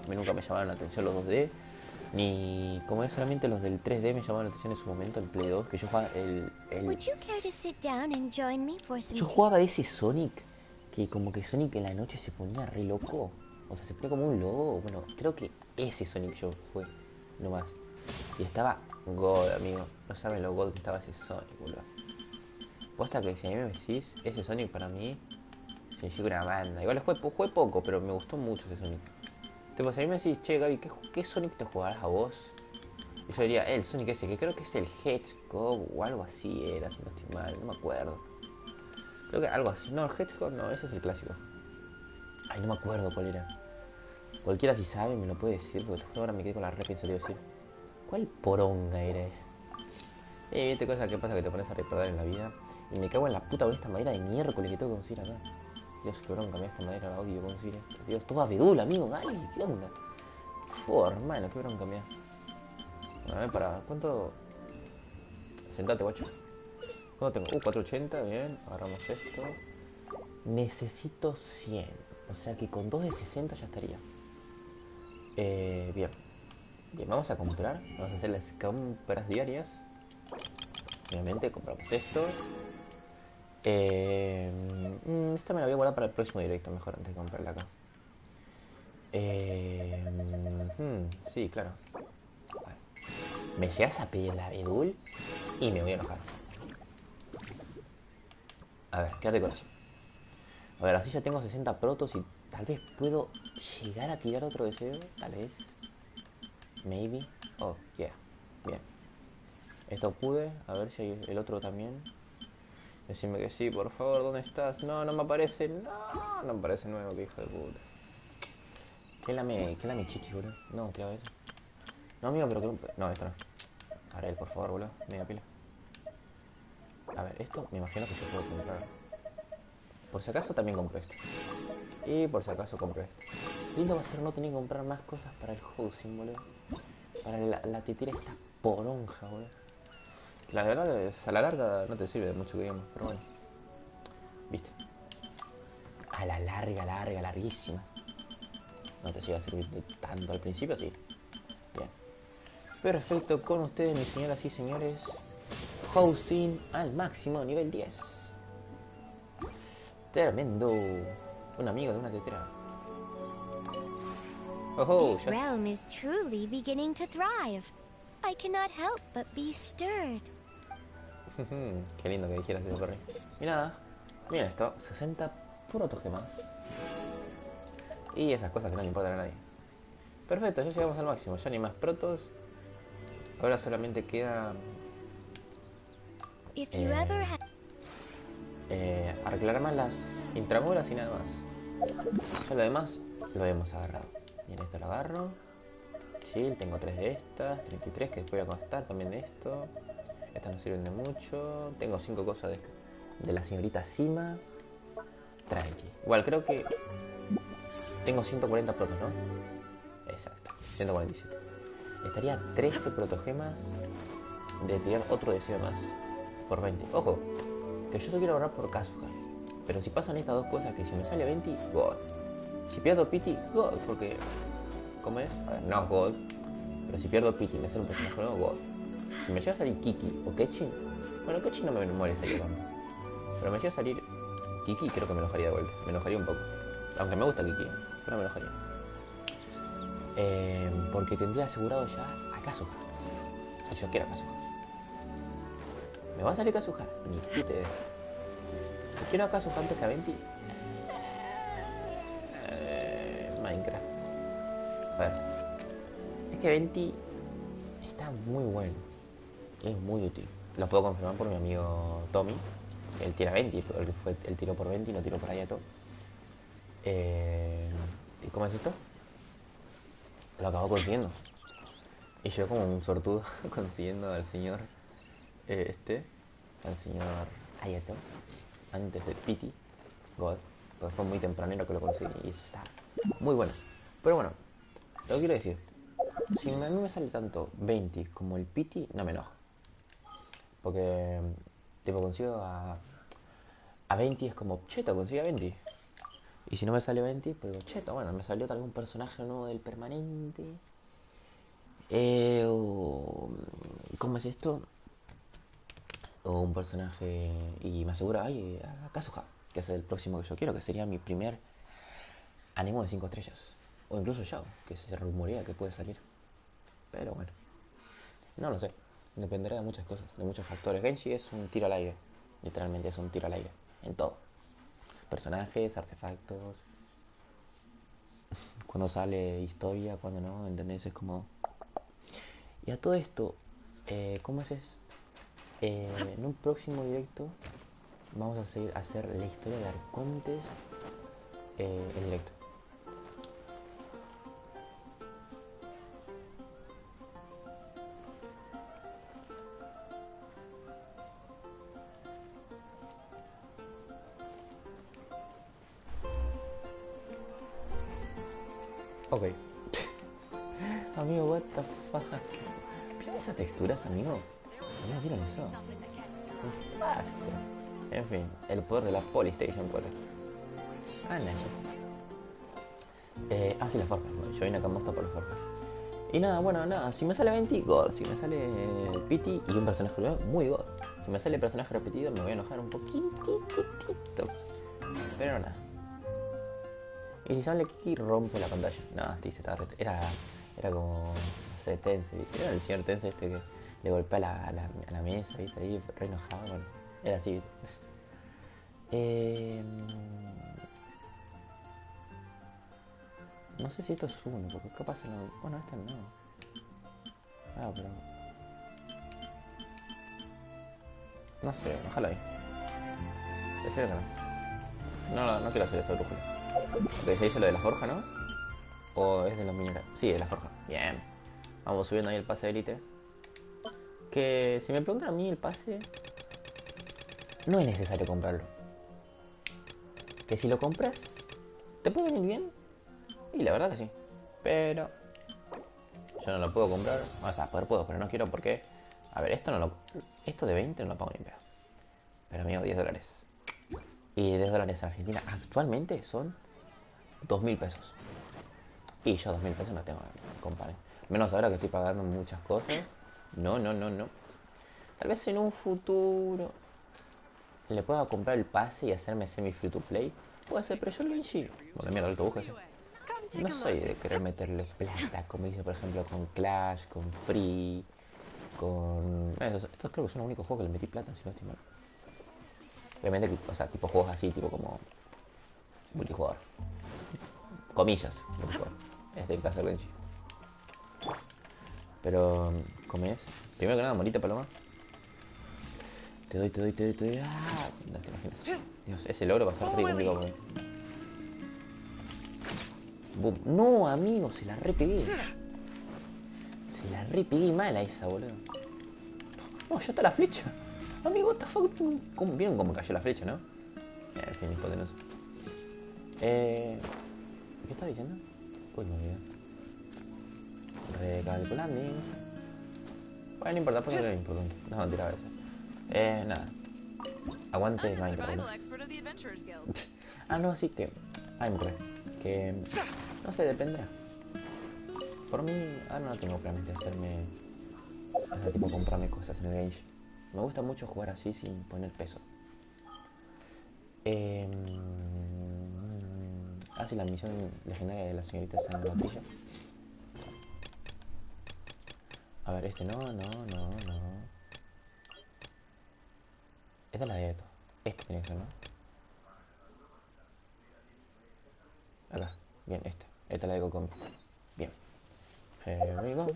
Nunca me llamaron la atención los 2D. Ni como es solamente los del 3D me llamaron la atención en su momento el Play 2. Que yo jugaba yo jugaba ese Sonic. Que como que Sonic en la noche se ponía re loco. O sea, se ponía como un lobo. Bueno, creo que ese Sonic yo fue nomás. Y estaba God, amigo. No saben lo God que estaba ese Sonic, boludo. Posta que si a mí me decís, ese Sonic para mí significa una banda. Igual jugué poco, pero me gustó mucho ese Sonic. Tipo, si a mí me decís, che, Gaby, ¿qué Sonic te jugarás a vos? Y yo diría, el Sonic ese, que creo que es el Hedgehog o algo así era, si no estoy mal, no me acuerdo. Creo que algo así. No, el Hedgehog no, ese es el clásico. Ay, no me acuerdo cuál era. Cualquiera si sabe me lo puede decir, porque ahora me quedé con la re pensativo decir. ¿Cuál poronga era? Viste cosa que pasa que te pones a recordar en la vida. Y me cago en la puta con esta madera de miércoles que tengo que conseguir acá. Dios, qué bronca, mira esta madera, la odio conseguir esto. Dios, todo abedul, amigo, dale, ¿qué onda? Hermano, qué bronca, mira. A ver, para, ¿cuánto? Sentate, guacho. ¿Cuánto tengo? 480, bien, agarramos esto. Necesito 100. O sea que con 2 de 60 ya estaría. Bien. Bien, vamos a comprar. Vamos a hacer las compras diarias. Obviamente compramos esto. Esta me la voy a guardar para el próximo directo, mejor antes de comprarla acá. Sí, claro. Vale. Me llegas a pedir la Bedul y me voy a enojar. A ver, quédate con eso. A ver, así ya tengo 60 protos y tal vez puedo llegar a tirar otro deseo. Tal vez. Maybe. Oh, yeah. Bien. Esto pude. A ver si hay el otro también. Decime que sí, por favor. ¿Dónde estás? No, no me aparece. No, no me aparece nuevo, que hijo de puta. ¿Qué lame chichi, boludo? No, tiraba eso. No, amigo, pero que... No, esto no. Ahora él, por favor, boludo. Media pila. A ver, esto me imagino que yo puedo comprar. Por si acaso también compro este. Y por si acaso compro este. Lindo va a ser no tener que comprar más cosas para el housing, boludo. Para la tetera esta poronja, boludo. La verdad es, a la larga no te sirve de mucho que digamos, pero bueno. Viste. A la larga, larguísima. No te llega a servir de tanto al principio, sí. Bien. Perfecto, con ustedes, mis señoras y señores. Housing al máximo, nivel 10. Tremendo. Un amigo de una tetera. This realm is truly beginning to thrive. I cannot help but be stirred. Qué lindo que dijeras eso, Perry. Y nada, miren esto, 60 protogemas. Y esas cosas que no le importan a nadie. Perfecto, ya llegamos al máximo, ya ni más protos. Ahora solamente queda... arreglar más las intramuras y nada más. Ya lo demás lo hemos agarrado. Bien, esto lo agarro. Chill, tengo 3 de estas, 33 que después voy a gastar también de esto. Estas no sirven de mucho. Tengo 5 cosas de la señorita Sima. Tranqui. Igual creo que tengo 140 protos, ¿no? Exacto, 147. Estaría 13 protogemas de tirar otro deseo más por 20. Ojo, que yo te quiero ahorrar por Kazuha. Pero si pasan estas dos cosas, que si me sale 20, God. Si pierdo Pity, God, porque... ¿Cómo es? A ver, no God. Pero si pierdo Pity y me sale un personaje nuevo, God. Si me llega a salir Kiki o Kechin, bueno, Kechin no me molestaría tanto. Pero me llega a salir Kiki, creo que me enojaría de vuelta. Me enojaría un poco. Aunque me gusta Kiki, pero me enojaría. Porque tendría asegurado ya a Kazuha. Y yo quiero a Kazuha. ¿Me va a salir Kazuha? Ni puta idea. Yo quiero a Kazuha antes que a 20. Minecraft. A ver. Es que 20 está muy bueno. Es muy útil. Lo puedo confirmar por mi amigo Tommy. Él tira 20. Él tiró por 20 y no tiró por Ayato. ¿Y cómo es esto? Lo acabó consiguiendo. Y yo como un sortudo consiguiendo al señor al señor Ayato antes de Pity God, porque fue muy tempranero que lo conseguí y eso está muy bueno. Pero bueno, lo que quiero decir, si a mí me sale tanto 20 como el Pity, no me enoja, porque tipo consigo a 20 es como cheto, consigue a 20. Y si no me sale 20, pues digo, cheto, bueno, me salió tal vez un personaje nuevo del permanente. ¿Cómo es esto? O un personaje y me asegura, ay, a Kazuha, que es el próximo que yo quiero, que sería mi primer animo de 5 estrellas. O incluso Yao, que se rumorea que puede salir. Pero bueno, no lo sé. Dependerá de muchas cosas, de muchos factores. Genshing es un tiro al aire. Literalmente es un tiro al aire. En todo. Personajes, artefactos. Cuando sale historia, cuando no, ¿entendés? Es como... Y a todo esto, ¿cómo es eso? En un próximo directo vamos a seguir a hacer la historia de Arcontes en directo. Ok. Amigo, what the fuck. ¿Vieron esas texturas, amigo? ¿No vieron eso? Basta. En fin, el poder de la Polystation 4. Ah, no. Sí, la forja. Yo vine acá a mostrar por la forja. Y nada, bueno, nada, si me sale 20, God. Si me sale Pity y un personaje nuevo, muy God. Si me sale personaje repetido, me voy a enojar un poquitito. Pero nada. Y si sale Kiki, rompe la pantalla. No, dice, era como, no sé, Tense, ¿viste? Era el señor Tense este que le golpea a la mesa, ¿viste? Ahí re enojado, bueno. Era así, ¿viste? No sé si esto es uno, porque capaz no. Bueno, este no. Ah, pero. No sé, ojalá ahí. Prefiero que no. No quiero hacer esa brújula. Porque se dice lo de la forja, ¿no? ¿O es de los minerales? Sí, de la forja. Bien. Vamos subiendo ahí el pase de élite. Que si me preguntan a mí el pase, no es necesario comprarlo. Que si lo compras, ¿te puede venir bien? Y la verdad que sí. Pero yo no lo puedo comprar. O sea, poder puedo, pero no quiero porque... A ver, esto de 20 no lo pago ni pedo. Pero amigo, 10 dólares. Y 10 dólares en Argentina actualmente son 2.000 pesos. Y yo 2.000 pesos no tengo, compadre. Menos ahora que estoy pagando muchas cosas. No. Tal vez en un futuro le pueda comprar el pase y hacerme semi free to play. Puede ser, pero yo el Genshing... Bueno, mierda, el autobús ese. No soy de querer meterle plata, como hice por ejemplo con Clash, con Free, con... Estos creo que son los únicos juegos que le metí plata, si no estoy mal. Obviamente, o sea, tipo juegos así, tipo como... multijugador. Comillas, multijugador. Es del caso del Genshing. Pero, ¿cómo es? Primero que nada, morita, paloma. Te doy. ¡Ah! No te imaginas. Dios, ese logro va a ser re complicado por mí. Boom. No, amigo, se la repegué. Se la repegué mal a esa, boludo. No, ya está la flecha. Amigo, what the fuck. ¿Vieron cómo cayó la flecha, no? En fin, hipotenusa. ¿Qué estaba diciendo? Uy, me olvidé. Recalculando. Bueno, no importa, porque no era importante. No, mentira a veces. Nada. Aguante Minecraft, ¿no? Ah, no, así que... que... No sé, dependerá. Por mí, ahora no tengo planes de hacerme... O sea, tipo comprarme cosas en el Genshing. Me gusta mucho jugar así sin poner peso. Sí, la misión legendaria de la señorita Sangratilla. A ver, este no. Esta es la de esto. Este tiene que ser, ¿no? Acá. Bien, esta. Esta es la de Cocomi. Bien. Here we go.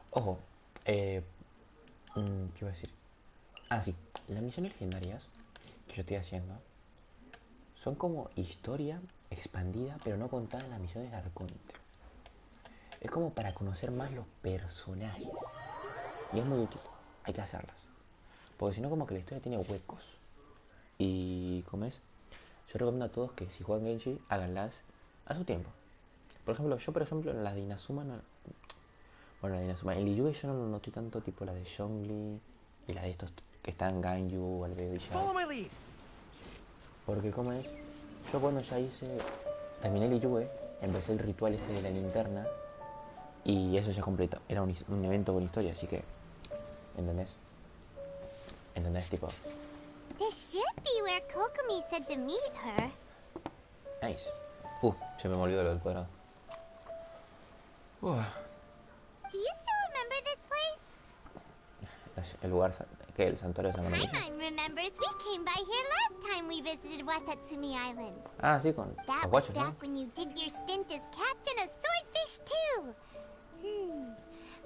Ojo. ¿Qué iba a decir? Ah, sí. Las misiones legendarias que yo estoy haciendo son como historia expandida, pero no contada en las misiones de Arconte. Es como para conocer más los personajes. Y es muy útil. Hay que hacerlas. Porque si no, como que la historia tiene huecos. Y, ¿cómo es? Yo recomiendo a todos que si juegan Genshing, háganlas a su tiempo. Por ejemplo, en las de Inazuma no... Bueno, la de Inazuma, en Liyue yo no lo noté tanto, tipo la de Zhongli y la de estos que están Ganyu, Albedo y ya. Porque, ¿cómo es? Yo cuando ya terminé Liyue, empecé el ritual este de la linterna y eso ya completo. Era un evento con historia, así que... ¿Entendés? Tipo... This should be where Kokomi said to meet her. Nice. Se me olvidó lo del cuadrado. Do you still remember this place? El lugar... ¿Qué? ¿El santuario de San Manuel? Paimon remembers we came by here last time we visited Watatsumi Island. Ah, sí, con That los was guachos, back ¿no? when you did your stint as captain of Swordfish too.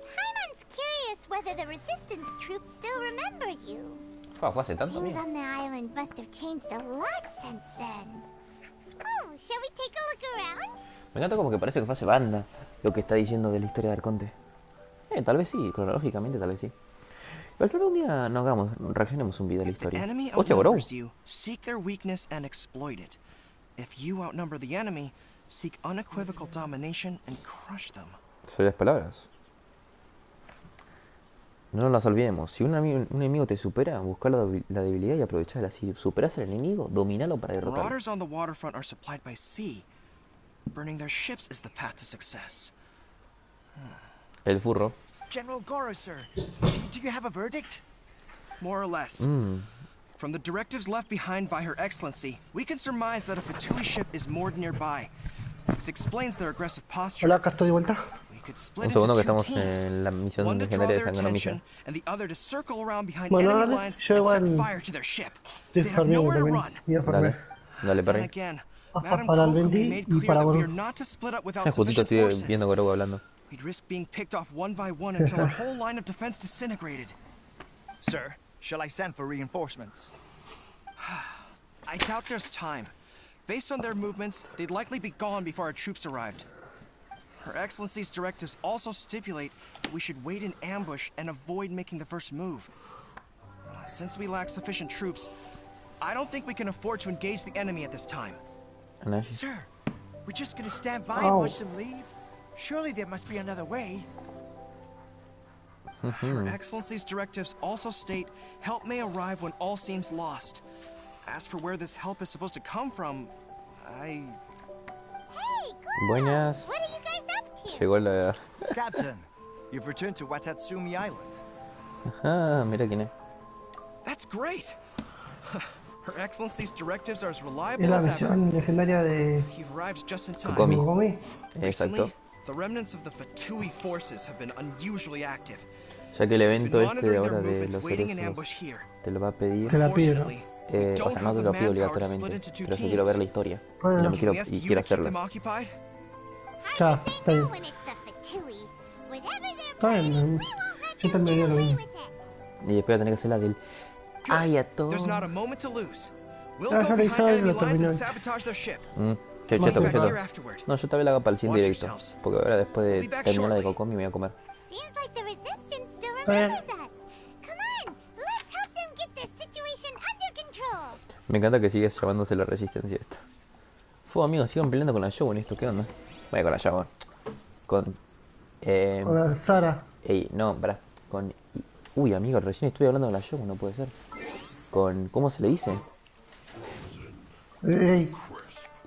Paimon's curious whether the resistance troops still remember you. Fue hace tanto, Things amigo. on the island must have changed a lot since then. Oh, shall we take a look around? Me encanta como que parece que fue hace banda lo que está diciendo de la historia de Arconte. Tal vez sí, cronológicamente tal vez sí. Pero tal vez un día reaccionemos un video de la historia. Enemy Hostia, bro. outnumbers you, seek their weakness and exploit it. If you outnumber the enemy, seek unequivocal domination and crush them. Sabias palabras. No nos las olvidemos. Si un enemigo te supera, busca la debilidad y aprovechala. Si superas al enemigo, dominalo para derrotarlo. Marauders on the waterfront are supplied by sea. burning their ships is the path to success. El furro. General Goro, sir, do you have a verdict? More or less. From the directives left behind by Her Excellency, we can surmise that a Fatui ship is moored nearby. This explains their aggressive posture. Hola, acá estoy de vuelta. We could split Un into segundo que two estamos teams, en la misión one to draw legendaria de their Sanganomiya. attention, and the other to circle around behind Bueno, enemy dale, lines yo and set igual fire to their ship. estoy They have farmeando nowhere to también. run. Voy a Dale, farmear. dale, Then Perry. again, Pasa Madame para el Kokomi 20 made y clear para that we Boru. are not to split up without Justito sufficient estoy forces. viendo Goro hablando. We'd risk being picked off one by one until our whole line of defense disintegrated. Sir, shall I send for reinforcements? I doubt there's time. Based on their movements, they'd likely be gone before our troops arrived. Her Excellency's directives also stipulate that we should wait in ambush and avoid making the first move. Since we lack sufficient troops, I don't think we can afford to engage the enemy at this time. Sir, we're just gonna stand by and watch them leave? Surely there must be another way. Her Excellency's directives also state help may arrive when all seems lost. As for where this help is supposed to come from, Hey, Goro! Buenas. What are you guys up to? Llegó la... Captain, you've returned to Watatsumi Island. Ajá, mira quién es. that's great. Her Excellency's directives are as Es reliable la as ever. versión legendaria de You've arrived just in time. Kokomi. Kokomi. Exacto. Recently, the remnants of the Fatui forces have been unusually active. Ya que el evento Been este monitoring ahora their de movements, los waiting in cerezos ambush here. te lo va a pedir. Te la pido, ¿no? Fortunately, O sea, no te lo pido obligatoriamente, pero yo quiero ver la historia. Y, no me quiero, Can we ask y you quiero to keep hacerla. them occupied? Ya, está bien. When it's the Fatui, whatever they're Está bien. Yo también haría lo mismo. Y después voy a tener que hacer la del... ¡Ay, a todo! There's not a moment to lose. We'll Ah, go ya lo behind hice y enemy lo lines terminé. and sabotage their ship. Che, We'll cheto, be back cheto. here afterward. No, yo también la hago para el cine Watch directo. yourselves. Porque ahora después We'll de be back terminar la de shortly. Kokomi me voy a comer. Seems like the resistance still Está bien. remembers us. Come on, let's help them get this situation under control. Me encanta que sigas llamándose la resistencia esta. Fue amigos, sigan peleando con la Shogun esto, ¿qué onda? Vaya con la Shogun. Con... Hola, Sara. Ey, no, pará. Con... Uy, amigo, recién estoy hablando con la Shogun, no puede ser. Con... ¿Cómo se le dice? Ey,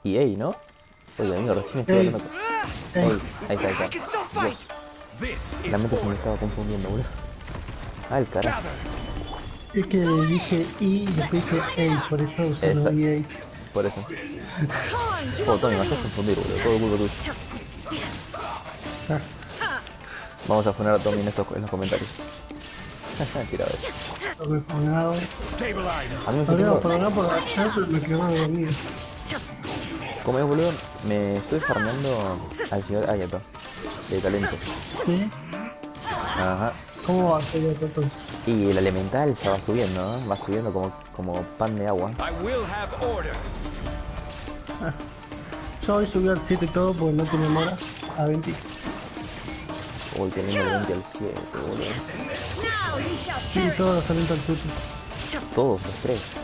EA, ¿no? Oye, amigo, recién estoy hablando con... Ey, ahí está, ahí está. Dios. La mente se me estaba confundiendo, boludo. Ah, el carajo. es que dije I y después dije ey, por eso usé Esa. EA. Por eso. Oh, Tony, me haces confundir, boludo. Todo culpa tuyo. Ah, Vamos a poner a Tommy en, en los comentarios. Tirado eso. lo me he pagado. A mí me Lo estoy había pagado por ayer, pero me quedaba dormido. como es, boludo, me estoy farmeando al señor Ayato. De talento. ¿Sí? Ajá. ¿Cómo va a ser todo? Y el elemental ya va subiendo, ¿no? Va subiendo como pan de agua. I will have order. Yo hoy subí al 7 y todo porque no tenía mora a 20. Uy, teniendo el 20 al 7, boludo. Sí, todos los talentos al 7. Todos los tres.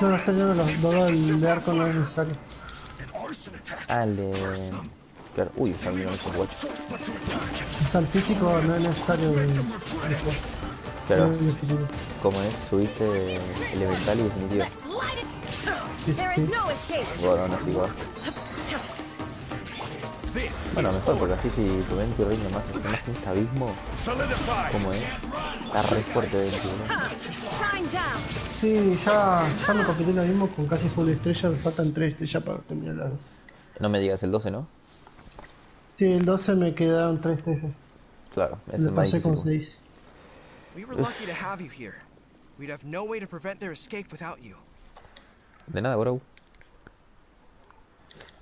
No, no está lleno los dos de arco no es necesario. Ah, el de... Claro, uy, ya vieron esos guachos. O sea, el físico no es necesario de jugar. Claro, No es necesario. como es, subiste elemental y definitivo. Sí, sí. Bueno, no es igual. Bueno, mejor, porque así si tu 20 rinde más en este abismo, como es, está re fuerte 21. Sí, ya me completé lo mismo con casi full estrella, me faltan 3 estrellas para terminar las 2. No me digas el 12, ¿no? Sí, el 12 me quedaron 3 estrellas. Claro, ese Le es más pasé difícil. con 6. We were lucky to have you here. We'd have no way to prevent their escape without you. De nada, bro.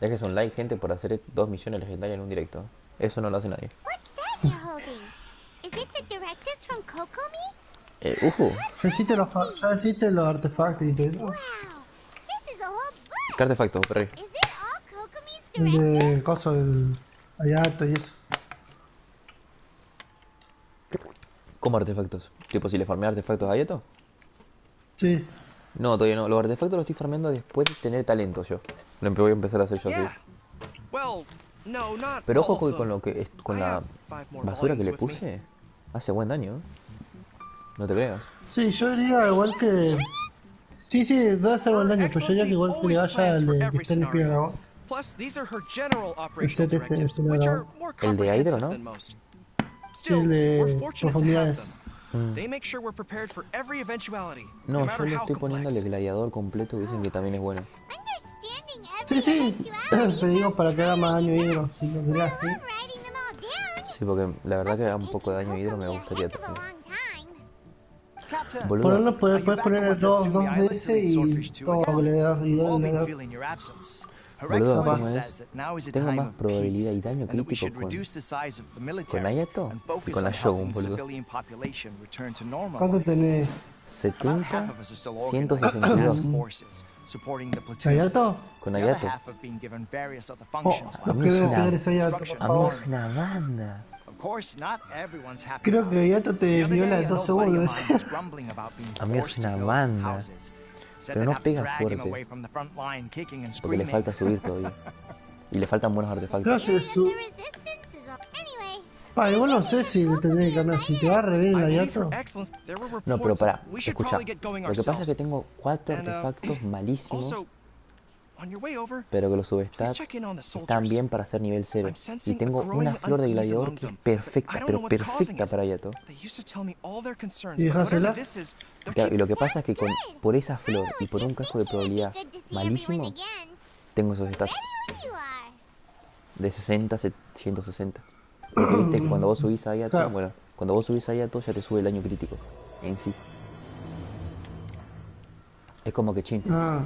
Dejes un like, gente, por hacer 2 misiones legendarias en un directo. Eso no lo hace nadie. What's that you're holding? Is it the directives from Kokomi? Ya hiciste los artefactos y todo eso. Wow, this is a whole book. ¿Qué artefacto, perri? Is it all Kokomi's El directives? de coso, el Ayato y eso. ¿Cómo artefactos? Tipo, si le farmé artefactos a Ayato. Sí. No, todavía no. Los artefactos los estoy farmeando después de tener talento yo. Lo voy a empezar a hacer yo así. Yeah. Well, no, not Pero all ojo of que con them. lo que con I la have 5 more basura que le volumes with me. puse, hace buen daño. No te creas. Sí, yo diría igual que... Sí, debe hacer buen daño, pero yo diría que igual que le vaya al de que está en el dragón. Plus, these are her general El operational set este directives, es which una are more El de Hydro, comprehensive ¿no? than most. Still, el we're de fortunate to have profundidades. them. They make sure we're prepared for every eventuality, No, no yo matter le how estoy poniendo el complex. gladiador completo, dicen que también es bueno. Understanding Sí, every sí, eventuality te digo sounds para que haga más daño tiring hidro, enough, si lo let querés así. alone writing them all down. Sí, porque la verdad que da un Plus, poco de daño taking hidro me Coco me a gustaría heck of a también. long time. Captain, Boludo, Ponerlo, are puedes you back poner on el 2 Watatsumi Island to DS lead y Swordfish 2 todo again? gladiador y We've all been gladiador. feeling your absence. Her boludo, Excellency ¿cómo says es? that now is a Tengo time más of probabilidad peace, y daño and that we crítico should con reduce the size of the military Ayato and y focus con la on Shogun, helping the boludo. civilian population return to normal. ¿Cuánto tenés? About 70, half of us are still organized in 162. task forces, supporting the platoons. ¿Ayato? Con The other Ayato. half have been given various other Oh, functions A los mí que es debo una, pegar es Ayato, por Construction a mí favor. es una banda. Of course, not everyone's happy Creo about que it. Ayato te The other viola day, de an 2 old buddy of segundos. mine was grumbling about being A mí es forced to una go through banda. houses. Said Pero they'd no have to pega drag him fuerte. away from the front line, kicking and Porque le screaming. falta subir todavía. Y le faltan buenos Creo artefactos. que su... Resistance is all... Anyway, Ah, igual no sé si le tendré que cambiar. Si te va a revivir el I believe Her Ayato. Excellency, there were No, pero reports that pará, we should escucha. probably get going Lo que pasa es ourselves. que tengo 4 And, artefactos malísimos, Also, on your way over, pero que los please substats check in on the están soldiers. bien para ser nivel 0. I'm Y sensing tengo a growing una flor de unease gladiador among que es them. I perfecta, don't pero know what's causing perfecta it. para Ayato. They used to tell me all their concerns, ¿Y but whatever dejásela? this is, they're Claro, y lo keeping que pasa es que por esa flor y por un caso de probabilidad good to see malísimo, everyone again. tengo esos stats When you are. de 60 a 160. Porque viste que cuando vos subís a Ayato, Claro. bueno, cuando vos subís a Ayato ya te sube el daño crítico en sí. Es como que chin, Ah,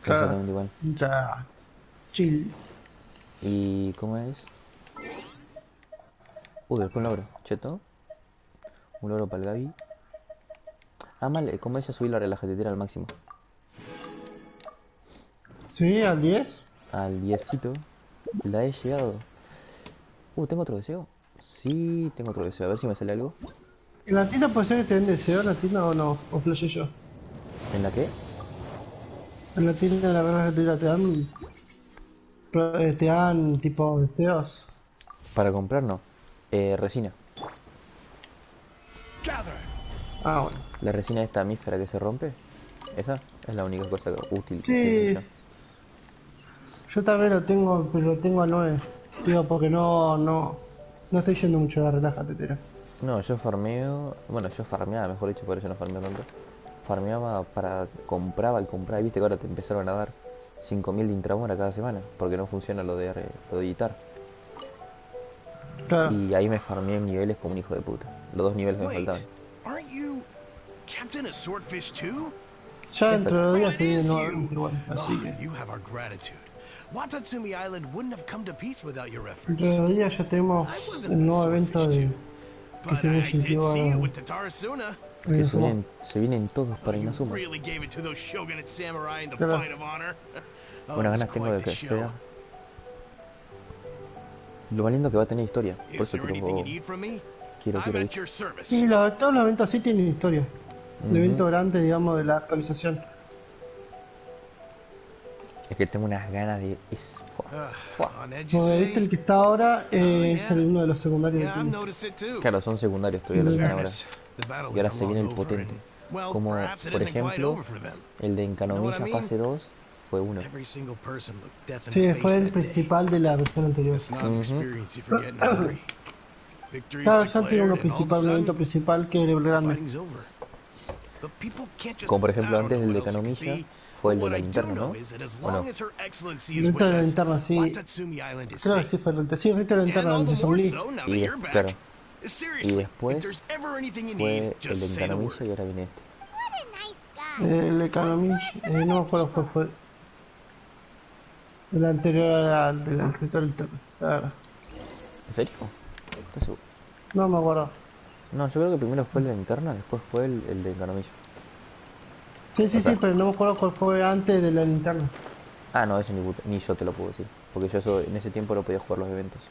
claro. exactamente igual. Ya. Chill. ¿Y cómo es? Después un logro, cheto. Un logro para el Gaby. Ah, mal, ¿cómo es? Ya subí la relajatetera al máximo. Sí, al 10. Al 10cito. La he llegado. ¿Tengo otro deseo? Sí, tengo otro deseo. A ver si me sale algo. ¿En la tienda puede ser que te den deseo en la tienda o no? ¿O flashé yo? ¿En la qué? En la tienda de la verdad te dan... te dan tipo deseos. Para comprar no. Resina. Ah, bueno. La resina esta mífera que se rompe. Esa es la única cosa útil que Sí. tengo yo. Yo también lo tengo, pero lo tengo a 9. Digo, porque no estoy yendo mucho a la relajatetera. No, yo farmeo. Bueno, yo farmeaba, mejor dicho, por eso no farmeo tanto. Farmeaba para. Compraba y compraba. Y viste que ahora te empezaron a dar 5000 de intramora cada semana. Porque no funciona lo de editar. Claro. Y ahí me farmeé en niveles como un hijo de puta. Los 2 niveles que me Wait, faltaban. aren't you Captain of Swordfish too? Ya dentro de días It se viene is nuevo, you. igual, así que... You have our gratitude. Watatsumi Island wouldn't have come to peace without your efforts. Dentro de días ya tenemos el nuevo evento de... que But se I me did sintió see you a... with Tatarasuna. Que se vienen todos para Inazuma. Really gave it to those shogunate samurai in the Claro. fight of honor. Oh, Buenas it was ganas tengo de quite que the show. sea. Lo más lindo que va a tener historia. Por Is eso there anything you quiero. need from me? Quiero I'm at ¿viste? your service. Sí, todos los eventos sí tienen historia. El evento grande, digamos, de la actualización. Es que tengo unas ganas de. On edge, you Porque say? viste el que está ahora es uno de los secundarios Yeah, I've que tiene. noticed it too. Claro, son secundarios todavía In los que están ahora. fairness, the battle Y ahora is se viene el long over potente. and, well, Como perhaps it por isn't quite ejemplo, over for them. el de Know what I Encanomiza mean? fase 2 fue uno. Every single person looked death in Sí, the fue face el that day. principal de la versión anterior. It's not an experience you forget in a hurry. Victory Claro, is ya tiene uno declared and all of a principal, un evento sudden, principal que es el grande. fighting's over. But people can't just- Como por ejemplo I don't antes know del de what else it could Kanomilla be, fue el but de la what I do linterna, know ¿no? is that as ¿O no? long as Her Excellency El is evento with de la us, linterna, sí. Watatsumi Island is Creo que safe. sí fue el sí, el evento de la And linterna all donde the se more uní. so now that Y you're claro. back. Y Seriously, después if there's ever anything you fue need, el just de say the word. Encanomiza y ahora viene este. El economía, no me acuerdo cuál fue. El anterior al del escritor interno, la verdad. ¿En serio? ¿Estás seguro? No me acuerdo. No, yo creo que primero fue el de linterna, después fue el de Encanomilla. Sí, sí, pero no me acuerdo cuál fue antes de la linterna. Ah, no, eso ni yo te lo puedo decir. Porque yo eso, en ese tiempo no podía jugar los eventos.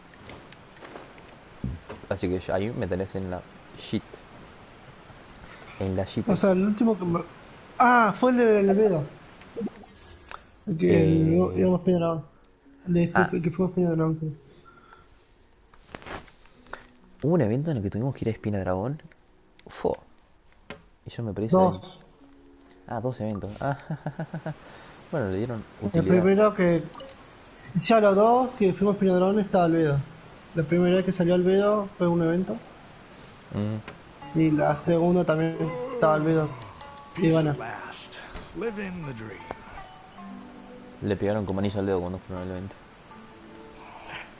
Así que ahí me tenés en la shit. En la shit. O sea, el último que me... Ah, fue el de Levedo. El que íbamos a dragón. El que fuimos a dragón. Creo. Hubo un evento en el que tuvimos que ir a Espina Dragón. Y yo me perdí. 2. Ah, 2 eventos. Ah, Bueno, le dieron El utilidad. primero que... Ya los dos que fuimos piñadrones estaba Albedo. La primera vez que salió Albedo fue un evento. Y la segunda también estaba Albedo. Y bueno. Le pegaron como anillo al dedo cuando fueron al evento.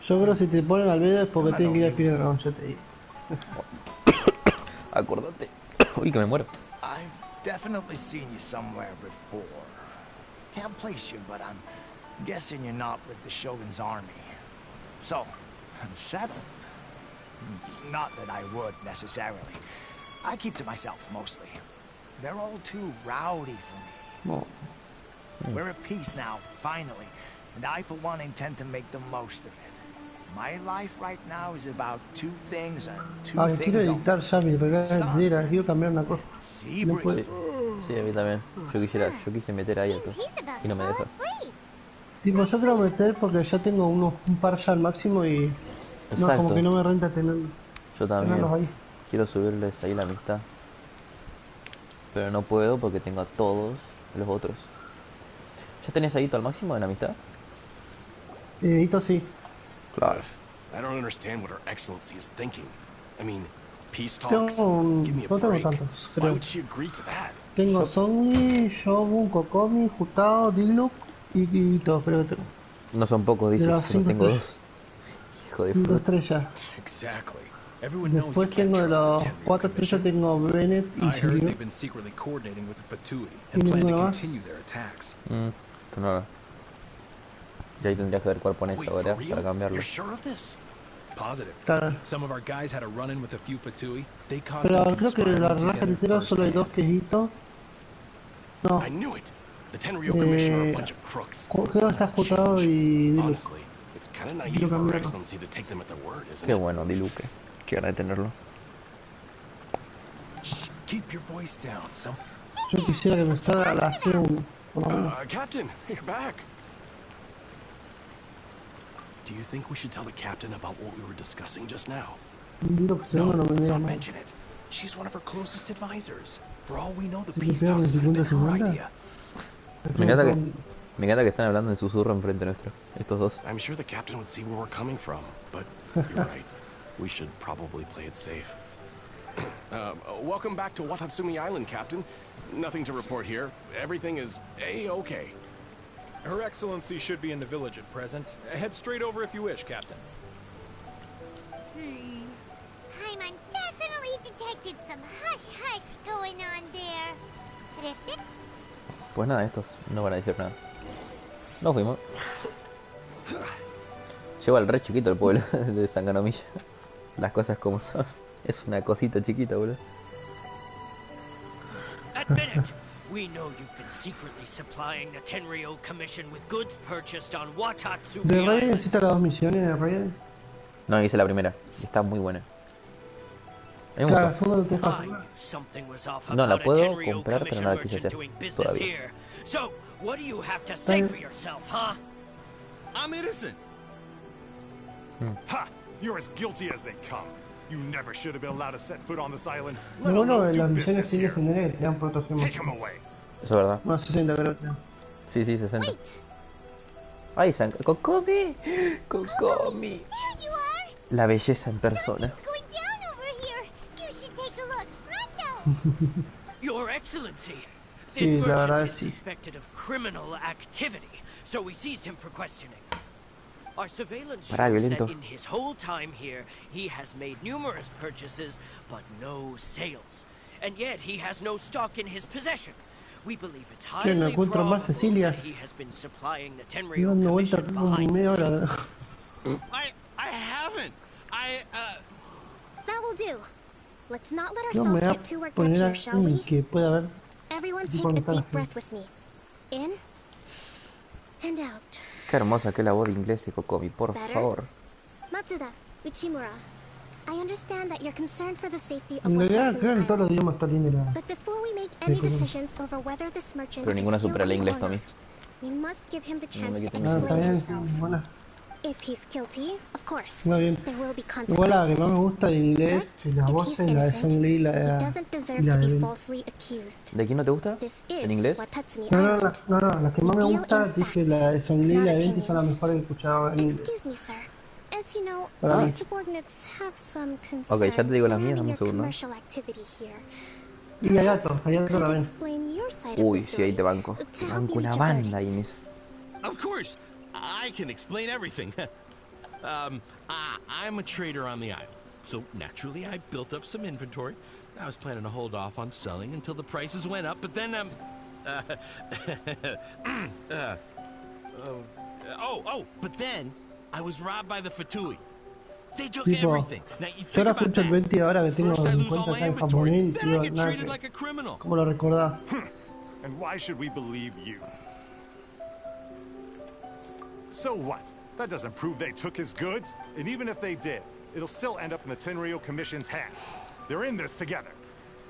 Yo creo que si te ponen Albedo es porque tienen que ir al piñadrón, yo te digo. Acordate. Uy, que me muero. I've definitely seen you somewhere before. Can't place you, but I'm guessing you're not with the Shogun's army. So, unsettled. Not that I would, necessarily. I keep to myself, mostly. They're all too rowdy for me. We're at peace now, finally. And I, for one, intend to make the most of it. My life right now is about two things and two Quiero things editar ya mi regla, quiero cambiar una cosa. No puedo. Sí, a mí también. Yo quise meter ahí otro. Y no me deja. Tipo, yo quiero meter porque ya tengo un par ya al máximo y... No, Exacto. como que no me renta Yo también. tenerlos ahí. Quiero subirles ahí la amistad. Pero no puedo porque tengo a todos los otros. ¿Ya tenés ahí todo al máximo en amistad? Hito sí. Claro. I don't understand what Her Excellency is thinking. I mean, peace Tengo talks. un... Give me a No tengo break. tantos, Why creo. would she agree to that? Tengo Songli, Shogun, Kokomi, Jutao, Diluc y Hito, creo que tengo. No son pocos, dice. De las Solo 5 tengo estrellas. 2. Hijo de 5 puta. estrellas. Exactly. Everyone knows you Después can't tengo de trust los the Tenryu 4 Commission. estrellas tengo Bennett y I heard Shiryu. they've been secretly coordinating with the Fatui ¿Y and plan to ninguno más? continue their attacks. Pues nada. Y ahí tendrías que ver cuál pones Wait, ahora for real? para cambiarlo. You're sure of this? Positive. Claro. Some of our guys had a run-in with a few Fatui. They caught Pero them creo que de la conspiring raja together entera solo hay firsthand. 2 que es Hito. No. I knew it. The Tenryu Commission are a bunch of crooks. Creo que está Jutao y Diluc. Honestly, it's kind of naive Quiero for Her cambiarlo. Excellency to take them at their word, isn't Qué it? bueno, Diluque. Qué ganas de tenerlo. Keep your voice down. Some Yo quisiera que me salga a la C1. Por lo menos. Captain, you're back. Do you think we should tell the captain about what we were discussing just now? Diluc C1 no me let's diga not más. mention it. She's one of her closest advisors. For all we know, the ¿Se peace pegan talks en could have been her 50-50? idea. Me encanta que están hablando en susurro enfrente nuestro. Estos dos. I'm sure the captain would see where we're coming from, but you're right. We should probably play it safe. Welcome back to Watatsumi Island, Captain. Nothing to report here. Everything is A-okay. Her Excellency should be in the village at present. Head straight over if you wish, Captain. Paimon definitely detected some hush-hush going on there. But if it... Pues nada, estos no van a decir nada. Nos fuimos. Lleva el re chiquito el pueblo de Sanganomilla. Las cosas como son. Es una cosita chiquita, boludo. Admit it! We know you've been secretly supplying the Tenryu Commission with goods purchased on Watatsumi ¿De Raiden Island. necesita las 2 misiones de Raiden? No, hice la primera. Y está muy buena. A mí me Claro, la gustó. segunda no te deja I hacer. knew something was off No, la about a puedo Tenryu comprar, pero Commission no la quise merchant hacer doing business todavía. here. So, what do you have to say for yourself, huh? I'm innocent. Ha! You're as guilty as they come. You never should have been allowed to set foot on this island. Lo Let bueno alone de do las misiones business que here. generé que te dan protección. Take him away. Eso es verdad. No, 60 creo que. Sí, sí, 60. Ay, Kokomi. Kokomi. There you are! La belleza en persona. Something's going down over here. You should take a look. Rato! Your Excellency, Sí, this la verdad merchant es is sí. suspected of criminal activity, so we seized him for questioning. Our surveillance Pará, shows violento. that in his whole time here, he has made numerous purchases, but no sales. And yet he has no stock in his possession. We believe it's Que no highly encuentro probable más Cecilias. that he has been supplying the Estoy Tenryu dando vuelta Commission como behind media the hora. scenes. I haven't. That will do. Let's not let No me ourselves voy get too a worked up poner here, a shall we? alguien que pueda ver. Everyone Tipo take a ventana. deep breath with me. In and out. Qué hermosa que es la voz de inglés de Kokomi, por Better? favor. Matsuda, Uchimura, I understand that you're concerned for the safety of En realidad Watatsumi creo que en todos los Island. idiomas está linda la. But before we make any Kokomi. decisions over whether this merchant Pero ninguna is supera el guilty inglés, or Tommy. not, we must give him the No me chance to quiten Ah, está explain bien, himself. buena. If he's guilty, of course, Muy bien. there will be Igual la que consequences. más me gusta de inglés es la If voz he's de la de Song innocent, Lee y he la doesn't deserve de to be Ben. falsely accused. ¿De quién no te gusta? This ¿En is inglés? Watatsumi No, Island. la que más me Deal gusta in dije la de Song Lee y not la de Venti son las opinions. mejores que escuchaba en inglés. Excuse me, sir. As you know, Para my mí. subordinates have some concerns Ok, ya te digo las mías, surrounding dame un your segundo. commercial activity here. Y Hayato también. Explain your side of Uy, the sí, story ahí te banco. to Te help banco me una reach a banda ahí, verdict. mis. Of course, I can explain everything. I'm a trader on the island, so naturally I built up some inventory. I was planning to hold off on selling until the prices went up, but then but then I was robbed by the Fatui. They took Tipo, everything. Now you yo think ahora about escucho el that. 20 ahora que tengo First I mi lose all cuenta my acá en inventory, japonés y then I digo, get nada, treated like a criminal. ¿cómo lo recordás? And why should we believe you? So what? That doesn't prove they took his goods. And even if they did, it'll still end up in the Tenryou Commission's hands. They're in this together.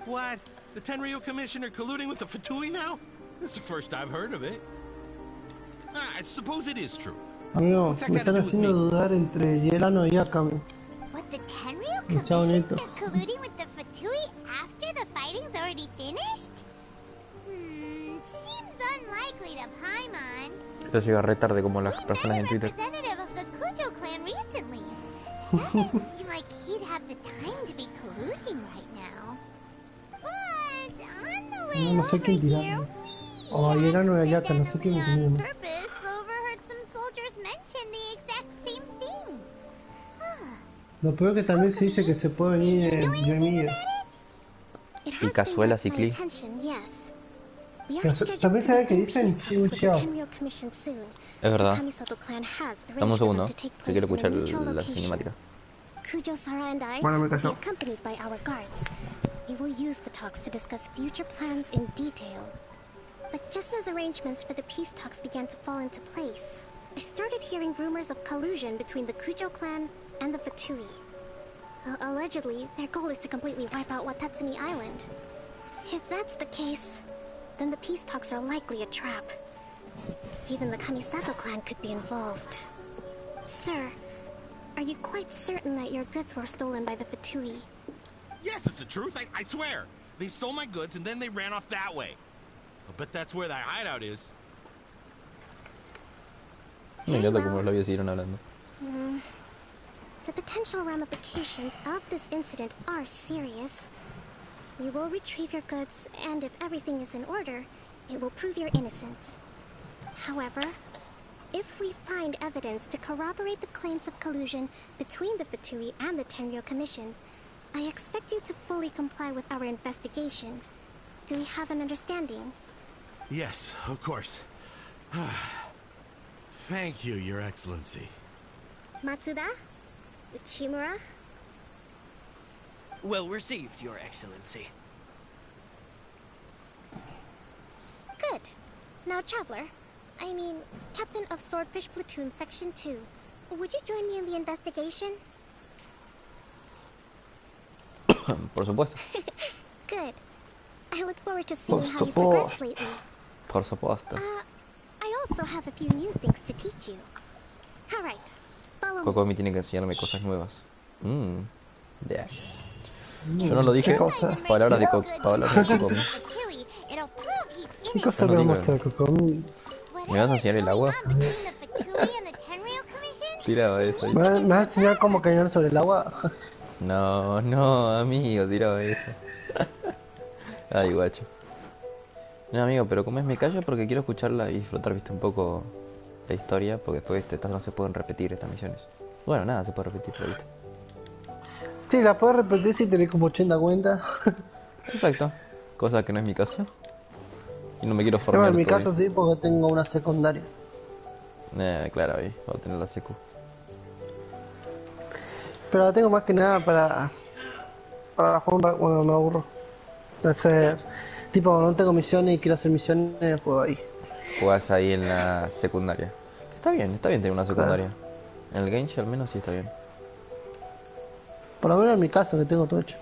What? The Tenryou Commission are colluding with the Fatui now? This is the first I've heard of it. I suppose it is true. Amigo, What's that me got to están do with haciendo me? dudar entre Yelano y Akame. What, the Tenryou Y chao, Commission Neto. start colluding with the Fatui after the fighting's already finished? Seems unlikely to Paimon. Esto llega re tarde como las personas en Twitter. Representative of the Kujo clan recently. Doesn't seem like he'd have the time to be colluding right now. But on the way No sé quién tirar. O a Yelano y a Yaka, no sé quién me conviene más. purpose overheard some soldiers mention the exact same thing. Lo peor que también se dice que se puede venir de mí. Y cazuela ciclí. Yes. We are Pero scheduled también to se ve que begin dicen peace talks with the Xiao. Tenryou Commission soon. Es verdad. The Kamisato clan has Dame un arranged for segundo, them to take que place quiero in a escuchar neutral la location. cinemática. Kujo-Sara and I Bueno, me will be cayó. accompanied by our guards. We will use the talks to discuss future plans in detail. But just as arrangements for the peace talks began to fall into place, I started hearing rumors of collusion between the Kujo clan and the Fatui. Allegedly, their goal is to completely wipe out Watatsumi Island. If that's the case, then the peace talks are likely a trap. Even the Kamisato clan could be involved. Sir, are you quite certain that your goods were stolen by the Fatui? Yes, it's the truth. I swear. They stole my goods and then they ran off that way. I bet that's where that hideout is. Me encanta cómo los labios siguieron hablando. The potential ramifications of this incident are serious. We will retrieve your goods, and if everything is in order, it will prove your innocence. However, if we find evidence to corroborate the claims of collusion between the Fatui and the Tenryou Commission, I expect you to fully comply with our investigation. Do we have an understanding? Yes, of course. Thank you, Your Excellency. Matsuda? Uchimura? Well received, Your Excellency. Good. Now, Traveler, I mean, Captain of Swordfish Platoon Section 2, would you join me in the investigation? Por supuesto. Good. I look forward to seeing how you progress lately. Por supuesto. I also have a few new things to teach you. All right. Follow me. Coco me tiene que enseñarme cosas nuevas. Yeah. Yo no lo dije. Palabras de Coco. Palabras de Coco. ¿Qué cosa me va a mostrar, Coco? ¿Me vas a enseñar el agua? Tiraba eso. ¿Me vas a enseñar cómo caminar sobre el agua? No, no, amigo, tiraba eso. Ay, guacho. No, amigo, pero como es me callo porque quiero escucharla y disfrutar, viste, un poco la historia, porque después estas no se pueden repetir estas misiones. Bueno, nada, se puede repetir, pero viste. Sí, la puedes repetir si tenés como 80 cuentas. Exacto. Cosa que no es mi caso. Y no me quiero formar. No, en mi caso sí, porque tengo una secundaria. Claro, ahí, voy a tener la secu. Pero la tengo más que nada para jugar cuando me aburro. Entonces, tipo, no tengo misiones y quiero hacer misiones, juego ahí. Jugás ahí en la secundaria. Está bien tener una secundaria. En el Genshing al menos sí está bien. Por lo menos en mi caso, que tengo todo hecho.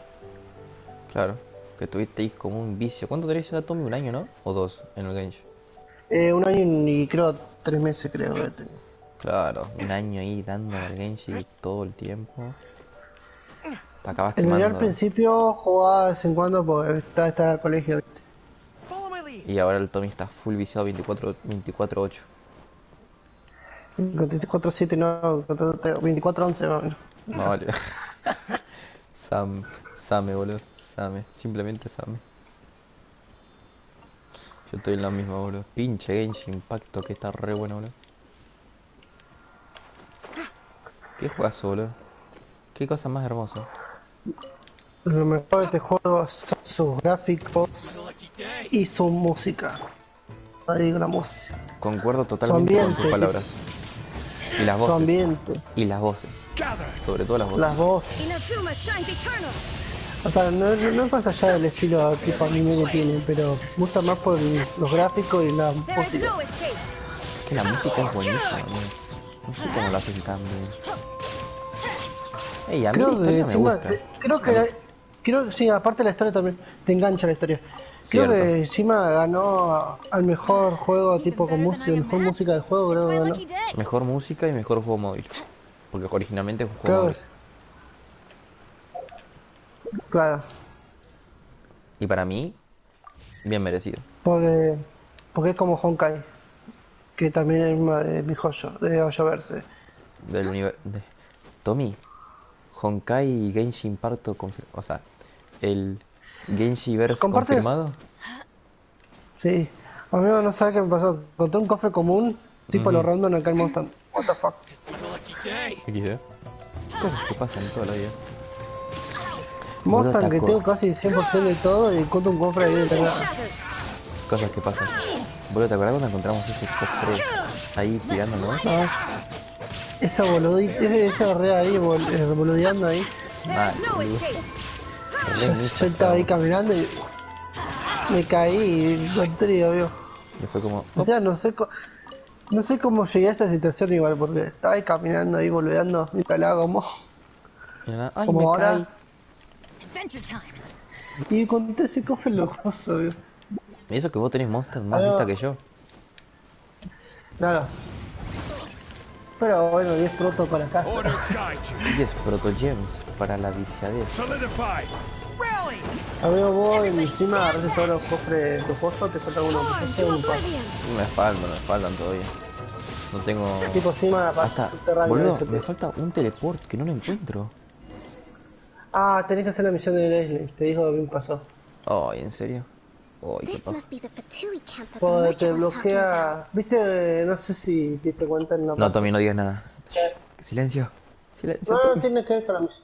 Claro, que tuvisteis como un vicio. ¿Cuánto tenéis ya, Tommy? ¿Un año, no? ¿O dos en el Genshing? Un año y creo 3 meses, creo que tengo. Claro, un año ahí dando al Genshing todo el tiempo. Te acabas En realidad quemando. al principio jugaba de vez en cuando porque estaba en el colegio, ¿viste? Y ahora el Tommy está full viciado 24/8. 24/7 no, 24/11 más o menos. No vale. Same, boludo. Same. Simplemente Same. Yo estoy en la misma, boludo. Pinche Genshin Impacto que está re bueno, boludo. ¿Qué juegas, boludo? Qué cosa más hermosa. Lo mejor de este juego son sus gráficos y su música. Ahí digo la música. Concuerdo totalmente con tus palabras. Y las Su voces. ambiente. Y las voces. Sobre todo las voces. Las voces. O sea, no es más allá del estilo tipo anime que tiene, pero me gusta más por los gráficos y la música. Es que la música es buenísima, ¿no? No sé cómo lo haces tan bien. Ey, a mí la historia me gusta. Creo que sí, aparte de la historia también te engancha la historia. Creo Cierto. que encima ganó al mejor juego tipo con música, mejor música del juego, creo que ganó. Mejor música y mejor juego móvil. Porque originalmente es un juego Creo móvil. que sí. Claro, Y para mí, bien merecido. porque es como Honkai, que también es una de mis joyos, de Hoyoverse. Del universo. Tommy, Honkai y Genshin Impacto o sea, el Genshiverse ¿Compartes? confirmado. Sí, amigo, no sabes qué me pasó. Encontré un cofre común, tipo lo random acá en Mustang. What the fuck. XD. Cosas que pasan toda la vida. Mustang, que Taco. tengo casi 100% de todo y encuentro un cofre ahí de nada. Cosas que pasan. Boludo, ¿te acuerdas cuando encontramos ese cofre ahí tirándonos? Ah, esa boludita, ese re ahí, boludeando ahí. Ah, boludo. Yo estaba ahí caminando y me caí y encontré, obvio. Y fue como... O sea, no sé cómo llegué a esa situación igual, porque estaba ahí caminando ahí boludeando y calaba como... Ay, como me ahora. caí. Y encontré ese cofre locoso, obvio. Y eso que vos tenés monsters más vista que yo. Claro. Pero bueno, 10 protos para casa. 10 protogems para la viciadez. Amigo, vos encima agarraste todos los cofres de juego, te falta uno, te falta un par. Me faltan todavía. No tengo... Tipo encima la parte subterránea. Boludo, ese, me falta un teleport que no lo encuentro. Ah, tenés que hacer la misión de Leslie, te dijo que bien pasó. Ay, ¿en serio? Ay, qué This paja. must be the Fatui camp that the Porque te merchant was talking about. bloquea... Viste, no sé si te diste cuenta en la No, parte. Tommy, no digas nada. Silencio. Silencio. No, Tommy. no tiene que ver con la misión.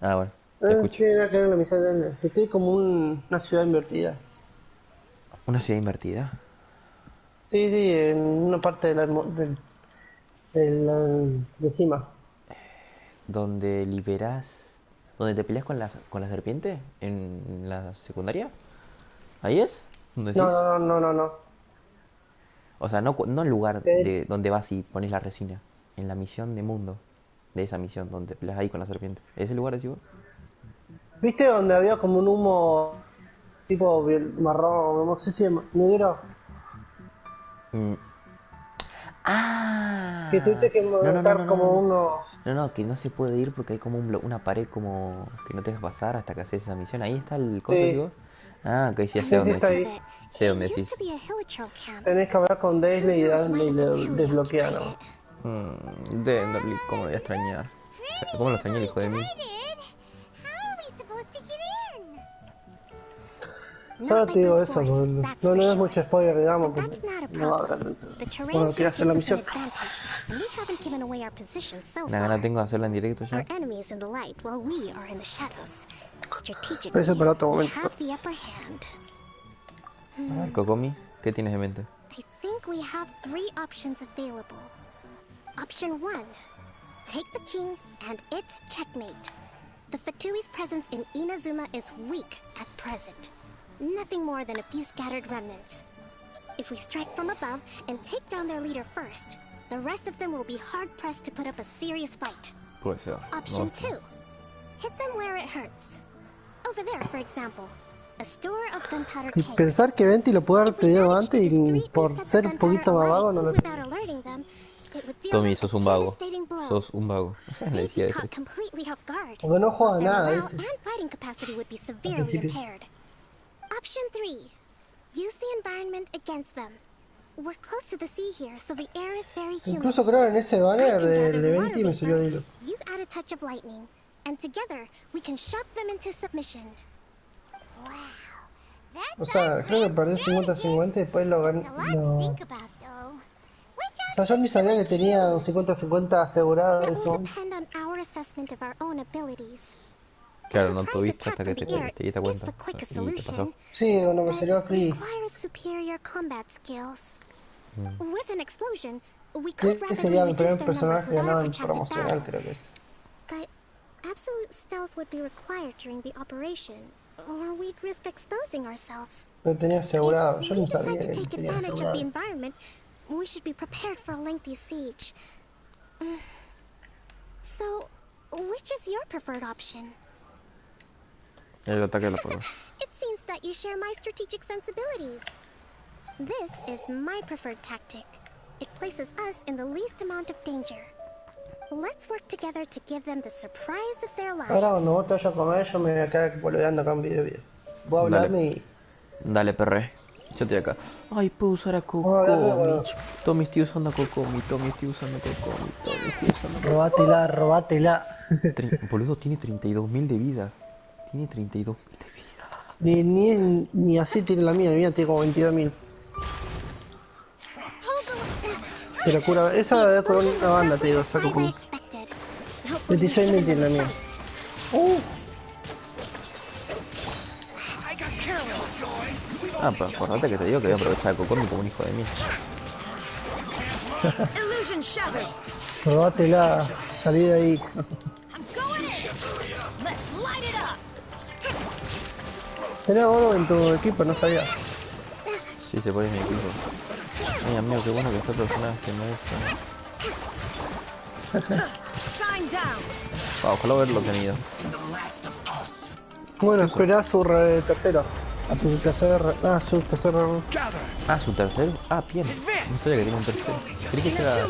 Ah, bueno. Te No escucho. tiene nada que ver con la misión de Leslie. Estoy como una ciudad invertida. ¿Una ciudad invertida? Sí, en una parte de de encima. ¿Donde liberás... ¿Donde te peleas con la serpiente? ¿En la secundaria? ¿Ahí es? ¿Dónde decís? No. O sea, no el lugar de donde vas y pones la resina. En la misión de mundo. De esa misión, donde te peleas ahí con la serpiente. ¿Ese lugar decís vos? ¿Viste donde había como un humo tipo marrón, no sé si negro? Ah. Que tuviste que montar como uno... No, que no se puede ir porque hay como una pared como que no te deja pasar hasta que haces esa misión. Ahí está el coso, Sí. digo. Ah, ok, sí, Sí, sé dónde está decís. ahí. Sé dónde decís. To be a hilichurl camp. Tenés que hablar con Daisy y darle y desbloquearlo. Denderly, ¿cómo lo voy a extrañar? ¿Cómo lo extrañé el hijo de mí? How are we supposed to get in? Solo Not te by digo brute eso, force, porque that's no for es sure. mucho spoiler, digamos, But porque that's not a no va a problem. haber The terrain bueno, here quiero hacer la gives us an misión. advantage, and we haven't given away our position so Una far. gana tengo de hacerla en directo ya. Our enemies in the light, while we are in the shadows. Pero Strategically, eso para otro we momento. have the upper hand. A ver, Kokomi, ¿qué tienes en mente? I think we have 3 options available. Option 1. Take the king and it's checkmate. The Fatui's presence in Inazuma is weak at present. Nothing more than a few scattered remnants. If we strike from above and take down their leader first, the rest of them will be hard-pressed to put up a serious fight. Puede ser. Option 2. Hit them where it hurts. Over there, for example. A store of gunpowder Y cakes. pensar que Venti lo pudo haber pedido antes y por ser un poquito más vago no lo... Without alerting them, it would deal Tommy, them sos a un vago. devastating blow. Sos un vago. Le They'd decía be eso. caught completely off guard. Porque no juega Their nada, morale ¿viste? and fighting capacity would be Al severely principio. impaired. Option 3. Use the environment against them. We're close to the sea here, so the air is very humid. Incluso creo en ese banner I can del gather the evento water y me salió vapor. hilo. You add a touch of lightning, and together we can shock them into submission. O sea, creo que perdí 50-50 y después lo gané. No. O sea, yo ni sabía que tenía un 50-50 asegurado de That will eso. depend on our assessment of our own abilities. Claro, no tuviste hasta que te diste cuenta. The quickest Y te pasó. solution, Sí, cuando me salió free. requires superior combat skills. Mm. With an explosion, we Sí, could que rapidly sería mi reduce primer their numbers personaje without a ganado en protracted promocional, battle. creo que es. But absolute stealth would be required during the operation, or we'd risk exposing ourselves. Lo tenía asegurado, yo If no we sabía decide que to lo take tenía advantage of the asegurado. environment, we should be prepared for a lengthy siege. So, which is your preferred option? El ataque de la prueba. It seems that you share my strategic sensibilities. This is my preferred tactic. It places us in the least amount of danger. Let's work together to give them the surprise of their lives. Ahora cuando vos te vayas a comer, yo me voy a quedar boludeando acá en video. Voy a hablarme y... Dale, perre. Yo estoy acá. Ay, puedo usar a Kokomi. bueno. Tommy, estoy usando a Kokomi. Tommy, estoy usando a Kokomi. Tommy, estoy usando a Kokomi. Robátela, robátela. Boludo, tiene 32.000 de vida. Tiene 32.000 de vida. Ni así tiene la mía tiene como 22.000. Se la cura, esa debe por una banda, te digo, saco como 26.000 tiene la mía. Ah, pero acordate que te digo que voy a aprovechar a Kokomi como un hijo de mí. Illusion shattered. Robátela, salí de ahí. Let's light it up. Tenés oro en tu equipo, no sabía. Sí, se pone en mi equipo. Ay, amigo, qué bueno que este personaje me gusta. Shine down. Ojalá verlo tenido. Bueno, esperá su tercero. A tu tercer... Ah, su tercer... Ah, su tercero. Ah, bien. No sabía que tiene un tercero. Creí que era...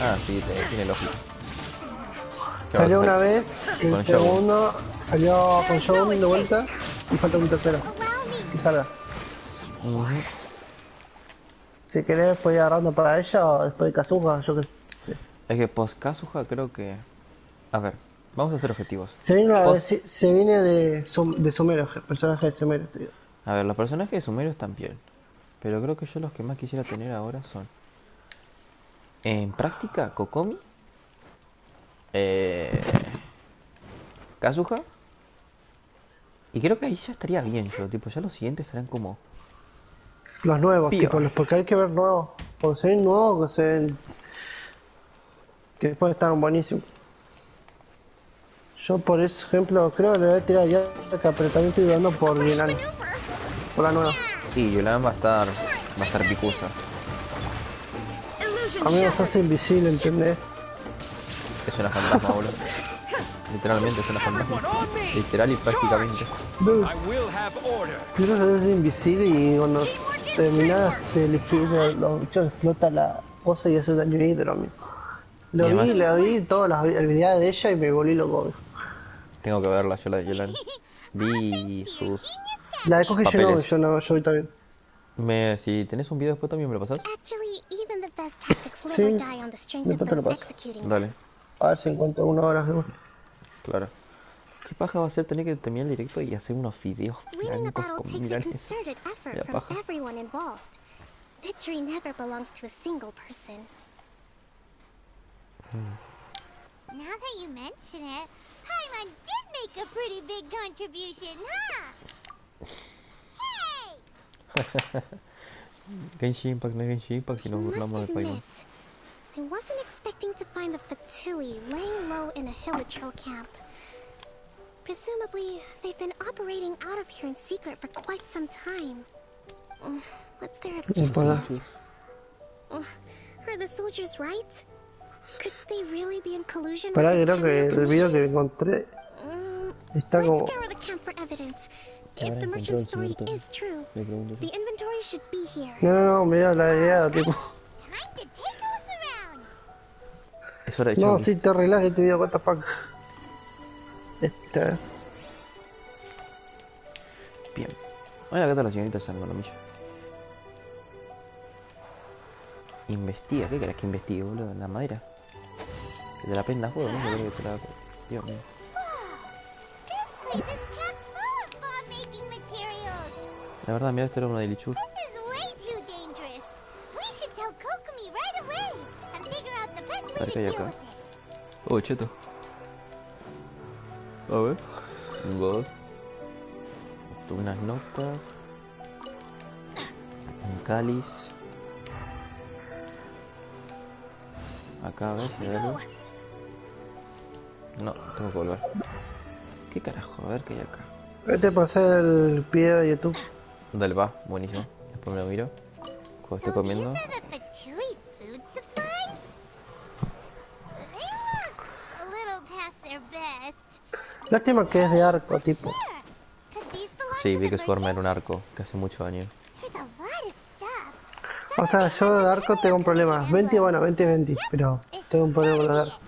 Ah, sí, tiene lógica. Salió una vez, el Con segundo salió con Shogun de vuelta y falta un tercero. Que salga. Si querés, puedes ir agarrando para ella o después de Kazuha, yo que sé. Es que post Kazuha creo que... A ver, vamos a hacer objetivos. Se viene de Sumero, personaje de Sumero, te digo. A ver, los personajes de Sumerio están bien. Pero creo que yo los que más quisiera tener ahora son... En práctica, Kokomi. Kazuha. Y creo que ahí ya estaría bien, pero tipo, ya los siguientes serán como... Los nuevos, Pío. tipo, porque hay que ver nuevos. Porque se ven nuevos, que se ven... que después están buenísimos. Yo, por ejemplo, creo que le voy a tirar ya acá, pero también estoy dudando por Bienal. Por la nueva. Y Yolan va a estar picusa. A mí me hace invisible, ¿entendés? Es una fantasma, boludo. Literalmente es una fantasma. Literal y prácticamente. Dude, primero se hace invisible y cuando terminás te los bichos explota la cosa y hace daño hidro, amigo. Le vi todas las habilidades de ella y me volví loco. Tengo que verla, yo la de Yolan. Vi sus... La de Coge yo vi también. Si tenés un video después también me lo pasás. Sí, después te lo paso. Dale. A ver si encuentro una hora. Claro. ¿Qué paja va a ser tener que terminar el directo y hacer unos videos blancos con milanes? La paja. Victory never belongs to a single person. Now that you mention it, Paimon did make a pretty big contribution, huh? Hey! Genshing Impact, no es Genshing Impact si nos burlamos de Paimon. I wasn't expecting to find the Fatui laying low in a Hilichurl camp. Presumably, they've been operating out of here in secret for quite some time. What's their objective? Are the soldiers right? Could they really be in collusion with the Creo que el video que encontré está como... Let's scour the camp for evidence. If the merchant story is true, the inventory should be here. No, me dio la idea, tipo... Time to take a look Es hora de No, Chucky. sí, te arreglás este video, what the fuck. Bien. Hola, acá está la señorita Sangonomilla. Investiga, ¿qué querés que investigue, boludo? ¿La madera? Que te la prenda a fuego, ¿no? Yo creo que te la... Dios mío. La verdad, mira, esto era una de lichur. A ver qué hay acá. Oh, cheto. A ver. Un god. Tuve unas notas. Un cáliz. Acá, a ver si hay algo. No, tengo que volver. ¿Qué carajo? A ver qué hay acá. Este pasé el video de YouTube. Dale, va, buenísimo. Después me lo miro. Cuando estoy comiendo. Lástima que es de arco, tipo. Sí, vi que su arma era un arco, que hace mucho daño. O sea, yo de arco tengo un problema. 20, bueno, 20, pero tengo un problema con los arcos.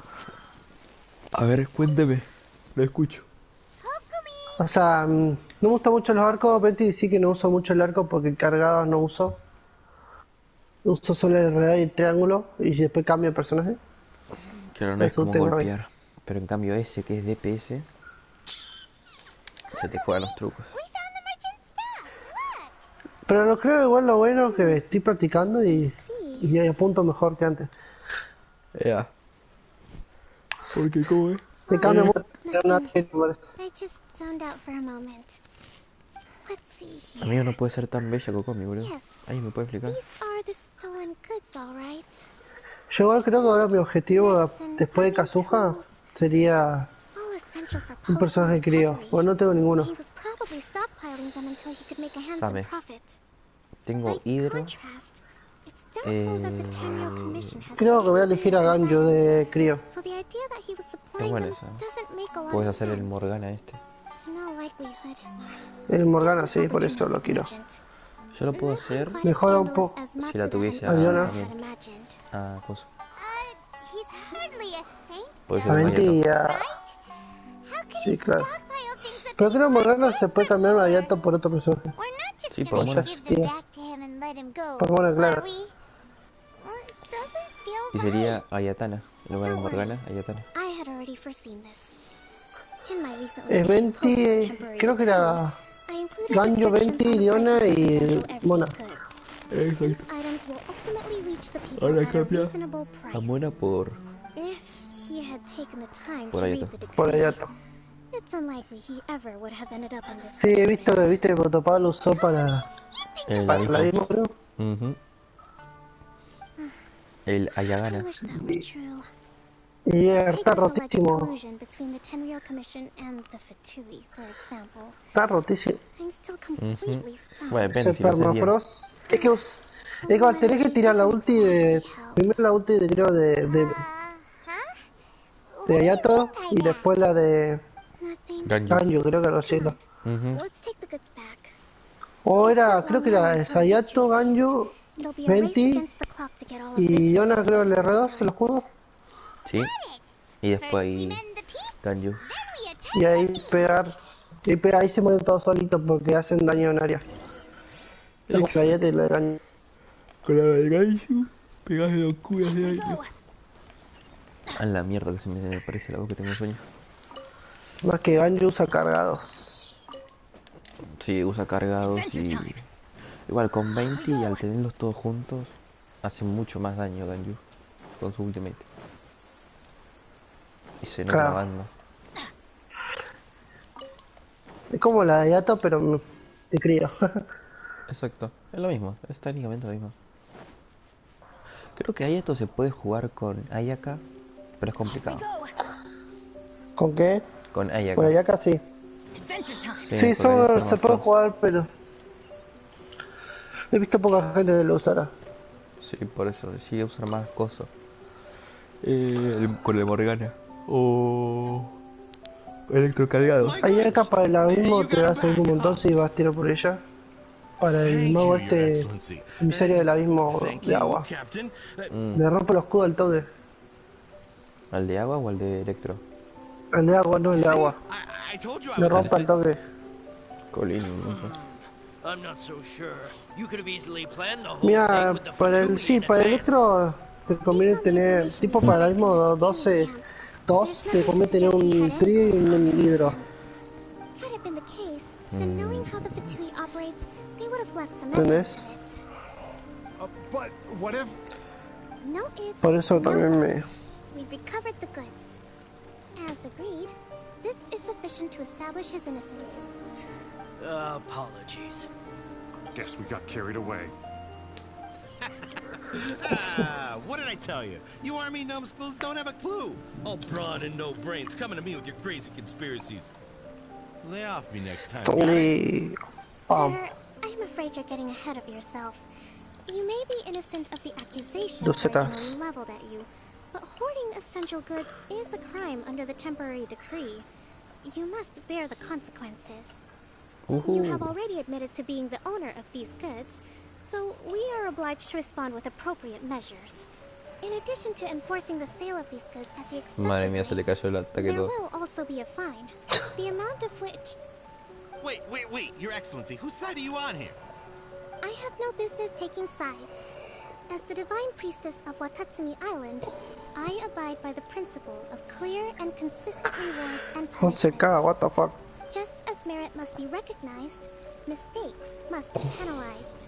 A ver, cuénteme. Lo escucho. O sea, no me gustan mucho los arcos. 20 sí que no uso mucho el arco porque cargados no uso. Uso solo el enredado y el triángulo y después cambio de personaje. Claro, no es como golpear. Pero en cambio ese que es DPS, se te juegan los trucos. Pero no creo igual lo bueno que estoy practicando y apunto mejor que antes. Ya. Porque cómo es. Me cambia mucho. I just zoned out for a moment. Let's see here. Amigo, no puede ser tan bella Cocomi, boludo. Ahí me puede explicar. These are the stolen goods, all right. Yo igual creo que ahora mi objetivo después de Kazuha sería un personaje crío. Bueno, no tengo ninguno. Same. Tengo hidro. Creo que voy a elegir a Ganjo de crío. Es buena esa. Puedes hacer el Morgana este. El Morgana, sí, por eso lo quiero. Yo lo puedo hacer. Mejora un poco. Si la tuviese a cosa. Puede ser Mentira. Sí, claro. Pero creo que Morgana se puede cambiar a Yato por otro personaje. Sí, por lo menos. Por claro. Y sería Ayatana. En lugar de Morgana, Ayatana. Es 20, creo que era Ganjo, 20, Diona y Mona. Ahora cambia a Mona por Ayato. Por Ayato. Sí, he visto que Botopá lo usó para el abismo, creo. El Ayagana. Y está rotísimo. Está rotísimo. Bueno, depende si Permafrost. Es que tenés que tirar la ulti de... Primero la ulti de creo de Ayato y después la de Ganjo, creo que lo siento. O era, creo que era Ayato, Ganjo, 20 y Yona creo el R2, ¿se lo juro? Sí. Y después ahí Ganjo. Y ahí pegar. Y ahí se mueren todos solitos porque hacen daño en área. Con la Ayato y la de Ganjo. Con la de Ganjo, pegas de locuras de aire. A la mierda que se me parece la voz que tengo sueño. Más que Ganjo usa cargados. Sí, usa cargados y... Igual con 20 y al tenerlos todos juntos hace mucho más daño Ganjo con su ultimate. Y se nota la banda. Es como la de Yato pero de crío. Exacto, es lo mismo, es técnicamente lo mismo. Creo que Ayato se puede jugar con Ayaka, pero es complicado. ¿Con qué? Con Ayaka. Con Ayaka sí. Sí, se puede jugar, pero... He visto poca gente que lo usara. Sí, por eso, sí usar más cosas. Con el Morgana. O... electrocargado. Ayaka para el abismo te va a servir un montón si vas a tirar por ella. Para el mago emisario del abismo de agua. Le rompe los escudos al Toad. ¿Al de agua o al de electro? El de agua, no el de agua. I told you I Le was rompe el innocent. toque. Colín, no sé. I'm not so sure. You could have easily planned the whole Mira, thing with the para el, Fatui sí, in para el advance. electro te conviene tener, tipo para el modo 12, 2, te conviene tener un trío y un hidro. Had it been the case, then knowing how the Fatui operates, they would have left some ¿Entendés? evidence of it. But what if... No ifs, Por eso no también me... buts. We've recovered the goods. As agreed, this is sufficient to establish his innocence. Apologies. Guess we got carried away. What did I tell you? You army numbskulls don't have a clue. All brawn and no brains coming to me with your crazy conspiracies. Lay off me next time. Tony. Sir, I'm afraid you're getting ahead of yourself. You may be innocent of the accusations originally leveled at you, but hoarding essential goods is a crime under the temporary decree. You must bear the consequences. You have already admitted to being the owner of these goods, so we are obliged to respond with appropriate measures. In addition to enforcing the sale of these goods at the Madre accepted mía, se le rates, cayó el ataque there todo. will also be a fine, the amount of which... Wait, Your Excellency, whose side are you on here? I have no business taking sides. As the divine priestess of Watatsumi Island, I abide by the principle of clear and consistent rewards and punishments. 11k, what the fuck? Just as merit must be recognized, mistakes must be penalized.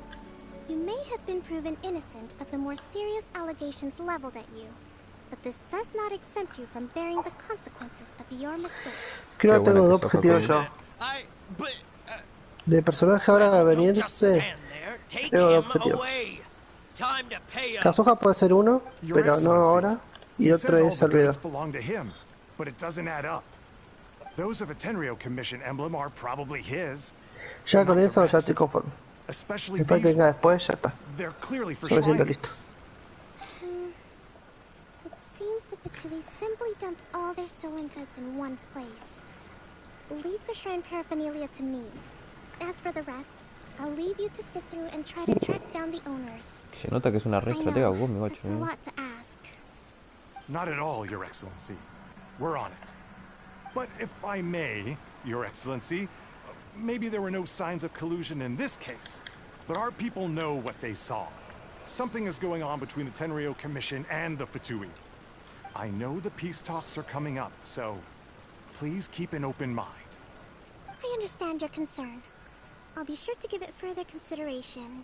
You may have been proven innocent of the more serious allegations leveled at you, but this does not exempt you from bearing the consequences of your mistakes. Creo que tengo dos objetivos yo. De personaje ahora a venirse, tengo dos objetivos. Kazuha puede ser uno, pero no ahora, y otro es Albedo. belong to him, but it doesn't add up. Those of a Tenryou Commission emblem are probably his. Ya con eso ya estoy conforme. Especially Después que these venga después, ya está. They're clearly for Yo me siento shrine listo. It seems the Fatui simply dumped all their stolen goods in one place. Leave the shrine paraphernalia to me. As for the rest, I'll leave you to sift through and try to track down the owners. Se nota que es una re estratega, vos, mi That's a guacho. lot to ask. Not at all, Your Excellency. We're on it. But if I may, Your Excellency, maybe there were no signs of collusion in this case, but our people know what they saw. Something is going on between the Tenryou Commission and the Fatui. I know the peace talks are coming up, so please keep an open mind. I understand your concern. I'll be sure to give it further consideration.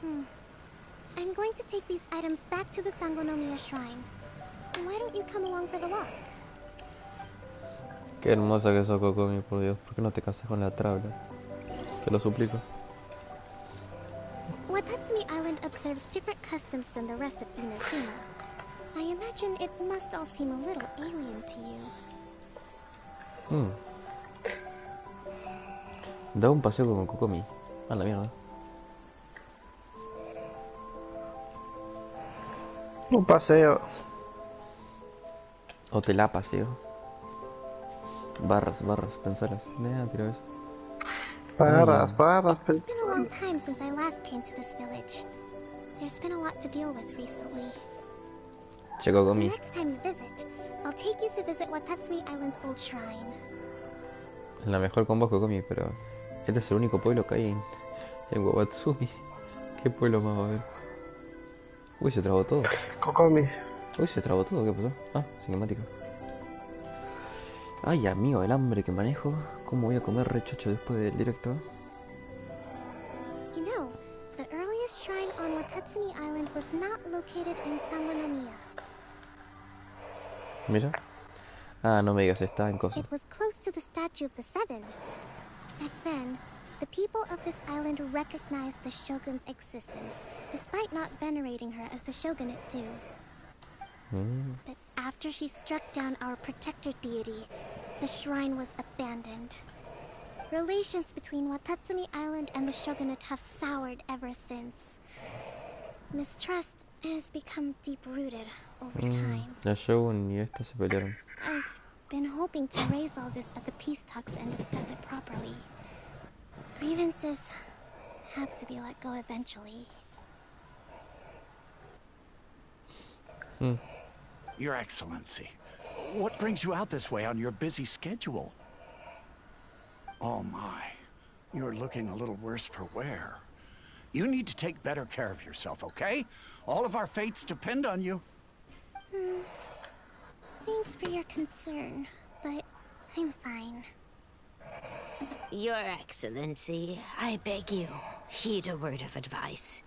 I'm going to take these items back to the Sangonomiya Shrine. Why don't you come along for the walk? Qué hermosa que sos, Kokomi, por Dios. ¿Por qué no te casas con la trabla? Te lo suplico. Watatsumi Island observes different customs than the rest of Inazuma. I imagine it must all seem a little alien to you. Da un paseo con Kokomi. A la mierda. Un paseo. O te la paseo. Barras, pensalas. Tira eso. Barras. It's been a long time since I last came to this village. There's been a lot to deal with recently. Che, Kokomi. Next time you visit, I'll take you to visit Watatsumi Island's old shrine. La mejor con vos, Kokomi, pero este es el único pueblo que hay en Wawatsumi. ¿Qué pueblo más va a haber? Uy, se trabó todo. Kokomi. Uy, se trabó todo, ¿qué pasó? Ah, cinemática. Ay, amigo, el hambre que manejo. ¿Cómo voy a comer rechocho después del directo? You know, the earliest shrine on Watatsumi Island was not located in Sangonomiya. Mira. Ah, no me digas, está en cosa. It was close to the statue of the Seven. Back then, the people of this island recognized the shogun's existence, despite not venerating her as the shogunate do. But after she struck down our protector deity, the shrine was abandoned. Relations between Watatsumi Island and the shogunate have soured ever since. Mistrust has become deep-rooted over time. La Shogun y esta se pelearon. I've been hoping to raise all this at the peace talks and discuss it properly. Grievances have to be let go eventually. Your Excellency, what brings you out this way on your busy schedule? Oh my, you're looking a little worse for wear. You need to take better care of yourself, okay? All of our fates depend on you. Thanks for your concern, but I'm fine. Your Excellency, I beg you, heed a word of advice.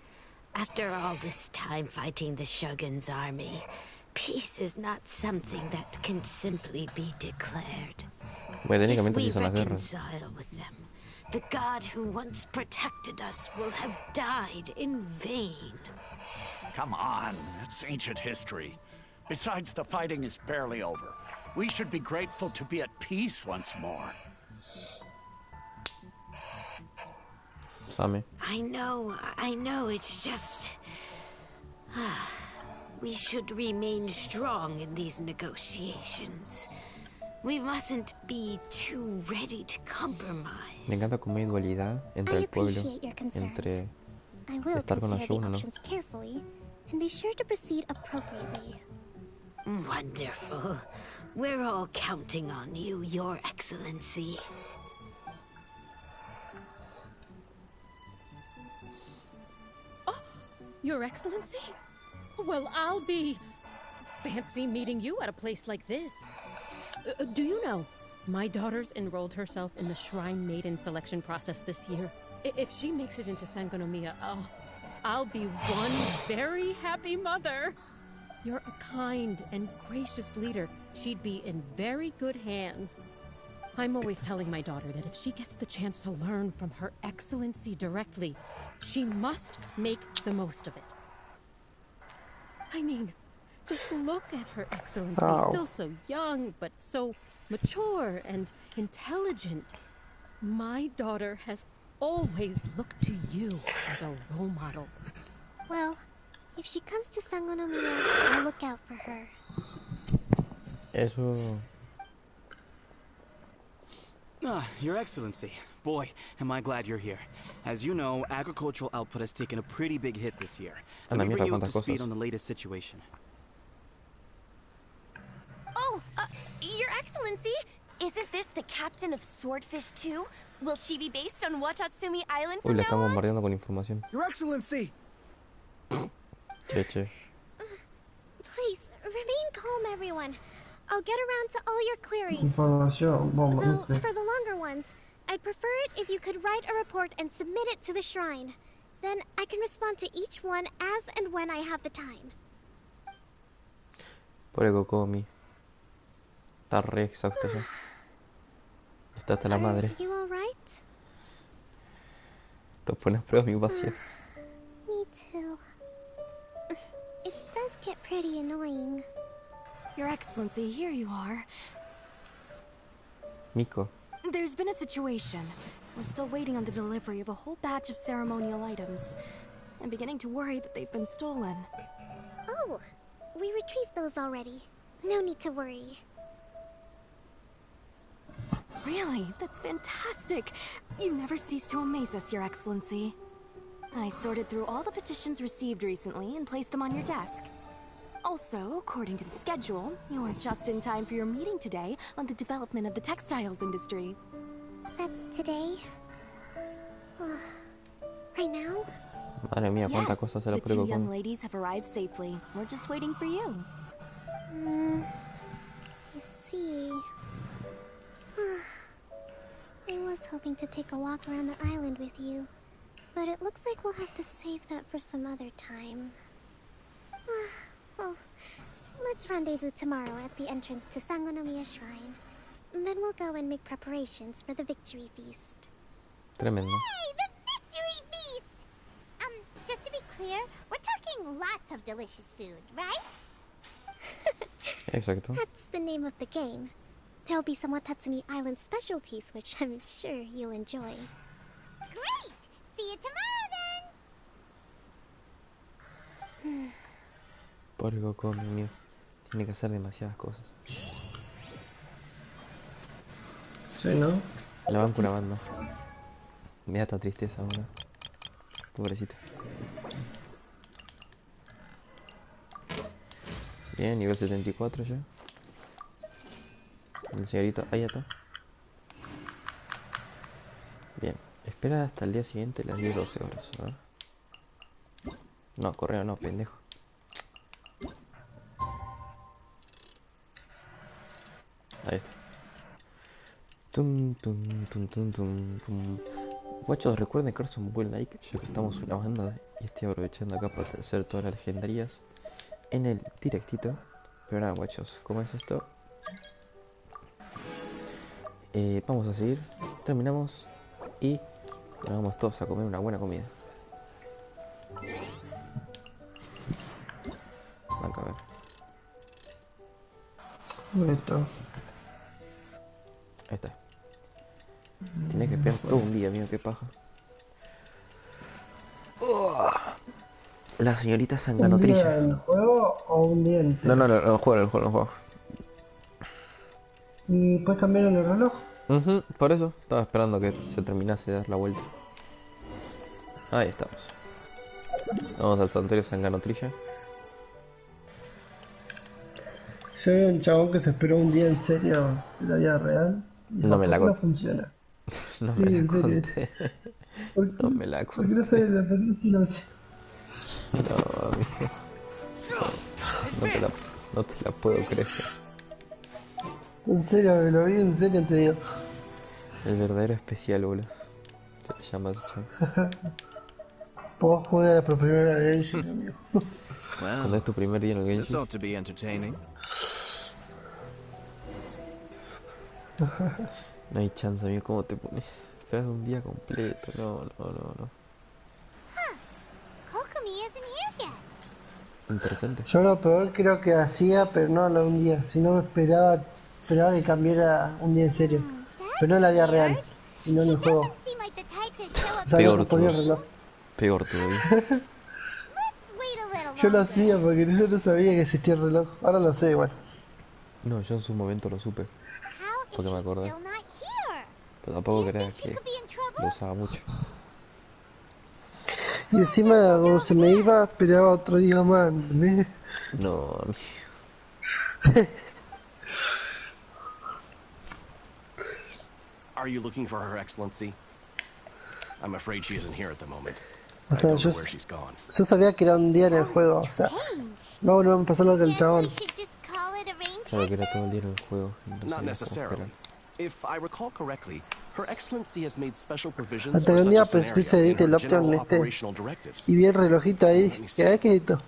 After all this time fighting the Shogun's army, peace is not something that can simply be declared. If we reconcile with them, the god who once protected us will have died in vain. Come on, that's ancient history. Besides, the fighting is barely over. We should be grateful to be at peace once more. Same. I know, it's just... we should remain strong in these negotiations. We mustn't be too ready to compromise. Me encanta cómo hay dualidad entre el pueblo, entre I will estar con la consider the Shogun, ¿no? options carefully and be sure to proceed appropriately. Wonderful. We're all counting on you, Your Excellency. Your Excellency? Well, I'll be... fancy meeting you at a place like this. Do you know, my daughter's enrolled herself in the Shrine Maiden selection process this year. If she makes it into Sangonomiya, I'll be one very happy mother. You're a kind and gracious leader. She'd be in very good hands. I'm always telling my daughter that if she gets the chance to learn from Her Excellency directly, she must make the most of it. I mean, just look at Her Excellency, still so young, but so mature and intelligent. My daughter has always looked to you as a role model. Well, if she comes to Sangonomiya, I'll look out for her. Eso. Your Excellency. Boy, am I glad you're here. As you know, agricultural output has taken a pretty big hit this year. Let me bring you up to speed on the latest situation. Oh, Your Excellency, isn't this the captain of Swordfish 2? Will she be based on Watatsumi Island Uy, from la now estamos on? bombardeando con información. Your Excellency! Che. Please, remain calm, everyone. I'll get around to all your queries. Información, bomba. Though, for the longer ones, I'd prefer it if you could write a report and submit it to the shrine. Then I can respond to each one as and when I have the time. Pobre Kokomi. Está re exhausto ya. Está hasta la madre. Are you alright? Esto pone a prueba mi paciencia. Me too. It does get pretty annoying. Your Excellency, here you are. Miko. There's been a situation. We're still waiting on the delivery of a whole batch of ceremonial items. I'm beginning to worry that they've been stolen. Oh, we retrieved those already. No need to worry. Really? That's fantastic. You never cease to amaze us, Your Excellency. I sorted through all the petitions received recently and placed them on your desk. Also, according to the schedule, you are just in time for your meeting today on the development of the textiles industry. That's today? Right now? Madre mía, cuántas Yes, cosas se le the two pone young Kokomi. ladies have arrived safely. We're just waiting for you. I see. I was hoping to take a walk around the island with you, but it looks like we'll have to save that for some other time. Oh, let's rendezvous tomorrow at the entrance to Sangonomiya Shrine. Then we'll go and make preparations for the victory feast. Tremendo. Yay, the victory feast! Just to be clear, we're talking lots of delicious food, right? Exacto. That's the name of the game. There'll be some Watatsumi Island specialties, which I'm sure you'll enjoy. Great! See you tomorrow, then! Pobre Kokomi, mío. Tiene que hacer demasiadas cosas. Sí, ¿no? La van curabando. Me da esta tristeza ahora. Pobrecita. Bien, nivel 74 ya. El señorito Ayato. Bien, espera hasta el día siguiente las 10-12 horas. A ver. No, correo no, pendejo. Ahí está. Tum, tum, tum, tum, tum, tum. Guachos, recuerden dejar un buen like, ya que estamos una banda y estoy aprovechando acá para hacer todas las legendarias en el directito. Pero nada, guachos, ¿cómo es esto? Vamos a seguir, terminamos y nos vamos todos a comer una buena comida. Acá a ver. Esto. Ahí está. Tenía que esperar todo un día, amigo, qué paja. La señorita ¿Un día Sanganotrilla. en el juego o un día entero? No, el juego. ¿Y puedes cambiar en el reloj? Por eso estaba esperando que se terminase de dar la vuelta. Ahí estamos. Vamos al santuario Sanganotrilla. Yo vi un chabón que se esperó un día en serio de la vida real. Y No me la no funciona. No Sí, me la en serio. conté. No me la ¿Por qué conté. no sabes la película? No, amigo. No te la puedo creer. En serio, me lo vi en serio, te digo. El verdadero especial, boludo. Se llama ese chavo. Vos jugar por primera vez, amigo. ¿Cuándo es tu primer día en el This Genshing? ought to be entertaining. No hay chance, amigo. ¿Cómo te pones? Esperas un día completo. No. Kokomi isn't here yet. Interesante. Yo lo peor creo que hacía, pero no lo un día. Si no me esperaba que cambiara un día en serio. Pero no en la vida real, sino en el juego. Seem like the type to show up. O sea, no Peor se ponía el todavía. reloj. Peor todavía. Let's wait a little Yo lo longer. hacía porque yo no sabía que existía el reloj. Ahora lo sé igual. No, yo en su momento lo supe. Porque me acordé. Still not here. Pero tampoco creas que lo usaba mucho. Y encima cuando se me iba, esperaba otro día más, ¿entendés? No, amigo. Are you looking for Her Excellency? I'm afraid she isn't here at the moment. O I sea, don't know yo where she's gone. sabía que era un día en el juego, o sea. No me pasó lo que el chabón. Claro que era todo el día en el juego. No Not sabía cómo necessarily. esperar. If I recall correctly, Her Excellency has made special provisions Hasta for que un such día a pues se scenario in edite her el option general este. operational directives. Y vi el relojito ahí. ¿Qué es esto?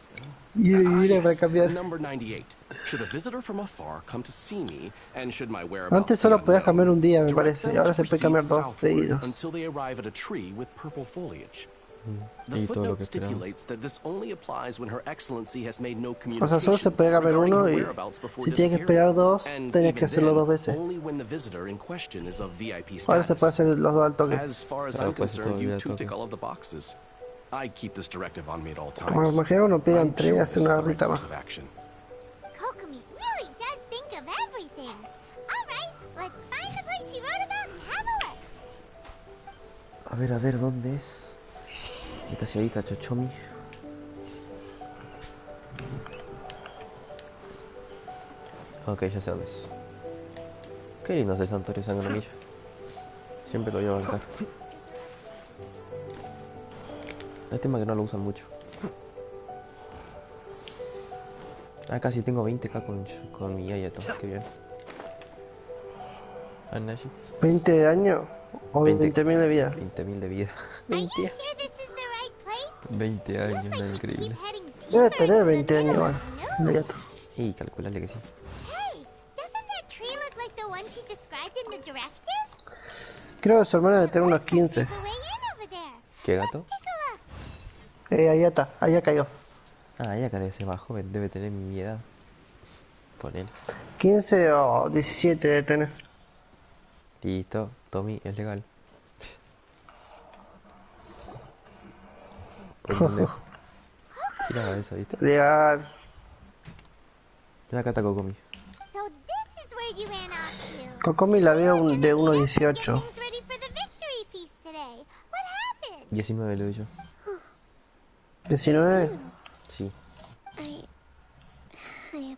Y vine para cambiar. Number 98. Should a visitor from afar come to see me, and should my whereabouts Antes be solo podías unknown, cambiar un día, me direct parece. them Ahora to se puede proceed cambiar dos southward seguidos. until they arrive at a tree with purple foliage. The Y todo lo footnote que esperamos. stipulates that this only applies when Her Excellency has made no O sea, communication solo se puede cambiar regarding uno her y whereabouts before si tienes que disappearing. esperar dos, And tenés que even hacerlo then, dos veces. only when the visitor in question is of VIP Ahora se puede status. hacer los dos al toque. As far as Claro, I'm puedes hacer todo concerned, el día you al two toque. tick all of the boxes. I keep this directive on me at all Bueno, times. imagina uno pegan I'm tres y sure hace this is una the right rita course más. of action. Kokomi really does think of everything. All right, let's find the place she wrote about and have a look. A ver, ¿dónde es? Esta señorita Chochomi. Ok, ya sé dónde es. Qué lindo es el santuario Sanganotrilla. Siempre lo voy a bancar. El tema es que no lo usan mucho. Ah, casi tengo 20k con mi Ayato, qué bien. Anashi. 20 de daño o 20.000 de vida. 20.000 de vida. 20. 20 años, no, increíble. Debe tener 20 años igual. Inmediato. Y calcularle que sí. Hey, doesn't that tree look like the one she described in the directive? Creo que su hermana debe tener unos 15. ¿Qué gato? Allá está, allá cayó. Ah, ella que debe ser más joven, debe tener mi edad. Ponele. 15 o 17 debe tener. Listo, Tommy, es legal. Por pendejo. Tiraba eso, ¿viste? Legal. Mira acá está Kokomi. So this is where you ran off to. Kokomi la veo de 1.18. Things ready for the victory feast today. What happened? 19 le doy yo. 19. Sí. I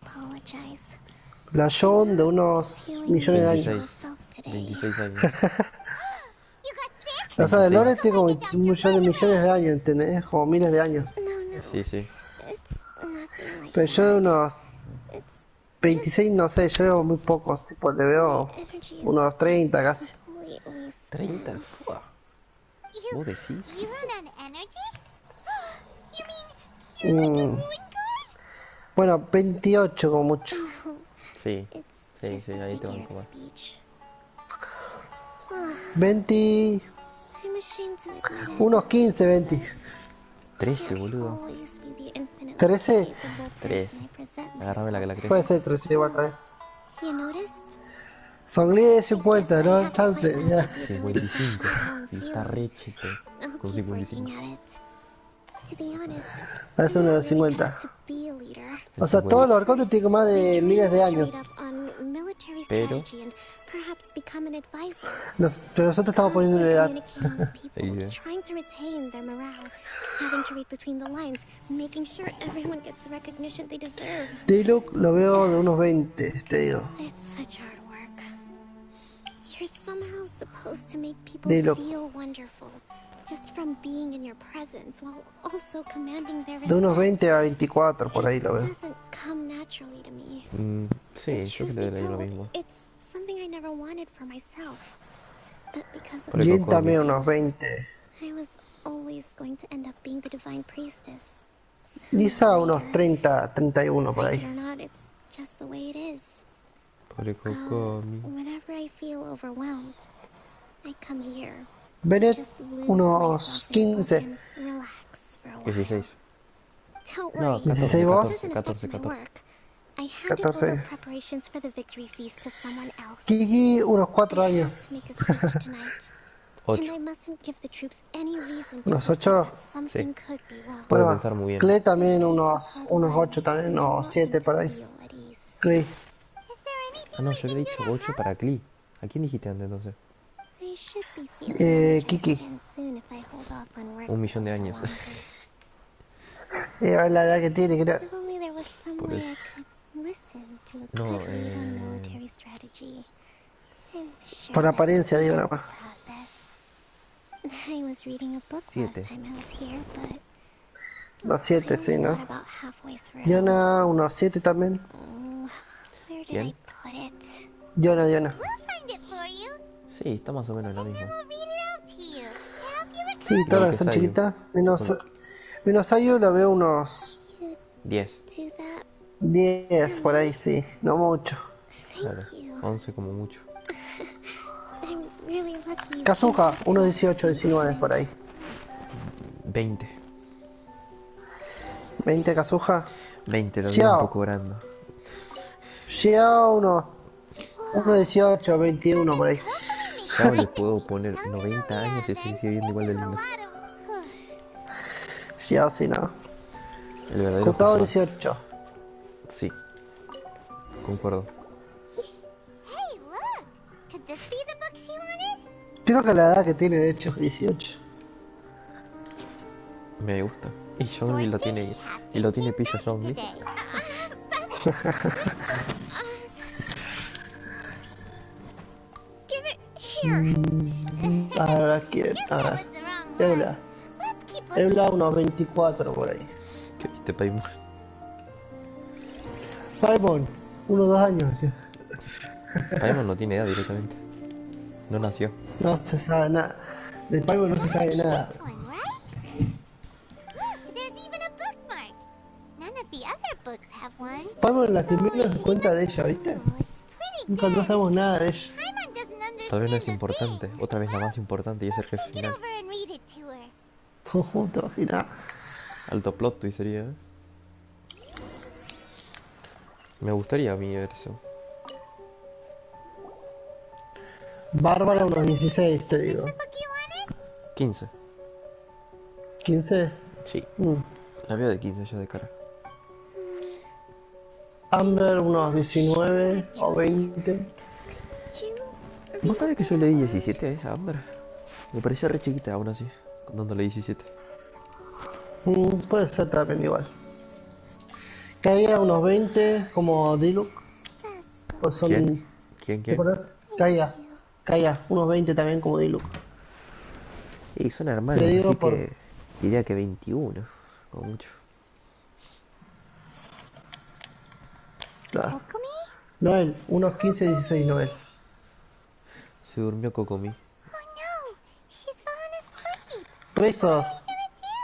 La John de unos millones de años. 26 años. O sea, de Lore tiene como 21 millones de años, ¿entendés? Como miles de años. Sí, sí. Pero yo de unos 26, no sé, yo veo muy pocos, tipo, le veo unos 30 casi. 30. ¿Vos decís? Bueno, 28 como mucho. Sí, sí, sí, ahí te banco más. 20... Unos 15, 20. 13, boludo. 13. 13. Agárrame la que la crees. Puede ser 13 igual también. Son 10 50, ¿no? Chance, ya. 55. Y está re chico. Con 55. Hace unos 50. O sea, todos los arcontes tienen más de miles de años. Pero pero nosotros estamos poniendo una edad. Trying to retain their morale, having to read between the lines, making sure everyone gets the recognition they deserve. D-Look lo veo de unos 20, te digo. It's such hard work. You're somehow supposed to make people feel wonderful just from being in your presence while also commanding their respect. De unos 20 a 24 por ahí lo veo. It doesn't come naturally to me. Sí, yo creo que le daría lo mismo. It's something I never wanted for myself. But because of Jin también unos 20. I was always going to end up being the divine priestess. Lisa unos 30, 31 por ahí. Or not, it's just the way it is. Pobre Kokomi. Whenever I feel overwhelmed, I come here. Bennett unos 15. 16. No, 16 vos. 14. I handed over preparations for the victory feast to someone else. Kiki unos 4 años. 8. And I mustn't give the troops any reason to Unos 8. something could be wrong. Puede pensar muy bien. Clay también unos 8 también, unos 7 por ahí. Clay. Ah, no, yo le he dicho 8 para Klee. ¿A quién dijiste antes entonces? Kiki. 1.000.000 de años. La edad que tiene, creo. Por eso. No, por apariencia, digo nada más. 7. Los 7, sí, ¿no? Diona, unos 7 también. ¿Quién? Diona. Sí, está más o menos lo mismo. Sí, todas son chiquitas. Menos Ayu lo veo unos 10. 10 por ahí, sí. No mucho. Claro, 11 como mucho. Kazuha, unos 18, 19 por ahí. 20. 20 Kazuha. 20, lo veo un poco grande. Xiao, unos 18, 21 por ahí. Xiao le puedo poner 90 años y se sigue viendo igual de lindo. Xiao, sí, no. El verdadero Jutao 18. Sí. Concuerdo. Creo que la edad que tiene, de hecho, 18. Me gusta. Y Zombie lo tiene. Y lo tiene pillo Zombie. Ahora quién, ahora. Ebla unos 24 por ahí. ¿Qué viste, Paimon? Paimon, unos 2 años. Paimon no tiene edad directamente. No nació. No se sabe nada. De Paimon no se sabe nada. Paimon la que menos se cuenta de ella, ¿viste? Nunca no sabemos nada de ella. Tal vez no es importante. Otra vez la más importante y es el jefe final. Todo final. Alto plot twist sería, ¿eh? Me gustaría a mí ver eso. Bárbara unos 16, te digo. 15. ¿15? Sí. La veo de 15 ya de cara. Amber unos 19 o 20. ¿Vos sabés que yo le di 17 a esa Amber? Me parecía re chiquita aún así, dándole 17. Puede ser también igual. Caía unos 20 como Diluc. Pues son... ¿Quién? ¿Te acordás? Caiga, unos 20 también como Diluc. Y son hermanos, Te digo así por... que diría que 21, como mucho. Claro. Noel, unos 15, 16 Noel. Se durmió Kokomi. Por eso,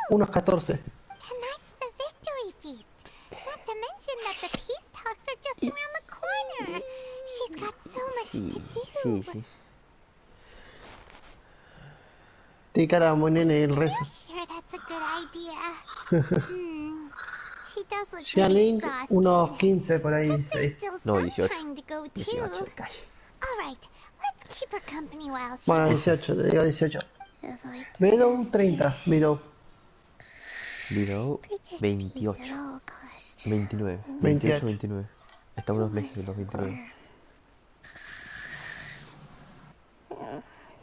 unos 14. Tonight's the victory feast. Not to mention that the peace talks are just around the corner. She's got so much to do. Sí. Te cara muy nene el rezo. Sure, that's a good idea. She does look Xianling, exhausted. unos 15 por ahí. There's still No, some 18. time to go 18 too. de calle. All right, let's keep her company while she. Bueno, 18, te digo 18. Bedo 30, Bedo. Video 28. 29. 28, 29. Está unos meses de los 29.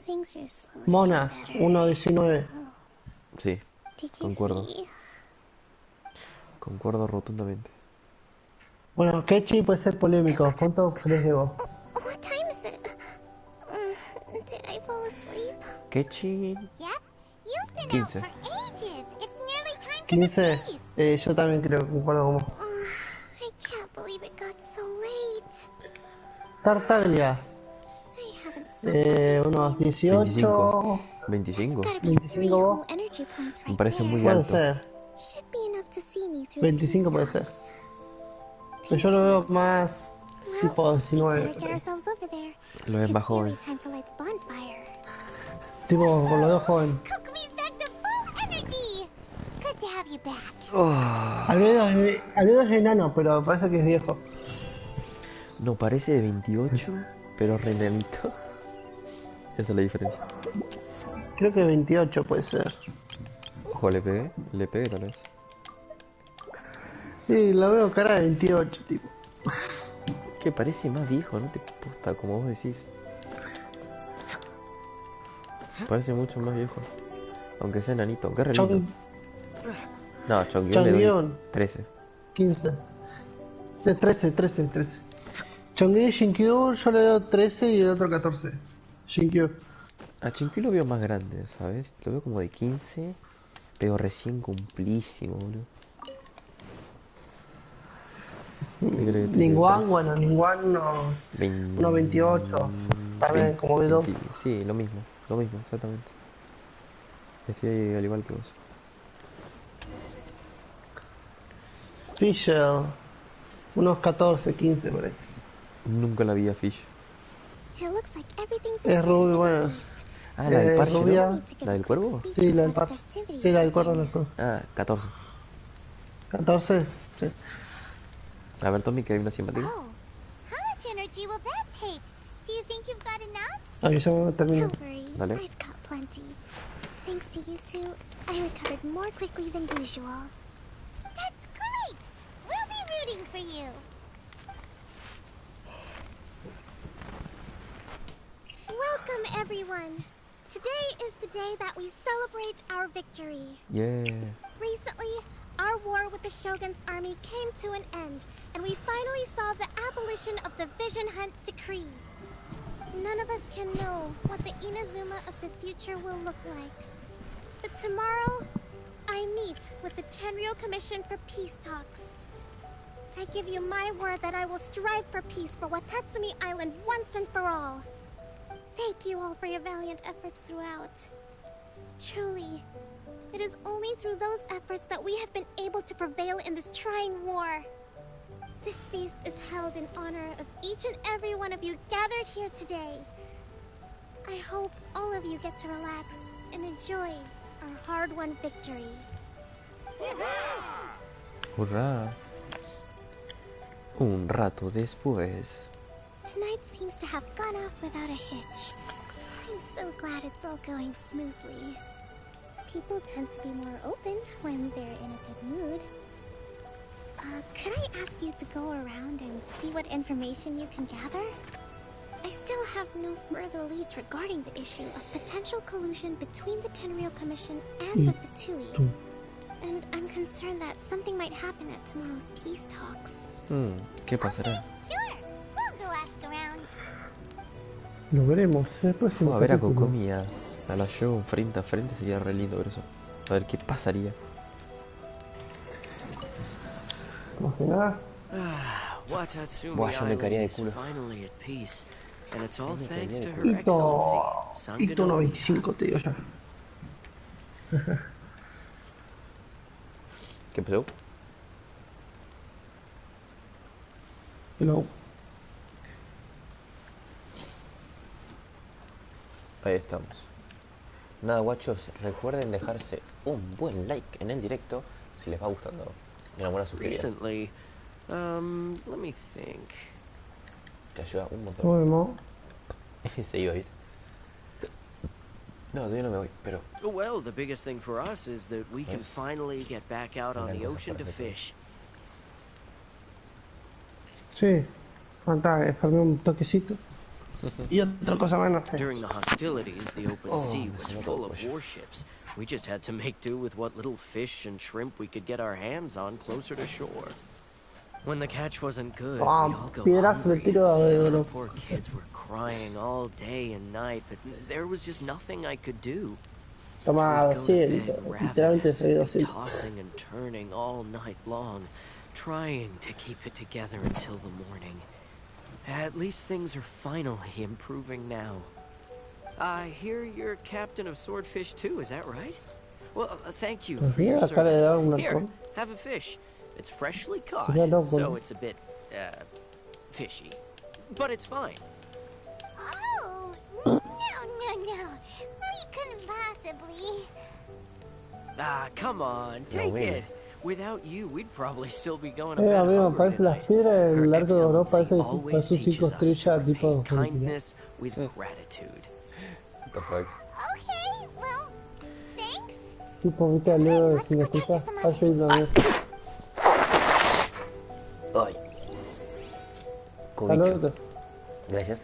Things are slowly Mona, getting better. 1.19. Sí, Did you concuerdo. see? Concuerdo rotundamente. Bueno, Kechi puede ser polémico. ¿Cuánto crees de vos? What time is it? Did I fall asleep? Kechi. Yep. You've been 15. out for ages. It's nearly time for the 15. feast. Yo también creo, concuerdo con vos. I can't believe it got so late. Tartaglia. I haven't slept Unos 18. 25. 25 vos. energy points Me right parece muy Puede alto. ser. Should be enough to see me through 25 puede ser. Pero yo lo veo más tipo 19. Better get ourselves over there. Lo ves más joven. Time to light the bonfire. Tipo, con lo veo joven. Kokomi's back to full energy. Good to have you back. Albedo es enano, pero parece que es viejo. No, parece de 28, pero re enanito. Esa es la diferencia. Creo que 28 puede ser. Ojo, le pegué tal vez. Sí, la veo cara de 28, tipo. Que parece más viejo, no te posta como vos decís. Parece mucho más viejo. Aunque sea enanito, aunque es re lindo. No, Chongyeon le doy 13. 15. De 13. Chongyeon y Shinkyu yo le doy 13 y el otro 14. Shinkyu. A Shinkyu lo veo más grande, ¿sabes? Lo veo como de 15, pero recién cumplísimo, boludo. Ningguang, bueno, Ningguang unos 28. También, como veo. Sí, lo mismo, exactamente. Estoy al igual que vos. Fisher, unos 14, 15 por ahí. Nunca la vi a Fish. Es rubio, bueno. Ah, la del parche, rubia. ¿no? ¿La del cuervo? Sí, la del parche. Sí, la del cuervo. Ah, 14. 14, sí. A ver, Tommy, que hay una simpática. How much energy will that take? Do you think you've got enough? Aquí ya termino. Don't worry, Dale. I've got plenty. Thanks to you two, I recovered more quickly than usual. That's great! We'll be rooting for you. Welcome, everyone. Today is the day that we celebrate our victory. Yeah. Recently, our war with the Shogun's army came to an end, and we finally saw the abolition of the Vision Hunt Decree. None of us can know what the Inazuma of the future will look like. But tomorrow, I meet with the Tenryou Commission for Peace Talks. I give you my word that I will strive for peace for Watatsumi Island once and for all. Thank you all for your valiant efforts throughout. Truly, it is only through those efforts that we have been able to prevail in this trying war. This feast is held in honor of each and every one of you gathered here today. I hope all of you get to relax and enjoy our hard-won victory. Hurra. Un rato después. Tonight seems to have gone off without a hitch. I'm so glad it's all going smoothly. People tend to be more open when they're in a good mood. Could I ask you to go around and see what information you can gather? I still have no further leads regarding the issue of potential collusion between the Tenryou Commission and the Fatui. And I'm concerned that something might happen at tomorrow's peace talks. ¿Qué pasará? Sure, we'll go after Lo veremos, después a ver a Kokomi a la show frente a frente, sería re lindo ver eso. A ver qué pasaría. ¿Imaginás? Buah, yo me caería de culo. Hito 95, te digo ya. ¿Qué pasó? Hello. Ahí estamos. Nada, guachos, recuerden dejarse un buen like en el directo si les va gustando. Y una buena suscripción. Let me think. Que ayuda un montón. No. Se iba, ¿viste? No, todavía no me voy, pero... Well, the biggest thing for us is that we can finally get back out on the ocean to fish. Sí, falta farme un toquecito. Y otra cosa más, no sé. During the hostilities, the open sea was full of warships. We just had to make do with what little fish and shrimp we could get our hands on closer to shore. When the catch wasn't good, we'd all go hungry. The poor kids were crying all day and night, but there was just nothing I could do. Toma 200, literalmente soy 200. Tossing and turning all night long, trying to keep it together until the morning. At least things are finally improving now. I hear you're captain of Swordfish too, is that right? Well, thank you for your service. Here, have a fish. It's freshly caught, so it's a bit, fishy. But it's fine. Oh, no. We couldn't possibly. Ah, come on, take it. Without you, we'd probably still be going to bed amigo, hungry parece las piedras del arco de Europa, parece 5 estrellas tipo kindness with gratitude. What the fuck? Okay, well, thanks. Tipo, viste al Leo de 5 estrellas, parece ir también. Ay. Cobicho. Gracias.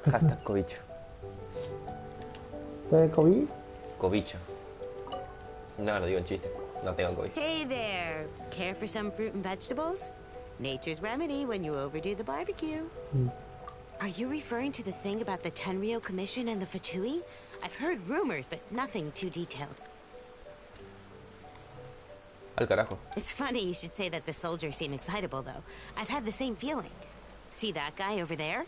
Hashtag cobicho. ¿Tienes COVID? Cobicho. No, lo digo en chiste. No tengo COVID. Hey there. Care for some fruit and vegetables? Nature's remedy when you overdo the barbecue. Are you referring to the thing about the Tenryou Commission and the Fatui? I've heard rumors, but nothing too detailed. Al carajo. It's funny you should say that the soldiers seem excitable, though. I've had the same feeling. See that guy over there?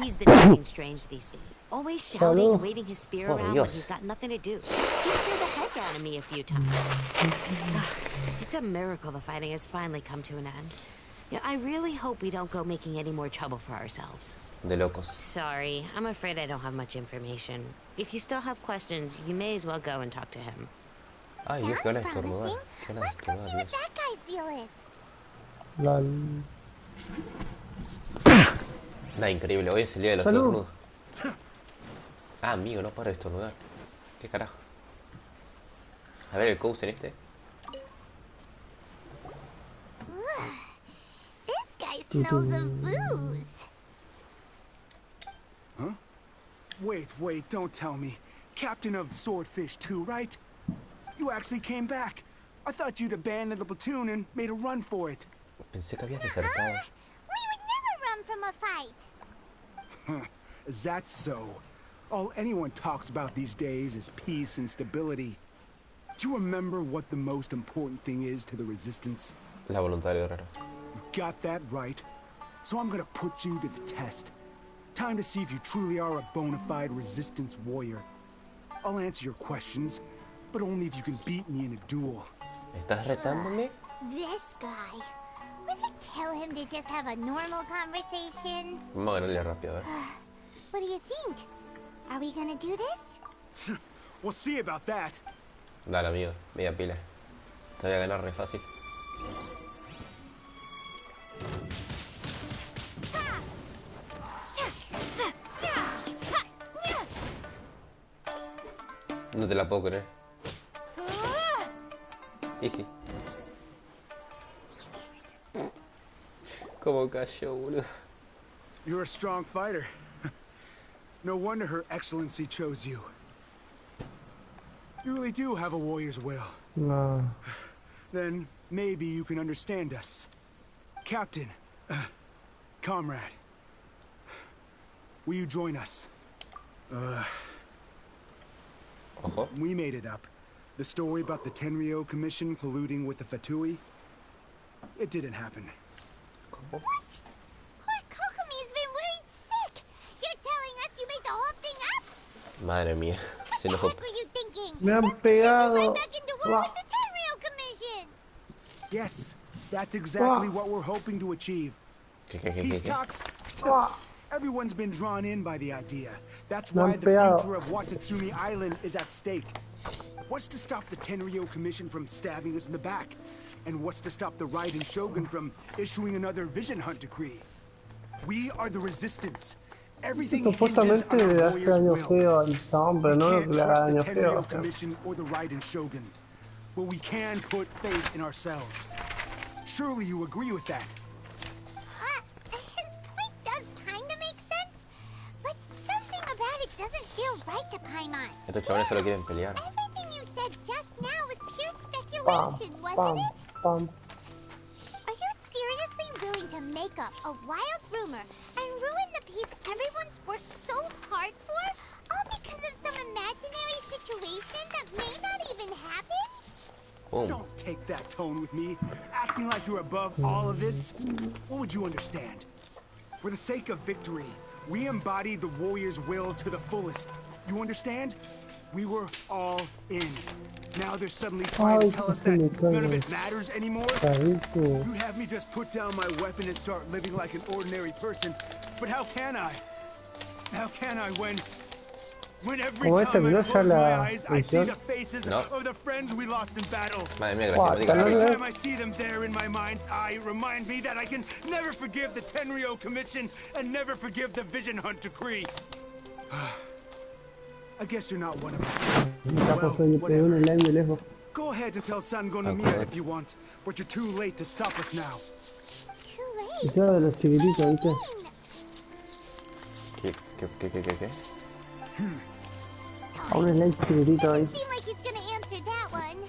He's been acting strange these days. Always shouting and waving his spear around when he's got nothing to do. He scared the heck out of me a few times. It's a miracle the fighting has finally come to an end. Yeah, I really hope we don't go making any more trouble for ourselves. De locos. Sorry, I'm afraid I don't have much information. If you still have questions, you may as well go and talk to him. Ay, Dios, que van a estornudar. Let's go see what that guy's deal is. Nada, increíble. Hoy es el día de los estornudos. Ah, amigo, no paro de estornudar. ¿Qué carajo? A ver el cousin este. This guy smells of booze. Huh? Wait, don't tell me. Captain of Swordfish 2, right? You actually came back. I thought you'd abandoned the platoon and made a run for it. Pensé que habías desertado. We would never run from a fight. Is that so? All anyone talks about these days is peace and stability. Do you remember what the most important thing is to the resistance? La voluntad del guerrero. You got that right. So I'm gonna put you to the test. Time to see if you truly are a bona fide resistance warrior. I'll answer your questions, but only if you can beat me in a duel. ¿Estás retándome? This guy. Would it kill him to just have a normal conversation? Vamos a ganarle rápido, a ver. What do you think? Are we gonna do this? We'll see about that. Dale, amigo, media pila. Te voy a ganar re fácil. No te la puedo creer. Easy. ¿Cómo cayó, boludo? You're a strong fighter. No wonder Her Excellency chose you. You really do have a warrior's will. No. Then maybe you can understand us. Captain, comrade. will you join us? We made it up. The story about the Tenryou Commission colluding with the Fatui, it didn't happen. What? Poor Kokomi's been worried sick. You're telling us you made the whole thing up? Madre mía. Se enojó. What were you thinking? Me han pegado. Right back into war with the Tenryou Commission. Yes, that's exactly what we're hoping to achieve. Peace talks. Everyone's been drawn in by the idea. That's why the future of Watatsumi Island is at stake. What's to stop the Tenryou Commission from stabbing us in the back? And what's to stop the Raiden Shogun from issuing another Vision Hunt decree? We are the resistance. Everything hinges on our warriors' will. We can't trust the Tenryou Commission or the Raiden Shogun, but we can put faith in ourselves. Surely you agree with that? His point does kinda make sense, but something about it doesn't feel right to Paimon. Estos chavales solo quieren pelear. Everything you said just now was pure speculation, wasn't it? Are you seriously willing to make up a wild rumor and ruin the peace everyone's worked so hard for, all because of some imaginary situation that may not even happen? Don't take that tone with me, acting like you're above all of this. What would you understand? For the sake of victory, we embodied the warrior's will to the fullest. You understand? We were all in. Now they're suddenly trying to tell us that none of it matters anymore? You'd have me just put down my weapon and start living like an ordinary person. But how can I? How can I when every time I close my eyes, I see the faces of the friends we lost in battle? Every time I see them there in my mind's eye, it reminds me that I can never forgive the Tenryou Commission and never forgive the Vision Hunt decree. I guess you're not one of us. Well, whatever. Go ahead and tell Sangonomiya if you want, but you're too late to stop us now. Too late? ¿Qué? Doesn't seem like he's gonna answer that one.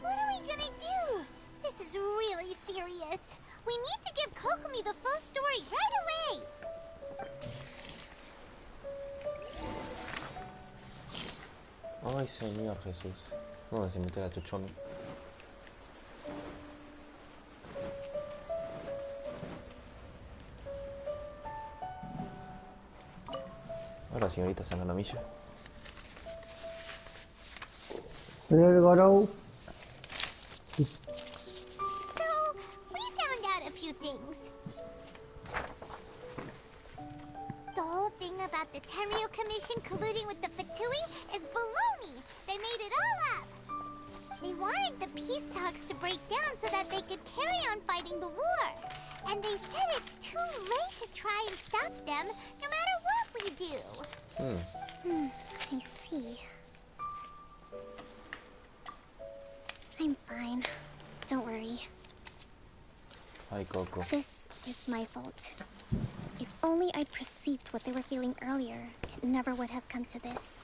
What are we gonna do? This is really serious. We need to give Kokomi the full story right away. Ay, Señor Jesús. Vamos a meter a Chuchomi. Hola, señorita Sangonomiya. Señor Gorou. So, we found out a few things. The whole thing about the Tenryou Commission colluding with the Fatui is baloney. They made it all up. They wanted the peace talks to break down so that they could carry on fighting the war. And they said it's too late to try and stop them, no matter what we do. I see. I'm fine. Don't worry. Hi, Coco. This is my fault. If only I'd perceived what they were feeling earlier, it never would have come to this.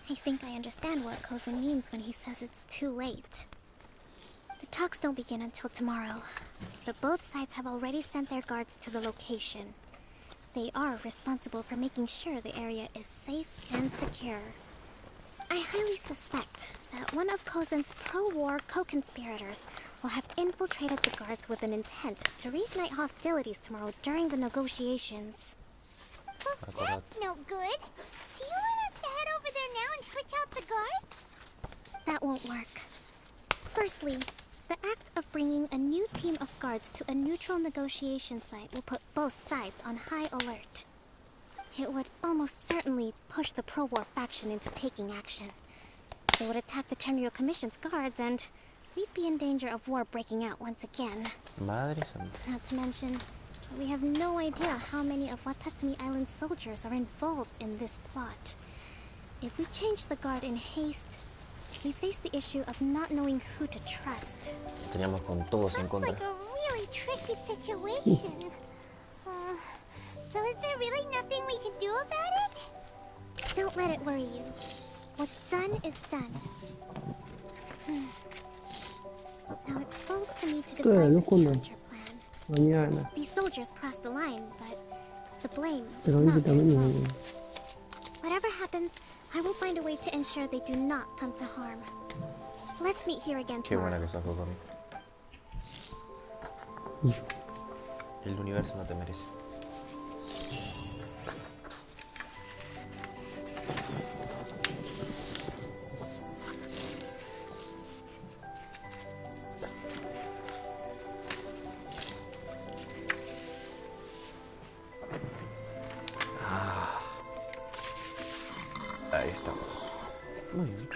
I think I understand what Kozan means when he says it's too late. The talks don't begin until tomorrow, but both sides have already sent their guards to the location. They are responsible for making sure the area is safe and secure. I highly suspect that one of Kozan's pro-war co-conspirators will have infiltrated the guards with an intent to reignite hostilities tomorrow during the negotiations. Well, that's no good. Do you want us to head over there now and switch out the guards? That won't work. Firstly, the act of bringing a new team of guards to a neutral negotiation site will put both sides on high alert. It would almost certainly push the pro-war faction into taking action. They would attack the Tenryou Commission's guards, and we'd be in danger of war breaking out once again. Madre santa. Not to mention, we have no idea how many of Watatsumi Island's soldiers are involved in this plot. If we change the guard in haste, we face the issue of not knowing who to trust. Teníamos con todos en contra. Sounds like a really tricky situation. So is there really nothing we can do about it? Don't let it worry you. What's done is done. Now it falls to me to devise a counter plan. These soldiers crossed the line, but The blame is Pero dice not theirs también. alone. Whatever happens, I will find a way to ensure they do not come to harm. Let's meet here again Qué buena tomorrow. que sos, Kokomi. El universo no te merece. Ahí estamos. Muy bien.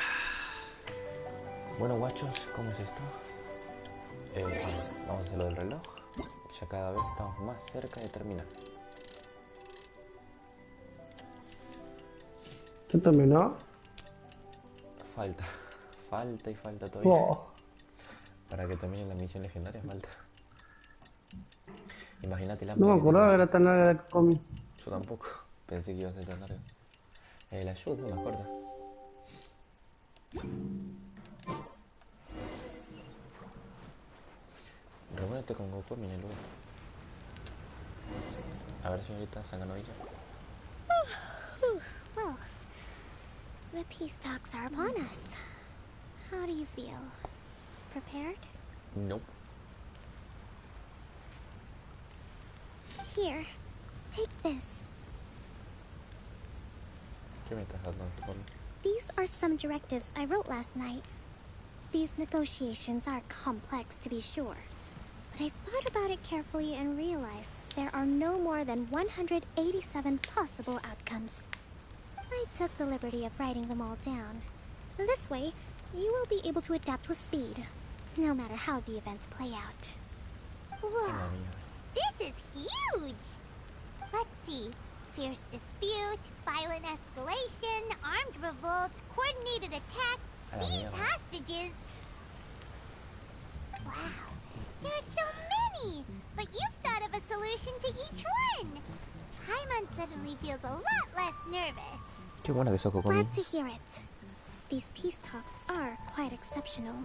Bueno, guachos, ¿cómo es esto? Vamos a hacer lo del reloj. Ya cada vez estamos más cerca de terminar. ¿Ya terminó? Falta y falta todavía. Oh. Para que terminen las misiones legendarias falta. Imagínate la. No me acordaba que era tan larga la Kokomi. Yo tampoco. Pensé que iba a ser tan larga. La ayuda es más corta. Reúnete con Kokomi en el lugar. A ver, señorita Sanganovilla. Well, the peace talks are upon us. How do you feel? Prepared? Nope. Here, take this. ¿Qué me estás dando, Kokomi? These are some directives I wrote last night. These negotiations are complex, to be sure. But I thought about it carefully and realized there are no more than 187 possible outcomes. I took the liberty of writing them all down. This way, you will be able to adapt with speed, no matter how the events play out. Whoa, this is huge! Let's see. Fierce dispute, violent escalation, armed revolt, coordinated attack, seized hostages. Wow, there are so many! But you've thought of a solution to each one! Paimon suddenly feels a lot less nervous. Qué buena que sos, Kokomi. Glad to hear it. These peace talks are quite exceptional.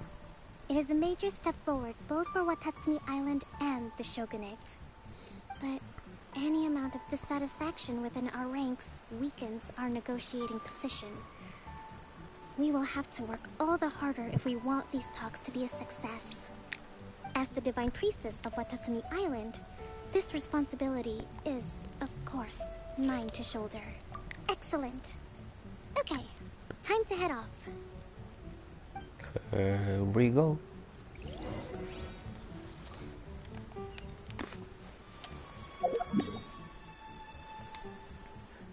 It is a major step forward both for Watatsumi Island and the Shogunate. But any amount of dissatisfaction within our ranks weakens our negotiating position. We will have to work all the harder if we want these talks to be a success. As the Divine Priestess of Watatsumi Island, this responsibility is, of course, mine to shoulder. Excellent. Okay, time to head off. Here we go.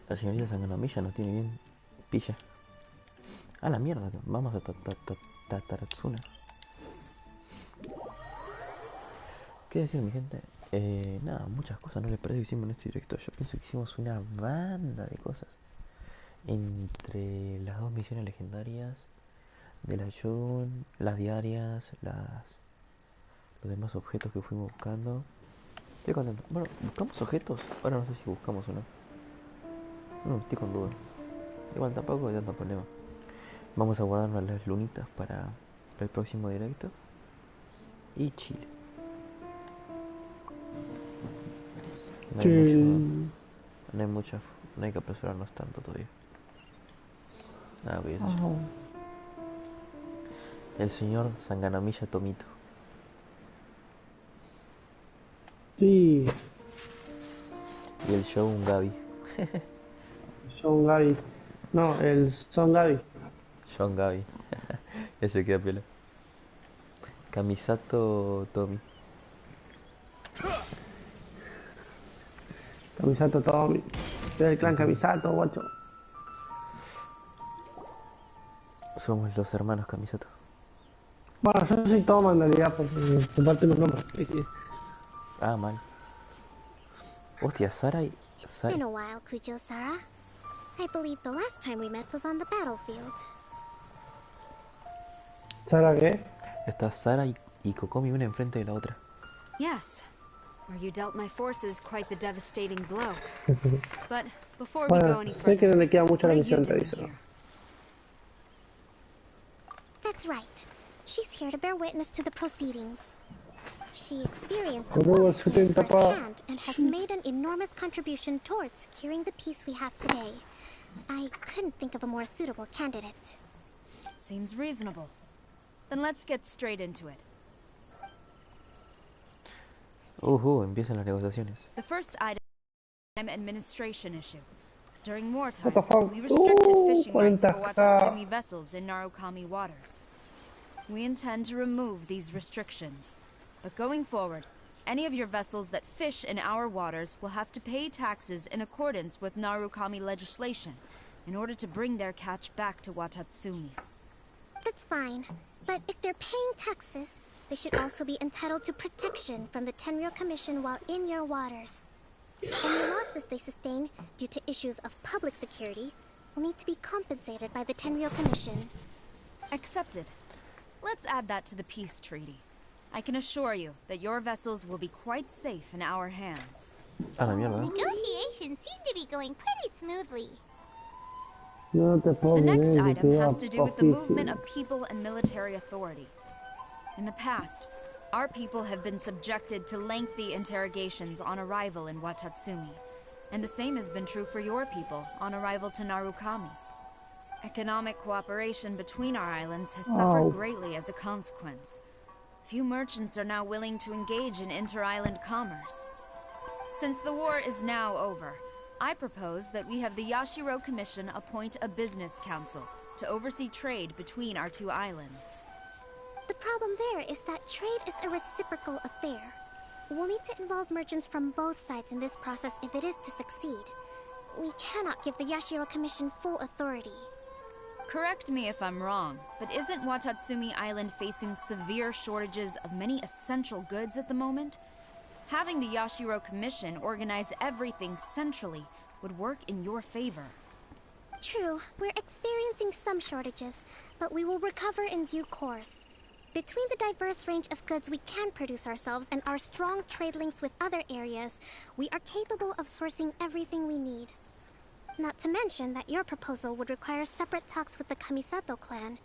La señorita Sanganomilla nos tiene bien pilla. A la mierda, vamos a Taratsuna. ¿Qué decir, mi gente? Nada, muchas cosas no les parece que hicimos en este directo. Yo pienso que hicimos una banda de cosas. Entre las dos misiones legendarias de la Jun, las diarias, los demás objetos que fuimos buscando. Estoy contento. Bueno, ¿buscamos objetos? Ahora no sé si buscamos o no. No, estoy con duda. Igual tampoco hay tanto problema. Vamos a guardarnos las lunitas para el próximo directo. Y Chile. No hay que apresurarnos tanto todavía. Nada, voy a decir. El señor Sanganomilla Tomito. Sí. Y el Shogun Gaby. Son Gaby. No, el Son Gaby. Son Gaby. Ese queda piola. Kamisato Tomi. Kamisato Tomi. Soy del clan Kamisato, guacho. Somos los hermanos Kamisato. Bueno, yo soy Toma en realidad porque compartimos nombres. Ah, mal. Hostia, Sara y... It's been a while, Kujo-Sara. I believe the last time we met was on the battlefield. ¿Sara qué? Está Sara y Kokomi una enfrente de la otra. Yes, where you dealt my forces quite the devastating blow. But before we Bueno, go any sé que no further, le queda mucho a la what are you misión, te doing aviso. here? That's right. She's here to bear witness to the proceedings. She experienced a Luego war el between us 70 pa. firsthand and has made an enormous contribution towards securing the peace we have today. I couldn't think of a more suitable candidate. Seems reasonable. Then let's get straight into it. Empiezan las negociaciones. The first item is an administration issue. During wartime, What the fuck? we restricted fishing rights for 40K. Watatsumi vessels in Narukami waters. We intend to remove these restrictions. But going forward, any of your vessels that fish in our waters will have to pay taxes in accordance with Narukami legislation in order to bring their catch back to Watatsumi. That's fine, but if they're paying taxes, they should also be entitled to protection from the Tenryou Commission while in your waters. Any losses they sustain due to issues of public security will need to be compensated by the Tenryou Commission. Accepted. Let's add that to the peace treaty. I can assure you that your vessels will be quite safe in our hands. Negotiations seem to be going pretty smoothly. The next item has to do with the movement of people and military authority. In the past, our people have been subjected to lengthy interrogations on arrival in Watatsumi, and the same has been true for your people on arrival to Narukami. Economic cooperation between our islands has suffered greatly as a consequence. Few merchants are now willing to engage in inter-island commerce. Since the war is now over, I propose that we have the Yashiro Commission appoint a business council to oversee trade between our two islands. The problem there is that trade is a reciprocal affair. We'll need to involve merchants from both sides in this process if it is to succeed. We cannot give the Yashiro Commission full authority. Correct me if I'm wrong, but isn't Watatsumi Island facing severe shortages of many essential goods at the moment? Having the Yashiro Commission organize everything centrally would work in your favor. True, we're experiencing some shortages, but we will recover in due course. Between the diverse range of goods we can produce ourselves and our strong trade links with other areas, we are capable of sourcing everything we need. Not to mention that your proposal would require separate talks with the Kamisato clan.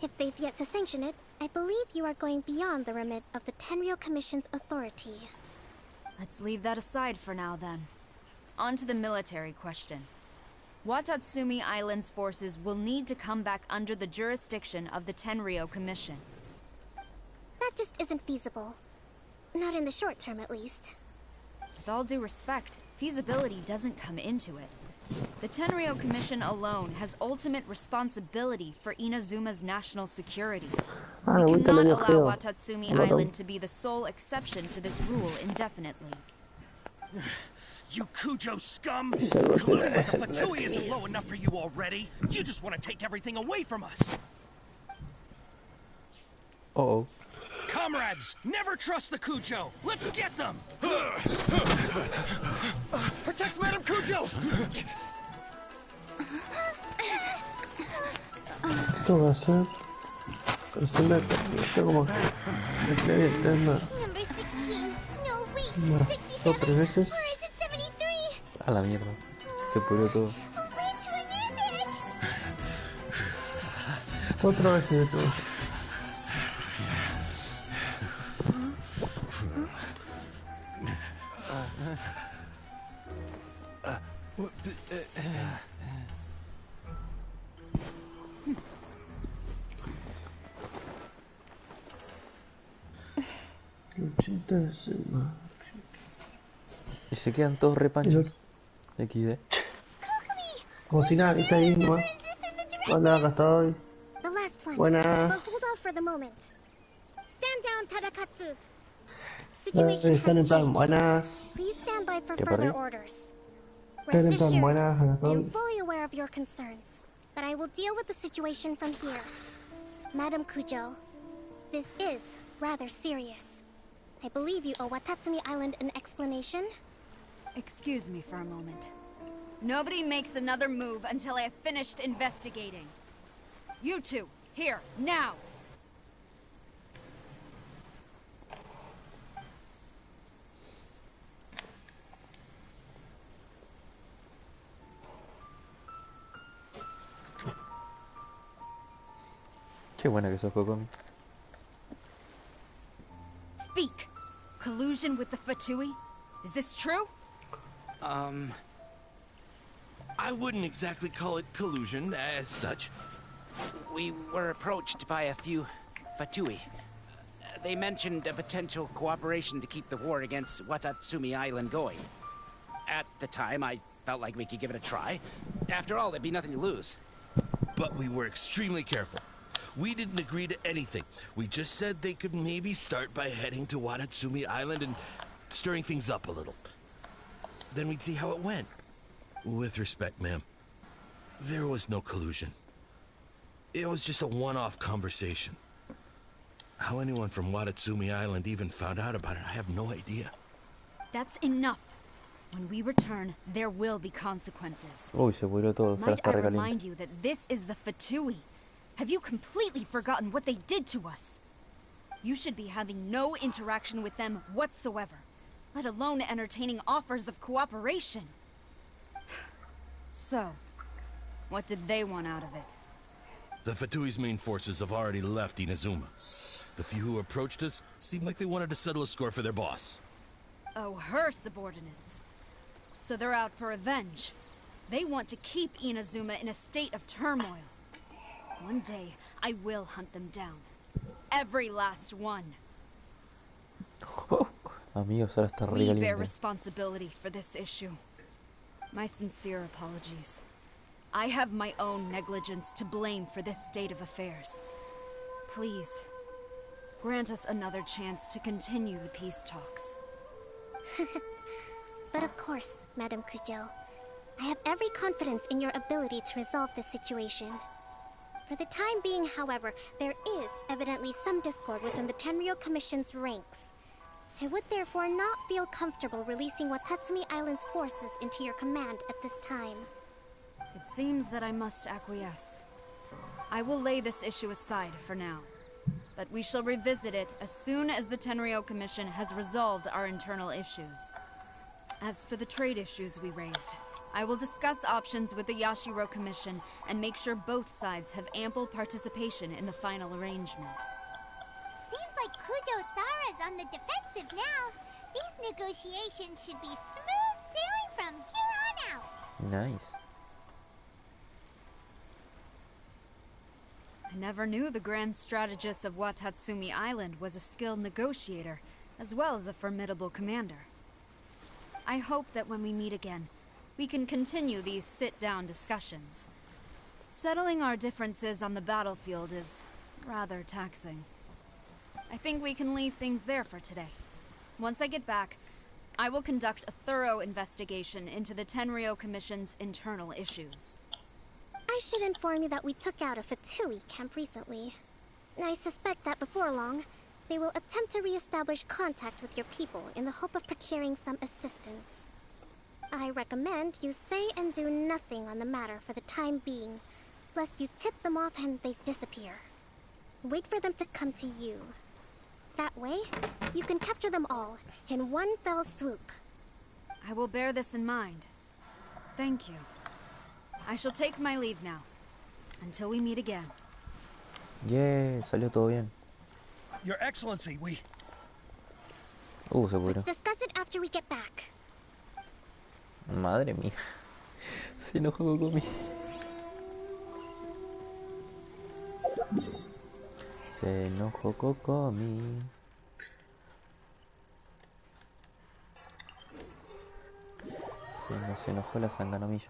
If they've yet to sanction it, I believe you are going beyond the remit of the Tenryou Commission's authority. Let's leave that aside for now, then. On to the military question. Watatsumi Island's forces will need to come back under the jurisdiction of the Tenryou Commission. That just isn't feasible. Not in the short term, at least. With all due respect, feasibility doesn't come into it. The Tenryou Commission alone has ultimate responsibility for Inazuma's national security. We cannot allow Watatsumi Island to be the sole exception to this rule indefinitely. You Kujo scum! Colluding with the Fatui isn't low enough for you already! You just want to take everything away from us! Uh-oh. Comrades, never trust the Kujo! Let's get them! Protect Madam Kujo! Esto va a ser... Esto como... Number 16. No, wait. 67. 3 veces. Or is it 73? A la mierda. Se pudrió todo. Which one is it? 4 veces de todo. Y se quedan todos repanchos. XD. Como si nada, está ahí nomás. Hola, acá estoy. The last one. Buenas. But hold off for the moment. Stand down, Tadakatsu. Situation Están en has plan changed. buenas. Please stand by for ¿Qué further pasa? orders. Están en Rest plan assured, buenas, acá I estoy. am fully aware of your concerns, but I will deal with the situation from here. Madam Kujo, this is rather serious. I believe you owe Watatsumi Island an explanation. Excuse me for a moment. Nobody makes another move until I have finished investigating. You two, here, now! Qué buena que sos, Kokomi. Speak! Collusion with the Fatui? Is this true? I wouldn't exactly call it collusion as such. We were approached by a few Fatui. They mentioned a potential cooperation to keep the war against Watatsumi Island going. At the time, I felt like we could give it a try. After all, there'd be nothing to lose. But we were extremely careful. We didn't agree to anything. We just said they could maybe start by heading to Watatsumi Island and stirring things up a little. Then we'd see how it went. With respect, ma'am, there was no collusion. It was just a one-off conversation. How anyone from Watatsumi Island even found out about it, I have no idea. That's enough. When we return, there will be consequences. Uy, se pudrió todo. Might I remind you that this is the Fatui? Have you completely forgotten what they did to us? You should be having no interaction with them whatsoever, let alone entertaining offers of cooperation. So, what did they want out of it? The Fatui's main forces have already left Inazuma. The few who approached us seemed like they wanted to settle a score for their boss. Oh, her subordinates. So they're out for revenge. They want to keep Inazuma in a state of turmoil. One day, I will hunt them down. Every last one. Amigos, ahora está re We bear caliente. responsibility for this issue. My sincere apologies. I have my own negligence to blame for this state of affairs. Please, grant us another chance to continue the peace talks. But of course, Madame Kujo. I have every confidence in your ability to resolve this situation. For the time being, however, there is evidently some discord within the Tenryou Commission's ranks. I would therefore not feel comfortable releasing Watatsumi Island's forces into your command at this time. It seems that I must acquiesce. I will lay this issue aside for now, but we shall revisit it as soon as the Tenryou Commission has resolved our internal issues. As for the trade issues we raised, I will discuss options with the Yashiro Commission and make sure both sides have ample participation in the final arrangement. Seems like Kujo-sara's on the defensive now. These negotiations should be smooth sailing from here on out. Nice. I never knew the grand strategist of Watatsumi Island was a skilled negotiator, as well as a formidable commander. I hope that when we meet again, we can continue these sit-down discussions. Settling our differences on the battlefield is rather taxing. I think we can leave things there for today. Once I get back, I will conduct a thorough investigation into the Tenryou Commission's internal issues. I should inform you that we took out a Fatui camp recently. I suspect that before long, they will attempt to re-establish contact with your people in the hope of procuring some assistance. I recommend you say and do nothing on the matter for the time being, lest you tip them off and they disappear. Wait for them to come to you. That way, you can capture them all in one fell swoop. I will bear this in mind. Thank you. I shall take my leave now. Until we meet again. Yeah, salió todo bien. Your Excellency, we... Se pudrió. Let's discuss it after we get back. Madre mía. Se enojó conmigo. Se enojó conmigo. Se enojó la sanganomilla.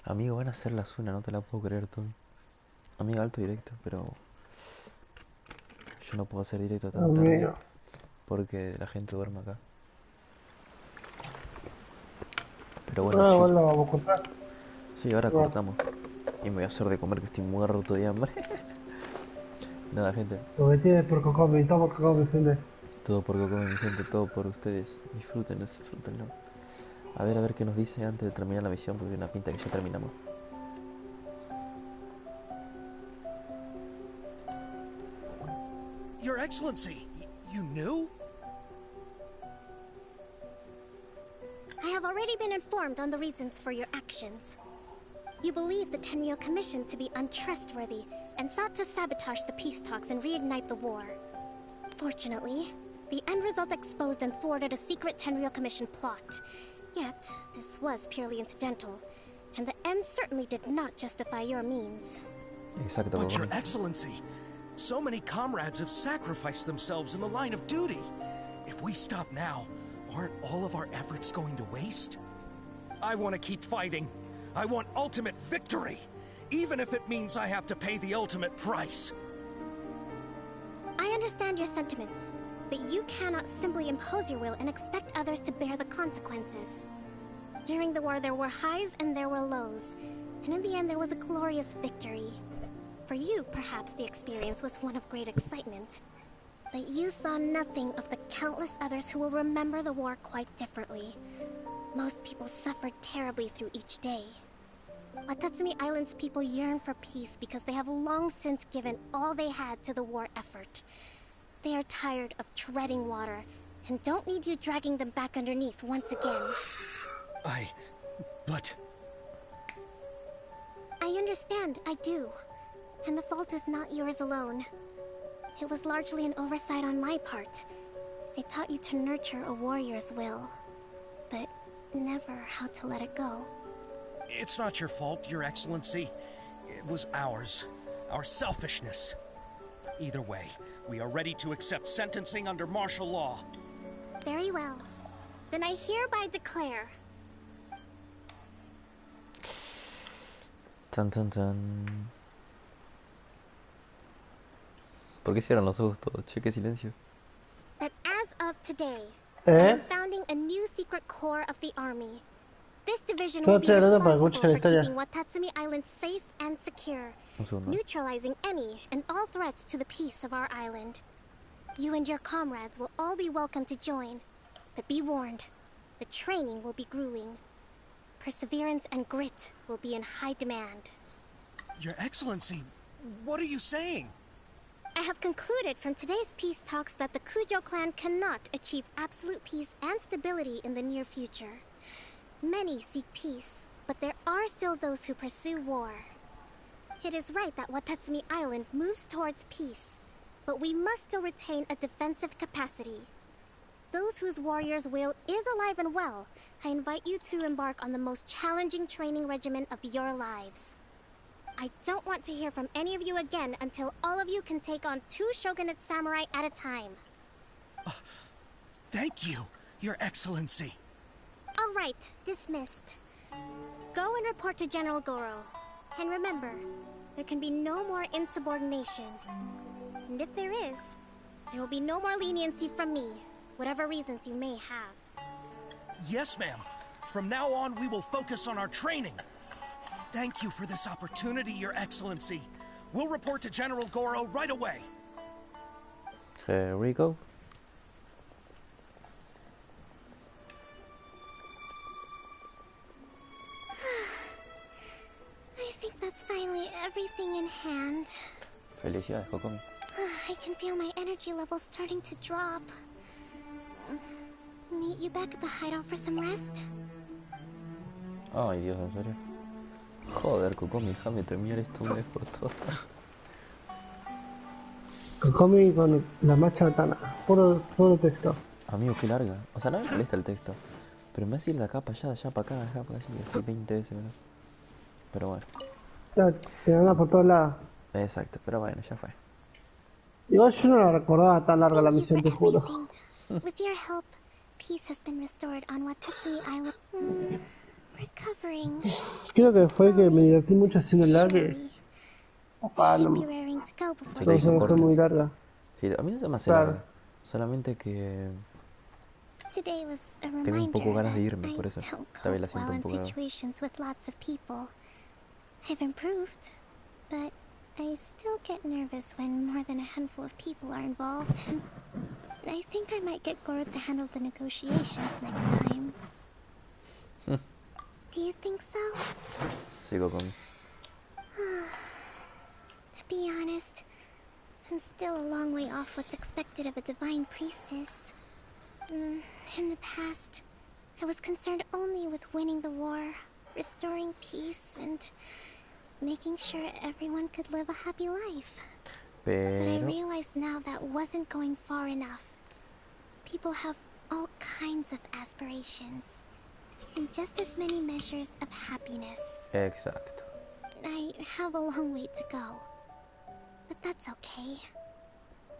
Amigo, van a hacer la Zuna, no te la puedo creer, Tommy. Amigo, alto directo, pero yo no puedo hacer directo tan tarde porque la gente duerme acá. Pero bueno, ahora lo vamos a cortar. Sí, ahora cortamos. Y me voy a hacer de comer, que estoy muerto de hambre. Nada, gente. Lo que tiene por Cocomi, todo por Cocomi, gente. Todo por Cocomi, mi gente, todo por ustedes. Disfrútenlo, disfrútenlo. A ver qué nos dice antes de terminar la misión, porque hay una pinta que ya terminamos. Your Excellency, you knew? I have already been informed on the reasons for your actions. You believe the Tenryou Commission to be untrustworthy and sought to sabotage the peace talks and reignite the war. Fortunately, the end result exposed and thwarted a secret Tenryou Commission plot. Yet, this was purely incidental, and the end certainly did not justify your means. Exacto. But Your Excellency, so many comrades have sacrificed themselves in the line of duty. If we stop now, aren't all of our efforts going to waste? I want to keep fighting. I want ultimate victory, even if it means I have to pay the ultimate price. I understand your sentiments, but you cannot simply impose your will and expect others to bear the consequences. During the war, there were highs and there were lows, and in the end, there was a glorious victory. For you, perhaps the experience was one of great excitement, but you saw nothing of the countless others who will remember the war quite differently. Most people suffered terribly through each day. Watatsumi Island's people yearn for peace because they have long since given all they had to the war effort. They are tired of treading water and don't need you dragging them back underneath once again. But... I understand, I do. And the fault is not yours alone. It was largely an oversight on my part. I taught you to nurture a warrior's will, but never how to let it go. It's not your fault, Your Excellency. It was ours. Our selfishness. Either way, we are ready to accept sentencing under martial law. Very well. Then I hereby declare... Tan tan tan. ¿Por qué cierran los ojos todos? Che, qué silencio. that as of today, I'm founding a new secret corps of the army. This division will be responsible for keeping Watatsumi Island safe and secure, neutralizing any and all threats to the peace of our island. You and your comrades will all be welcome to join, but be warned, the training will be grueling. Perseverance and grit will be in high demand. Your Excellency, what are you saying? I have concluded from today's peace talks that the Kujo clan cannot achieve absolute peace and stability in the near future. Many seek peace, but there are still those who pursue war. It is right that Watatsumi Island moves towards peace, but we must still retain a defensive capacity. Those whose warrior's will is alive and well, I invite you to embark on the most challenging training regimen of your lives. I don't want to hear from any of you again until all of you can take on 2 shogunate samurai at a time. Thank you, Your Excellency. All right, dismissed. Go and report to General Goro. And remember, there can be no more insubordination. And if there is, there will be no more leniency from me, whatever reasons you may have. Yes, ma'am. From now on, we will focus on our training. Thank you for this opportunity, Your Excellency. We'll report to General Goro right away. Here we go. I think that's finally everything in hand. Felicidades, Kokomi. I can feel my energy levels starting to drop. Meet you back at the hideout for some rest? Ay, Dios, ¿en serio? Joder, Kokomi, déjame terminar esto una vez por todas. Kokomi con la marcha tana, puro texto. Amigo, qué larga. O sea, no me molesta el texto, pero me hace ir de acá para allá, de allá para acá, de acá para allá, y así 20 veces menos. Pero bueno. Claro, te anda por todos lados. Exacto, pero bueno, ya fue. Igual yo no la recordaba tan larga la misión, te juro. With your help, peace has been restored on Watatsumi Island. Recovering. Creo que fue que me divertí mucho haciendo el lag. Opa, no. Entonces fue muy larga. Sí, a mí no se me hace larga. Solamente que tengo un poco ganas de irme, por eso. Esta vez la siento un poco. I've improved, but I still get nervous when more than a handful of people are involved. I think I might get Goro to handle the negotiations next time. Do you think so? Sigo con. To be honest, I'm still a long way off what's expected of a divine priestess. In the past, I was concerned only with winning the war, restoring peace, and making sure everyone could live a happy life. But I Pero... realize now that wasn't going far enough. People have all kinds of aspirations. And just as many measures of happiness. Exacto. I have a long way to go. But that's okay.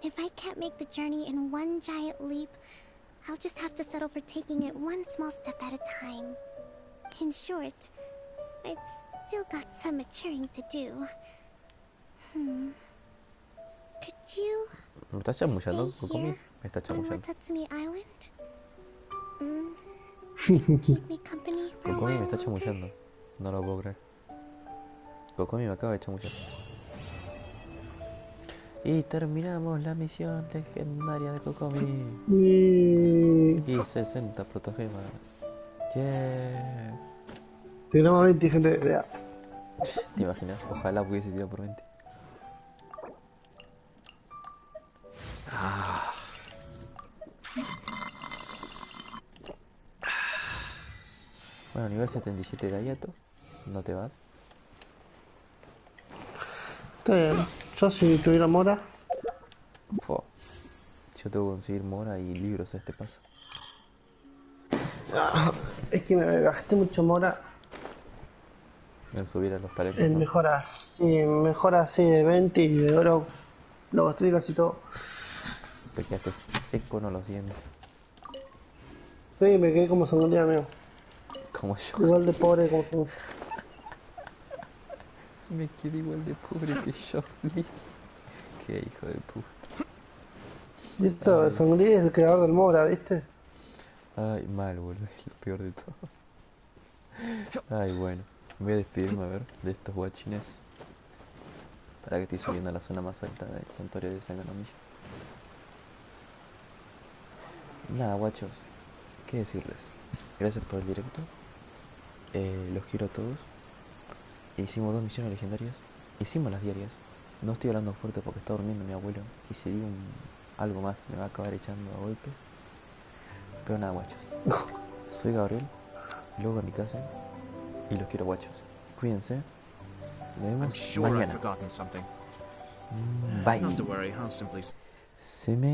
If I can't make the journey in one giant leap, I'll just have to settle for taking it one small step at a time. In short, I've still got some maturing to do. Could you ¿Me estás chamullando, stay Kokomi? here Me estás on chamullando. Watatsumi Island? To keep me company for a Kokomi me while está longer? chamullando. No lo puedo creer. Kokomi me acaba de chamullar. Y terminamos la misión legendaria de Kokomi. Y 60 protogemas. Yeah. Tiramos 20, gente. Ya. ¿Te imaginas? Ojalá pudiese tirar por 20. Bueno, nivel 77 de Ayato. No te va. Está bien. Yo si tuviera mora. Fua. Yo tengo que conseguir mora y libros a este paso. Es que me gasté mucho mora En subir a los talentos. en ¿no? mejoras. Sí, mejoras así de 20 y de oro. Lo gasté casi todo. Te quedaste seco, no lo siento. Sí, me quedé como sangría, amigo. Como yo. Igual de pobre como tú. Me quedé igual de pobre que yo. Qué hijo de puta. Y esto, sangría es el creador del mora, ¿viste? Ay, mal, boludo. Es lo peor de todo. Ay, bueno. Me voy a despedirme a ver de estos guachines. Para que estoy subiendo a la zona más alta del santuario de Sanganomilla. Nada, guachos. ¿Qué decirles? Gracias por el directo. Los quiero a todos. Hicimos 2 misiones legendarias. Hicimos las diarias. No estoy hablando fuerte porque está durmiendo mi abuelo. Y si digo algo más me va a acabar echando a golpes. Pero nada, guachos. Soy Gabriel, luego Kamikase. Y los quiero, guachos. Cuídense. Nos vemos mañana. I've forgotten something. Bye. Not to worry, I'll simply... Se me...